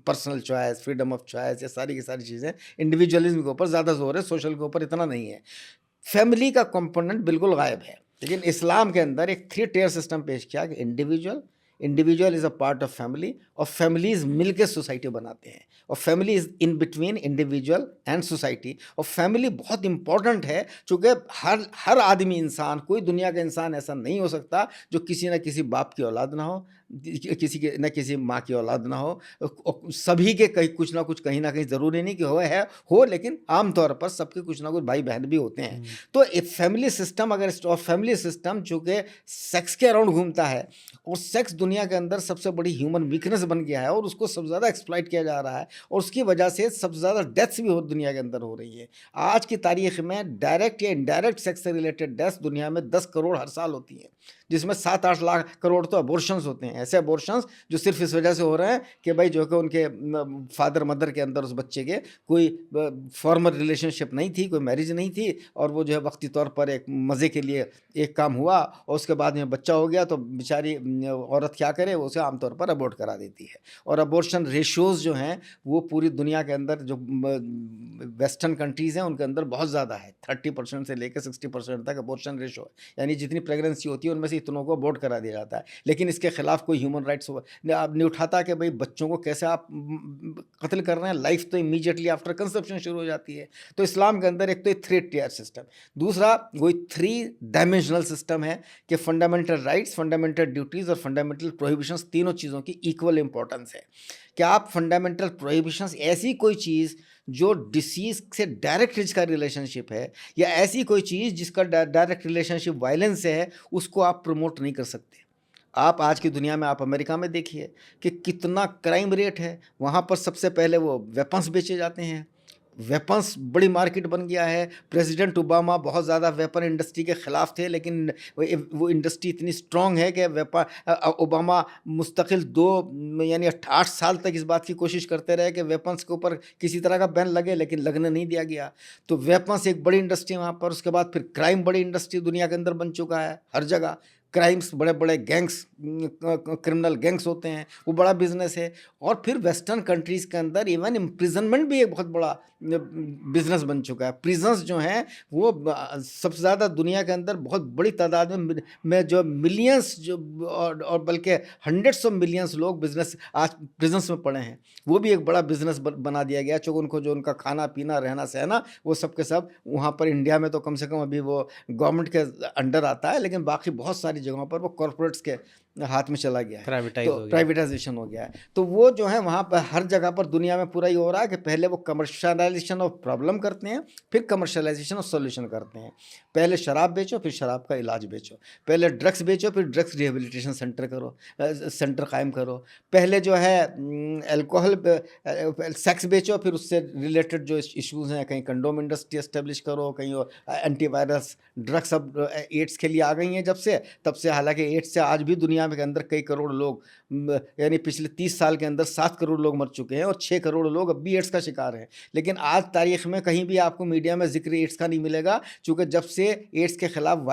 Personal choice, freedom of choice, ये सारी की सारी चीज़ें इंडिविजुअलिज्म के ऊपर ज़्यादा जोर है, सोशल के ऊपर इतना नहीं है। फैमिली का कंपोनेंट बिल्कुल गायब है। लेकिन इस्लाम के अंदर एक 3 टियर सिस्टम पेश किया कि individual is a part of family, और फैमिलीज मिल के सोसाइटी बनाते हैं, और family is in between individual and society. और फैमिली बहुत इंपॉर्टेंट है, चूँकि हर आदमी इंसान, कोई दुनिया का इंसान ऐसा नहीं हो सकता जो किसी न किसी बाप की औलाद ना हो, किसी के न किसी माँ की औलाद ना हो। सभी के कहीं कुछ ना कुछ, कहीं ना कहीं, ज़रूरी नहीं कि हो, लेकिन आमतौर पर सबके कुछ ना कुछ भाई बहन भी होते हैं। तो एक फैमिली सिस्टम अगर, और फैमिली सिस्टम चूँकि सेक्स के अराउंड घूमता है, और सेक्स दुनिया के अंदर सबसे बड़ी ह्यूमन वीकनेस बन गया है, और उसको सबसे ज़्यादा एक्सप्लॉइट किया जा रहा है, और उसकी वजह से सबसे ज़्यादा डेथ्स भी दुनिया के अंदर हो रही है। आज की तारीख में डायरेक्ट या इनडायरेक्ट सेक्स से रिलेटेड डेथ्स दुनिया में 10 करोड़ हर साल होती हैं, जिसमें 7-8 लाख करोड़ तो अबॉर्शंस होते हैं। ऐसे अबॉर्शंस जो सिर्फ इस वजह से हो रहे हैं कि भाई जो कि उनके फादर मदर के अंदर उस बच्चे के कोई फॉर्मल रिलेशनशिप नहीं थी, कोई मैरिज नहीं थी, और वो जो है वक्ती तौर पर एक मज़े के लिए एक काम हुआ, और उसके बाद में बच्चा हो गया तो बेचारी औरत क्या करे, वो उसे आमतौर पर अबॉर्ट करा देती है। और अबॉर्शन रेशियोज़ जो हैं वो पूरी दुनिया के अंदर, जो वेस्टर्न कंट्रीज़ हैं उनके अंदर बहुत ज़्यादा है। 30% से लेकर 60% तक अबॉर्शन रेशो है, यानी जितनी प्रेगनेंसी होती है उनमें से इतनों को अबॉर्ट करा दिया जाता है। लेकिन इसके खिलाफ कोई ह्यूमन राइट्स नहीं उठाता कि भाई बच्चों को कैसे आप कत्ल कर रहे हैं। लाइफ तो इमीडिएटली आफ्टर कंसेप्शन शुरू हो जाती है। तो इस्लाम के अंदर एक तो 3 टियर सिस्टम, दूसरा वही 3 डायमेंशनल सिस्टम है कि फंडामेंटल राइट्स, फंडामेंटल ड्यूटीज़ और फंडामेंटल प्रोहिबिशंस, तीनों चीज़ों की इक्वल इंपॉर्टेंस है। कि आप फंडामेंटल प्रोहिबिशंस, ऐसी कोई चीज़ जो डिसीज़ से डायरेक्ट इसका रिलेशनशिप है, या ऐसी कोई चीज़ जिसका डायरेक्ट रिलेशनशिप वायलेंस से है, उसको आप प्रमोट नहीं कर सकते। आप आज की दुनिया में, आप अमेरिका में देखिए कि कितना क्राइम रेट है। वहाँ पर सबसे पहले वो वेपन्स बेचे जाते हैं, वेपन्स बड़ी मार्केट बन गया है। प्रेसिडेंट ओबामा बहुत ज़्यादा वेपन इंडस्ट्री के ख़िलाफ़ थे, लेकिन वो इंडस्ट्री इतनी स्ट्रॉन्ग है कि ओबामा मुस्तकिल 2 यानी 8 साल तक इस बात की कोशिश करते रहे कि वेपन्स के ऊपर किसी तरह का बैन लगे, लेकिन लगने नहीं दिया गया। तो वेपन्स एक बड़ी इंडस्ट्री वहाँ पर। उसके बाद फिर क्राइम बड़ी इंडस्ट्री दुनिया के अंदर बन चुका है। हर जगह क्राइम्स, बड़े बड़े गैंग्स, क्रिमिनल गैंग्स होते हैं, वो बड़ा बिजनेस है। और फिर वेस्टर्न कंट्रीज़ के अंदर इवन इम्प्रिजनमेंट भी एक बहुत बड़ा बिजनेस बन चुका है। प्रिजन्स जो हैं वो सबसे ज़्यादा दुनिया के अंदर बहुत बड़ी तादाद में जो मिलियंस जो और बल्कि हंड्रेड्स ऑफ मिलियंस लोग बिजनेस आज प्रिजन्स में पड़े हैं। वो भी एक बड़ा बिजनेस बना दिया गया, चूँकि उनको जो उनका खाना पीना रहना सहना वो सब के सब वहाँ पर इंडिया में तो कम से कम अभी वो गवर्नमेंट के अंडर आता है, लेकिन बाकी बहुत सारी जगहों पर वो कॉरपोरेट्स के हाथ में चला गया है, तो प्राइवेटाइजेशन हो गया है। तो वो जो है वहाँ पर हर जगह पर दुनिया में पूरा ये हो रहा है कि पहले वो कमर्शलाइजेशन ऑफ प्रॉब्लम करते हैं, फिर कमर्शलाइजेशन ऑफ सॉल्यूशन करते हैं। पहले शराब बेचो, फिर शराब का इलाज बेचो। पहले ड्रग्स बेचो, फिर ड्रग्स रिहेबिलिटेशन सेंटर कायम करो। पहले जो है अल्कोहल सेक्स बेचो, फिर उससे रिलेटेड जो इश्यूज़ हैं, कहीं कंडोम इंडस्ट्री एस्टेब्लिश करो, कहीं एंटीवायरस ड्रग्स अब एड्स के लिए आ गई हैं तब से। हालांकि एड्स से आज भी दुनिया के अंदर कई करोड़ लोग, यानी पिछले 30 साल के अंदर 7 करोड़ लोग मर चुके हैं, और 6 करोड़ लोग अब भी एड्स का शिकार हैं। लेकिन आज तारीख में कहीं भी आपको मीडिया में जिक्र एड्स का नहीं मिलेगा, चूँकि जब से एड्स के खिलाफ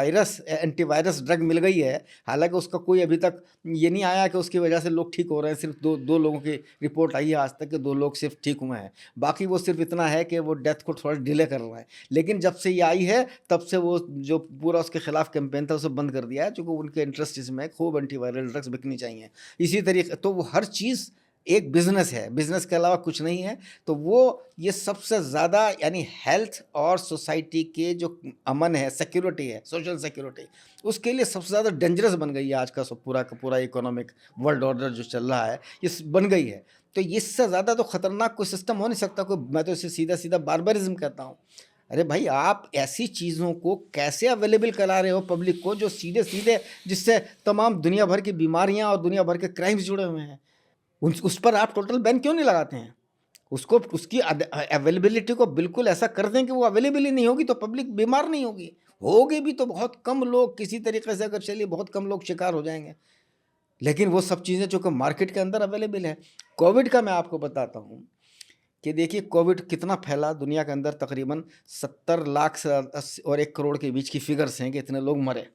एंटीवायरस ड्रग मिल गई है, हालांकि उसका कोई अभी तक ये नहीं आया कि उसकी वजह से लोग ठीक हो रहे हैं। सिर्फ दो लोगों की रिपोर्ट आई है आज तक कि 2 लोग सिर्फ ठीक हुए हैं। बाकी वो सिर्फ इतना है कि वो डेथ को थोड़ा डिले कर रहा है। लेकिन जब से ये आई है तब से वो जो पूरा उसके खिलाफ कैंपेन था उसे बंद कर दिया है, चूँकि उनके इंटरेस्ट इसमें खूब एंटीवायरल ड्रग्स बिकनी चाहिए। इसी तरीके तो वो हर चीज़ एक बिजनेस है, बिजनेस के अलावा कुछ नहीं है। तो वो ये सबसे ज़्यादा, यानी हेल्थ और सोसाइटी के जो अमन है, सिक्योरिटी है, सोशल सिक्योरिटी, उसके लिए सबसे ज़्यादा डेंजरस बन गई है आज का पूरा का पूरा इकोनॉमिक वर्ल्ड ऑर्डर जो चल रहा है, ये बन गई है। तो इससे ज़्यादा तो ख़तरनाक कोई सिस्टम हो नहीं सकता कोई। मैं तो इसे सीधा सीधा बार्बरिज्म कहता हूँ। अरे भाई, आप ऐसी चीज़ों को कैसे अवेलेबल करा रहे हो पब्लिक को, जो सीधे सीधे जिससे तमाम दुनिया भर की बीमारियां और दुनिया भर के क्राइम्स जुड़े हुए हैं, उस पर आप टोटल बैन क्यों नहीं लगाते हैं? उसको उसकी अवेलेबिलिटी को बिल्कुल ऐसा कर दें कि वो अवेलेबल ही नहीं होगी, तो पब्लिक बीमार नहीं होगी। होगी भी तो बहुत कम लोग, किसी तरीके से अगर चलिए बहुत कम लोग शिकार हो जाएंगे। लेकिन वो सब चीज़ें जो कि मार्केट के अंदर अवेलेबल है। कोविड का मैं आपको बताता हूँ कि देखिए कोविड कितना फैला दुनिया के अंदर, तकरीबन 70 लाख से 80 और 1 करोड़ के बीच की फिगर्स हैं कि इतने लोग मरे।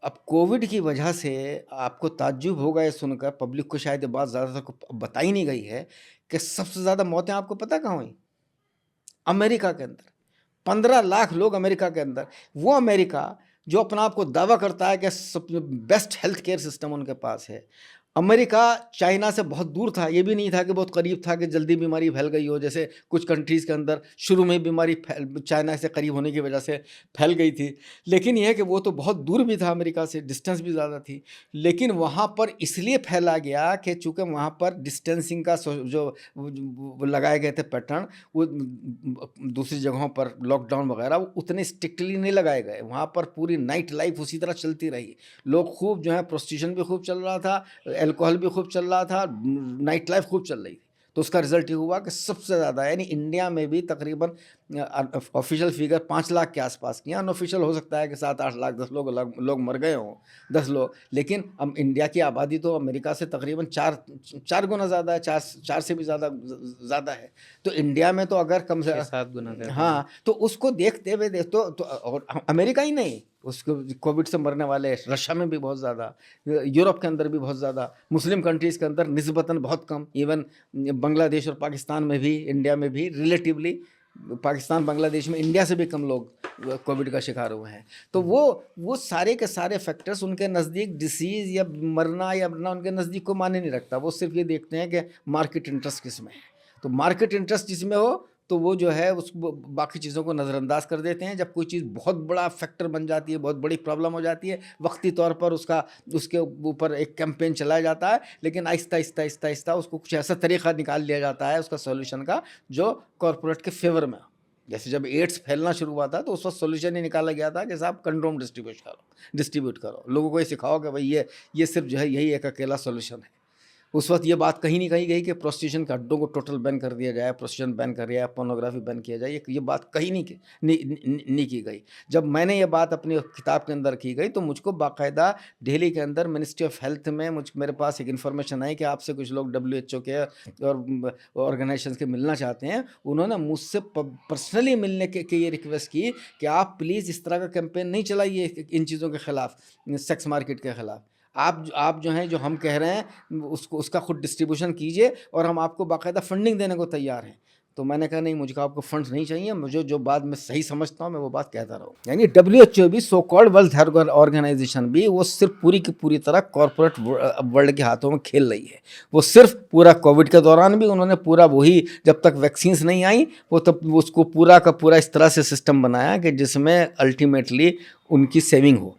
अब कोविड की वजह से आपको ताज्जुब होगा ये सुनकर, पब्लिक को शायद ये बात ज़्यादातर को बताई नहीं गई है कि सबसे ज़्यादा मौतें आपको पता कहाँ हुई? अमेरिका के अंदर। 15 लाख लोग अमेरिका के अंदर। वो अमेरिका जो अपना आप को दावा करता है कि बेस्ट हेल्थ केयर सिस्टम उनके पास है। अमेरिका चाइना से बहुत दूर था, ये भी नहीं था कि बहुत करीब था कि जल्दी बीमारी फैल गई हो, जैसे कुछ कंट्रीज़ के अंदर शुरू में ही बीमारी चाइना से करीब होने की वजह से फैल गई थी। लेकिन यह है कि वो तो बहुत दूर भी था अमेरिका से, डिस्टेंस भी ज़्यादा थी। लेकिन वहाँ पर इसलिए फैला गया कि चूँकि वहाँ पर डिस्टेंसिंग का जो वो लगाए गए थे पैटर्न, वो दूसरी जगहों पर लॉकडाउन वगैरह वो उतने स्ट्रिक्टली नहीं लगाए गए। वहाँ पर पूरी नाइट लाइफ उसी तरह चलती रही। लोग खूब जो है, प्रोस्टिट्यूशन भी खूब चल रहा था, अल्कोहल भी खूब चल रहा था, नाइट लाइफ खूब चल रही थी। तो उसका रिजल्ट ये हुआ कि सबसे ज़्यादा, यानी इंडिया में भी तकरीबन ऑफिशियल फिगर 5 लाख के आसपास की, अनऑफिशियल हो सकता है कि 7-8 लाख 10 लोग मर गए हों, 10 लोग। लेकिन अब इंडिया की आबादी तो अमेरिका से तकरीबन 4 गुना ज़्यादा है, 4 से भी ज़्यादा है। तो इंडिया में तो अगर कम से 7 गुना ज़्यादा। हाँ, तो उसको देखते हुए तो और अमेरिका ही नहीं, उसको कोविड से मरने वाले रशिया में भी बहुत ज़्यादा, यूरोप के अंदर भी बहुत ज़्यादा, मुस्लिम कंट्रीज़ के अंदर निस्बतन बहुत कम, इवन बांग्लादेश और पाकिस्तान में भी, इंडिया में भी रिलेटिवली पाकिस्तान बांग्लादेश में इंडिया से भी कम लोग कोविड का शिकार हुए हैं। तो वो सारे के सारे फैक्टर्स उनके नज़दीक डिसीज़ या मरना या मरना उनके नज़दीक को माने नहीं रखता। वो सिर्फ ये देखते हैं कि मार्केट इंटरेस्ट किस में है। तो मार्केट इंटरेस्ट जिसमें हो तो वो जो है उस बाकी चीज़ों को नज़रअंदाज कर देते हैं। जब कोई चीज़ बहुत बड़ा फैक्टर बन जाती है, बहुत बड़ी प्रॉब्लम हो जाती है, वक्ती तौर पर उसके ऊपर एक कैंपेन चलाया जाता है, लेकिन आहिस्ता उसको कुछ ऐसा तरीक़ा निकाल लिया जाता है उसका सॉल्यूशन का जो कॉरपोरेट के फेवर में। जैसे जब एड्स फैलना शुरू हुआ था तो उस वक्त सॉल्यूशन ही निकाला गया था कि साहब कंडोम डिस्ट्रीब्यूट करो, लोगों को ये सिखाओ कि भाई ये सिर्फ जो है यही एक अकेला सॉल्यूशन है। उस वक्त ये बात कहीं नहीं कही गई कि प्रोस्टिट्यूशन के अड्डों को टोटल बैन कर दिया जाए, प्रोस्टिट्यूशन बैन कर दिया जाए, पोर्नोग्राफी बैन किया जाए, ये बात कहीं नहीं की गई। जब मैंने ये बात अपनी किताब के अंदर की गई तो मुझको बाकायदा दिल्ली के अंदर मिनिस्ट्री ऑफ हेल्थ में मेरे पास एक इन्फॉर्मेशन आई कि आपसे कुछ लोग WHO के और ऑर्गेनाइजेशन के मिलना चाहते हैं। उन्होंने मुझसे पर्सनली मिलने के ये रिक्वेस्ट की कि आप प्लीज़ इस तरह का कैंपेन नहीं चलाइए इन चीज़ों के ख़िलाफ़, सेक्स मार्केट के ख़िलाफ़। आप जो हैं, जो हम कह रहे हैं उसका खुद डिस्ट्रीब्यूशन कीजिए और हम आपको बाकायदा फंडिंग देने को तैयार हैं। तो मैंने कहा नहीं, मुझे आपको फंड्स नहीं चाहिए, मुझे जो बात मैं सही समझता हूँ मैं वो बात कहता रहूँ। यानी WHO भी, so called world health organisation भी, वो सिर्फ पूरी की पूरी तरह कॉरपोरेट वर्ल्ड के हाथों में खेल रही है। वो सिर्फ पूरा कोविड के दौरान भी उन्होंने पूरा वही, जब तक वैक्सीन्स नहीं आई वो तब उसको पूरा का पूरा इस तरह से सिस्टम बनाया कि जिसमें अल्टीमेटली उनकी सेविंग हो।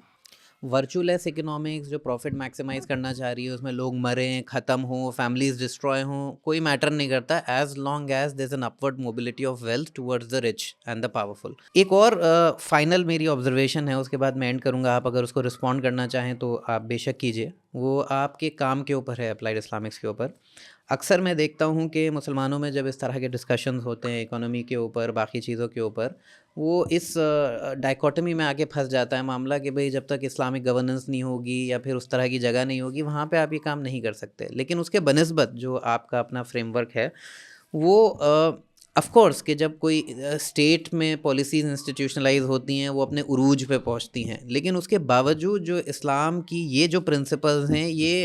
वर्चुअलेस इकोनॉमिक्स जो प्रॉफिट मैक्सिमाइज करना चाह रही है, उसमें लोग मरें, ख़त्म हों, फैमिलीज डिस्ट्रॉय हों, कोई मैटर नहीं करता as long as there is an upward mobility of wealth towards the rich and the powerful. एक और फाइनल मेरी ऑब्जर्वेशन है, उसके बाद मैं एंड करूँगा। आप अगर उसको रिस्पॉन्ड करना चाहें तो आप बेशक कीजिए। वो आपके काम के ऊपर है, अप्लाइड इस्लामिक्स के ऊपर। अक्सर मैं देखता हूँ कि मुसलमानों में जब इस तरह के डिस्कशंस होते हैं इकोनॉमी के ऊपर, बाकी चीज़ों के ऊपर, वो इस डाइकोटमी में आके फंस जाता है मामला कि भाई जब तक इस्लामिक गवर्नेंस नहीं होगी या फिर उस तरह की जगह नहीं होगी, वहाँ पे आप ये काम नहीं कर सकते। लेकिन उसके बनिस्बत जो आपका अपना फ्रेमवर्क है वो ऑफ कोर्स कि जब कोई स्टेट में पॉलिसीज़ इंस्टीट्यूशनलाइज होती हैं वो अपने उरूज पे पहुंचती हैं, लेकिन उसके बावजूद जो इस्लाम की ये जो प्रिंसिपल्स हैं ये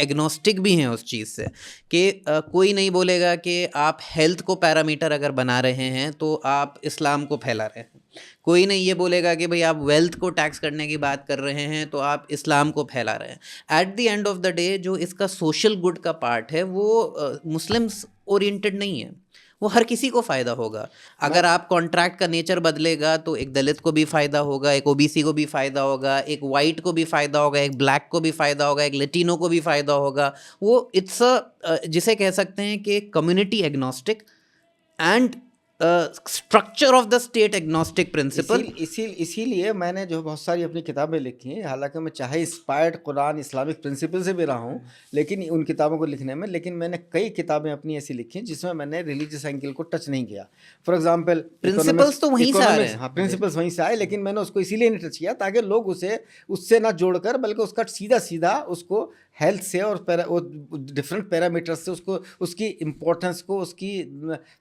एग्नोस्टिक भी हैं उस चीज़ से कि कोई नहीं बोलेगा कि आप हेल्थ को पैरामीटर अगर बना रहे हैं तो आप इस्लाम को फैला रहे हैं। कोई नहीं ये बोलेगा कि भाई आप वेल्थ को टैक्स करने की बात कर रहे हैं तो आप इस्लाम को फैला रहे हैं। At the end of the day जो इसका सोशल गुड का पार्ट है वो मुस्लिम्स ओरिएंटेड नहीं है, वो हर किसी को फ़ायदा होगा। अगर आप कॉन्ट्रैक्ट का नेचर बदलेगा तो एक दलित को भी फ़ायदा होगा, एक OBC को भी फ़ायदा होगा, एक वाइट को भी फ़ायदा होगा, एक ब्लैक को भी फ़ायदा होगा, एक लेटिनो को भी फ़ायदा होगा। वो जिसे कह सकते हैं कि community agnostic and structure of the state agnostic principle. इसीलिए मैंने जो बहुत सारी अपनी किताबें लिखी हैं, हालांकि मैं चाहे इंस्पायर्ड कुरान इस्लामिक प्रिंसिपल से भी रहा हूँ, लेकिन उन किताबों को लिखने में, लेकिन मैंने कई किताबें अपनी ऐसी लिखी हैं जिसमें मैंने रिलीजियस एंगल को टच नहीं किया। फॉर एग्जाम्पल प्रिंसिपल्स तो वहीं से आ रहे हैं। हाँ, प्रिंसिपल्स वहीं से आए, लेकिन मैंने उसको इसीलिए नहीं टच किया ताकि लोग उसे उससे ना जोड़कर, बल्कि उसका सीधा सीधा उसको हेल्थ से और डिफरेंट पैरामीटर्स से उसको, उसकी इम्पोर्टेंस को, उसकी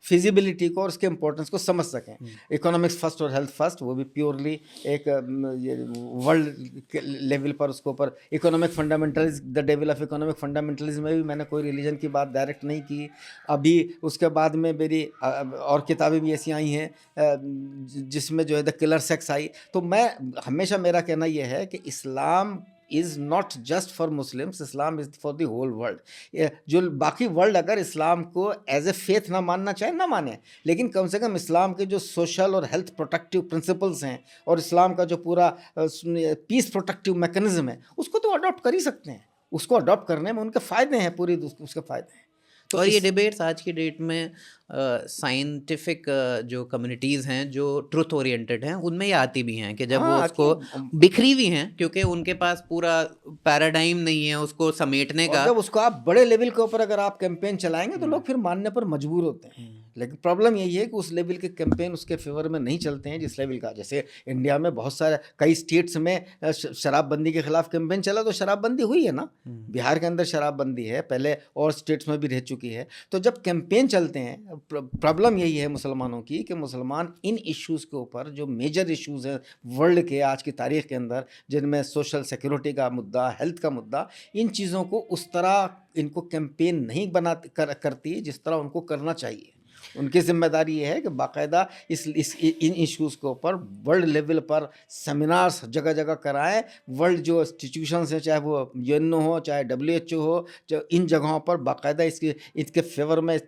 फिजिबिलिटी को और उसके इम्पोर्टेंस को समझ सकें। इकोनॉमिक्स फर्स्ट और हेल्थ फर्स्ट, वो भी प्योरली एक वर्ल्ड लेवल पर उसके ऊपर economic fundamentalism, the devil of economic fundamentalism में भी मैंने कोई रिलीजन की बात डायरेक्ट नहीं की। अभी उसके बाद में मेरी और किताबें भी ऐसी आई हैं जिसमें जो है द किलर सेक्स आई। तो मैं हमेशा, मेरा कहना यह है कि Islam is not just for Muslims, Islam is for the whole world. जो बाकी वर्ल्ड अगर इस्लाम को एज ए फेथ ना मानना चाहे ना माने, लेकिन कम से कम इस्लाम के जो सोशल और हेल्थ प्रोटेक्टिव प्रिंसिपल्स हैं और इस्लाम का जो पूरा पीस प्रोटेक्टिव मैकेनिज्म है, उसको तो अडॉप्ट कर ही सकते हैं। उसको अडॉप्ट करने में उनके फ़ायदे हैं, पूरी उसके फ़ायदे हैं। तो और ये डिबेट्स आज की डेट में साइंटिफिक जो कम्युनिटीज़ हैं जो ट्रुथ ओरिएंटेड हैं, उनमें ये आती भी हैं कि जब वो उसको बिखरी हुई हैं, क्योंकि उनके पास पूरा पैराडाइम नहीं है उसको समेटने का। जब उसको आप बड़े लेवल के ऊपर अगर आप कैंपेन चलाएंगे तो लोग फिर मानने पर मजबूर होते हैं। लेकिन प्रॉब्लम यही है कि उस लेवल के कैंपेन उसके फेवर में नहीं चलते हैं जिस लेवल का, जैसे इंडिया में बहुत सारे कई स्टेट्स में शराबबंदी के खिलाफ कैंपेन चला तो शराबबंदी हुई है ना। बिहार के अंदर शराबबंदी है, पहले और स्टेट्स में भी रह चुकी है। तो जब कैंपेन चलते हैं, प्रॉब्लम यही है मुसलमानों की कि मुसलमान इन इश्यूज़ के ऊपर, जो मेजर इश्यूज़ हैं वर्ल्ड के आज की तारीख़ के अंदर, जिनमें सोशल सिक्योरिटी का मुद्दा, हेल्थ का मुद्दा, इन चीज़ों को उस तरह इनको कैंपेन नहीं करती जिस तरह उनको करना चाहिए। उनकी जिम्मेदारी ये है कि बाकायदा इन इश्यूज़ के ऊपर वर्ल्ड लेवल पर सेमिनार्स जगह जगह कराएं। वर्ल्ड जो इंस्टीट्यूशंस हैं, चाहे वो यूएनओ हो, चाहे WHO हो, जो इन जगहों पर बाकायदा इसके फेवर में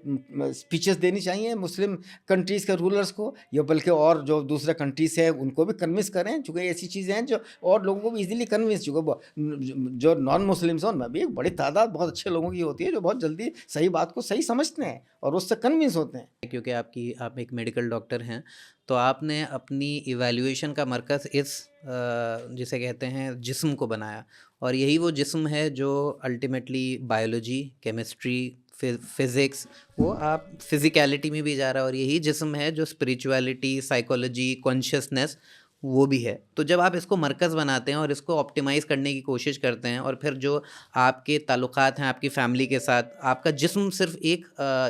स्पीचेस देनी चाहिए मुस्लिम कंट्रीज़ के रूलर्स को, या बल्कि और जो दूसरे कंट्रीज़ हैं उनको भी कन्विंस करें, चूँकि ऐसी चीज़ें हैं जो और लोगों को भी ईजिली कन्विंस, चूँकि जो नॉन मुस्लिम्स हैं उनमें भी एक बड़ी तादाद बहुत अच्छे लोगों की होती है जो बहुत जल्दी सही बात को सही समझते हैं और उससे कन्विंस होते हैं। क्योंकि आप एक मेडिकल डॉक्टर हैं, तो आपने अपनी इवैल्यूएशन का मरकज़ इस जिसे कहते हैं जिस्म को बनाया, और यही वो जिस्म है जो अल्टीमेटली बायोलॉजी, केमिस्ट्री, फिज़िक्स, वो आप फिज़िकलिटी में भी जा रहा है, और यही जिस्म है जो स्पिरिचुअलिटी, साइकोलॉजी, कॉन्शियसनेस वो भी है। तो जब आप इसको मरकज़ बनाते हैं और इसको ऑप्टिमाइज़ करने की कोशिश करते हैं, और फिर जो आपके ताल्लुकात हैं आपकी फ़ैमिली के साथ, आपका जिस्म सिर्फ एक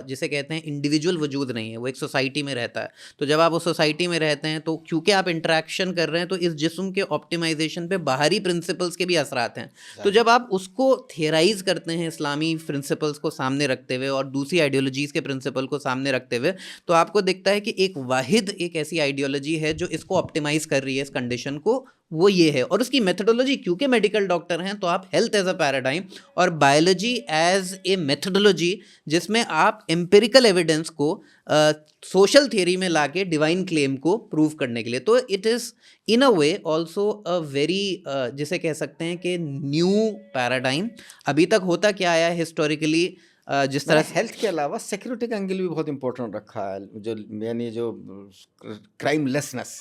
जिसे कहते हैं इंडिविजुअल वजूद नहीं है, वो एक सोसाइटी में रहता है। तो जब आप उस सोसाइटी में रहते हैं तो क्योंकि आप इंटरेक्शन कर रहे हैं, तो इस जिस्म के ऑप्टिमाइजेशन पे बाहरी प्रिंसिपल्स के भी असरात हैं। तो जब आप उसको थियराइज़ करते हैं इस्लामी प्रिंसिपल्स को सामने रखते हुए और दूसरी आइडियोलॉजीज़ के प्रिंसिपल को सामने रखते हुए, तो आपको दिखता है कि एक ऐसी आइडियोलॉजी है जो इसको ऑप्टिमाइज़ कर रही है, इस कंडीशन को, वो ये है। और उसकी मेथोडोलॉजी, क्योंकि मेडिकल डॉक्टर हैं तो आप हेल्थ एज अ पैराडाइम और बायोलॉजी एज ए मेथोडोलॉजी, जिसमें आप एम्पिरिकल एविडेंस को सोशल थियरी में लाके डिवाइन क्लेम को प्रूव करने के लिए, तो it is in a way also a very जिसे कह सकते हैं कि न्यू पैराडाइम। अभी तक होता क्या आया हिस्टोरिकली, जिस तरह हेल्थ के अलावा सिक्योरिटी का एंगल भी बहुत इंपॉर्टेंट रखा है, जो यानी जो क्राइमलेसनेस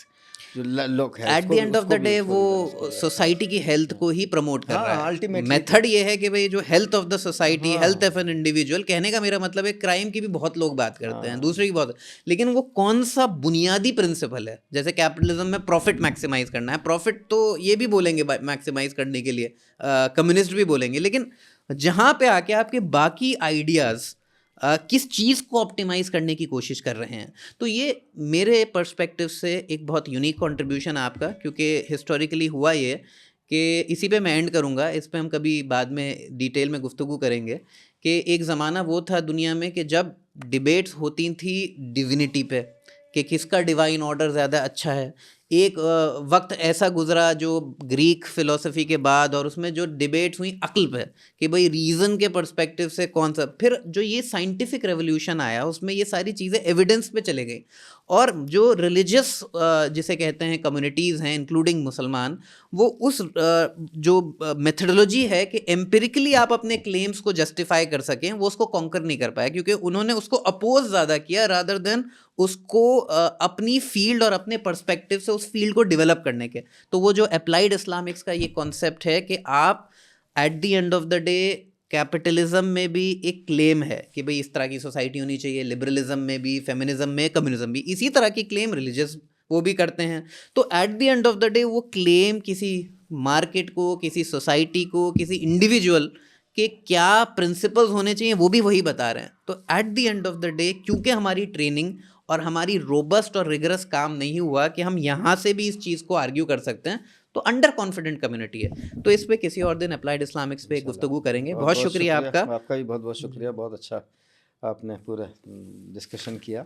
जो लोग हैं, at the end of the day वो सोसाइटी की हेल्थ को ही प्रमोट कर रहा है। अल्टीमेटली मेथड ये है कि भाई जो health of the society, health of an individual, कहने का मेरा मतलब है क्राइम की भी बहुत लोग बात करते हैं, दूसरे की बहुत, लेकिन वो कौन सा बुनियादी प्रिंसिपल है? जैसे कैपिटलिज्म में प्रॉफिट मैक्सिमाइज करना है, प्रॉफिट तो ये भी बोलेंगे मैक्सिमाइज करने के लिए, कम्युनिस्ट भी बोलेंगे, लेकिन जहाँ पे आके आपके बाकी आइडियाज़ किस चीज़ को ऑप्टिमाइज़ करने की कोशिश कर रहे हैं। तो ये मेरे पर्सपेक्टिव से एक बहुत यूनिक कंट्रीब्यूशन आपका, क्योंकि हिस्टोरिकली हुआ ये कि इसी पे मैं एंड करूँगा, इस पे हम कभी बाद में डिटेल में गुफ्तगू करेंगे, कि एक ज़माना वो था दुनिया में कि जब डिबेट्स होती थी डिविनिटी पे कि किसका डिवाइन ऑर्डर ज़्यादा अच्छा है। एक वक्त ऐसा गुजरा जो ग्रीक फ़िलोसफी के बाद, और उसमें जो डिबेट्स हुई अक्ल पे कि भाई रीज़न के पर्सपेक्टिव से कौन सा, फिर जो ये साइंटिफिक रेवोल्यूशन आया उसमें ये सारी चीज़ें एविडेंस पे चले गई, और जो रिलीजियस जिसे कहते हैं कम्युनिटीज़ हैं इंक्लूडिंग मुसलमान, वो उस जो मेथडोलॉजी है कि एम्पिरिकली आप अपने क्लेम्स को जस्टिफाई कर सकें, वो उसको कॉन्कर नहीं कर पाया, क्योंकि उन्होंने उसको अपोज ज़्यादा किया रादर देन उसको अपनी फील्ड और अपने पर्सपेक्टिव से उस फील्ड को डेवलप करने के। तो वो जो अप्लाइड इस्लामिक्स का ये कॉन्सेप्ट है कि आप at the end of the day capitalism में भी एक क्लेम है कि भाई इस तरह की सोसाइटी होनी चाहिए, लिबरलिज्म में भी, फेमिनिज्म में, कम्युनिज्म भी इसी तरह की क्लेम रिलीजियस वो भी करते हैं। तो at the end of the day वो क्लेम किसी मार्केट को, किसी सोसाइटी को, किसी इंडिविजुअल के क्या प्रिंसिपल्स होने चाहिए वो भी वही बता रहे हैं। तो at the end of the day क्योंकि हमारी ट्रेनिंग और हमारी रोबस्ट और रिगरस काम नहीं हुआ कि हम यहाँ से भी इस चीज़ को आर्ग्यू कर सकते हैं, तो अंडर कॉन्फिडेंट कम्युनिटी है। तो इस पे किसी और दिन अप्लाइड इस्लामिक्स पे गुफ्तगू करेंगे। बहुत शुक्रिया आपका। आपका भी बहुत बहुत शुक्रिया, बहुत अच्छा आपने पूरा डिस्कशन किया।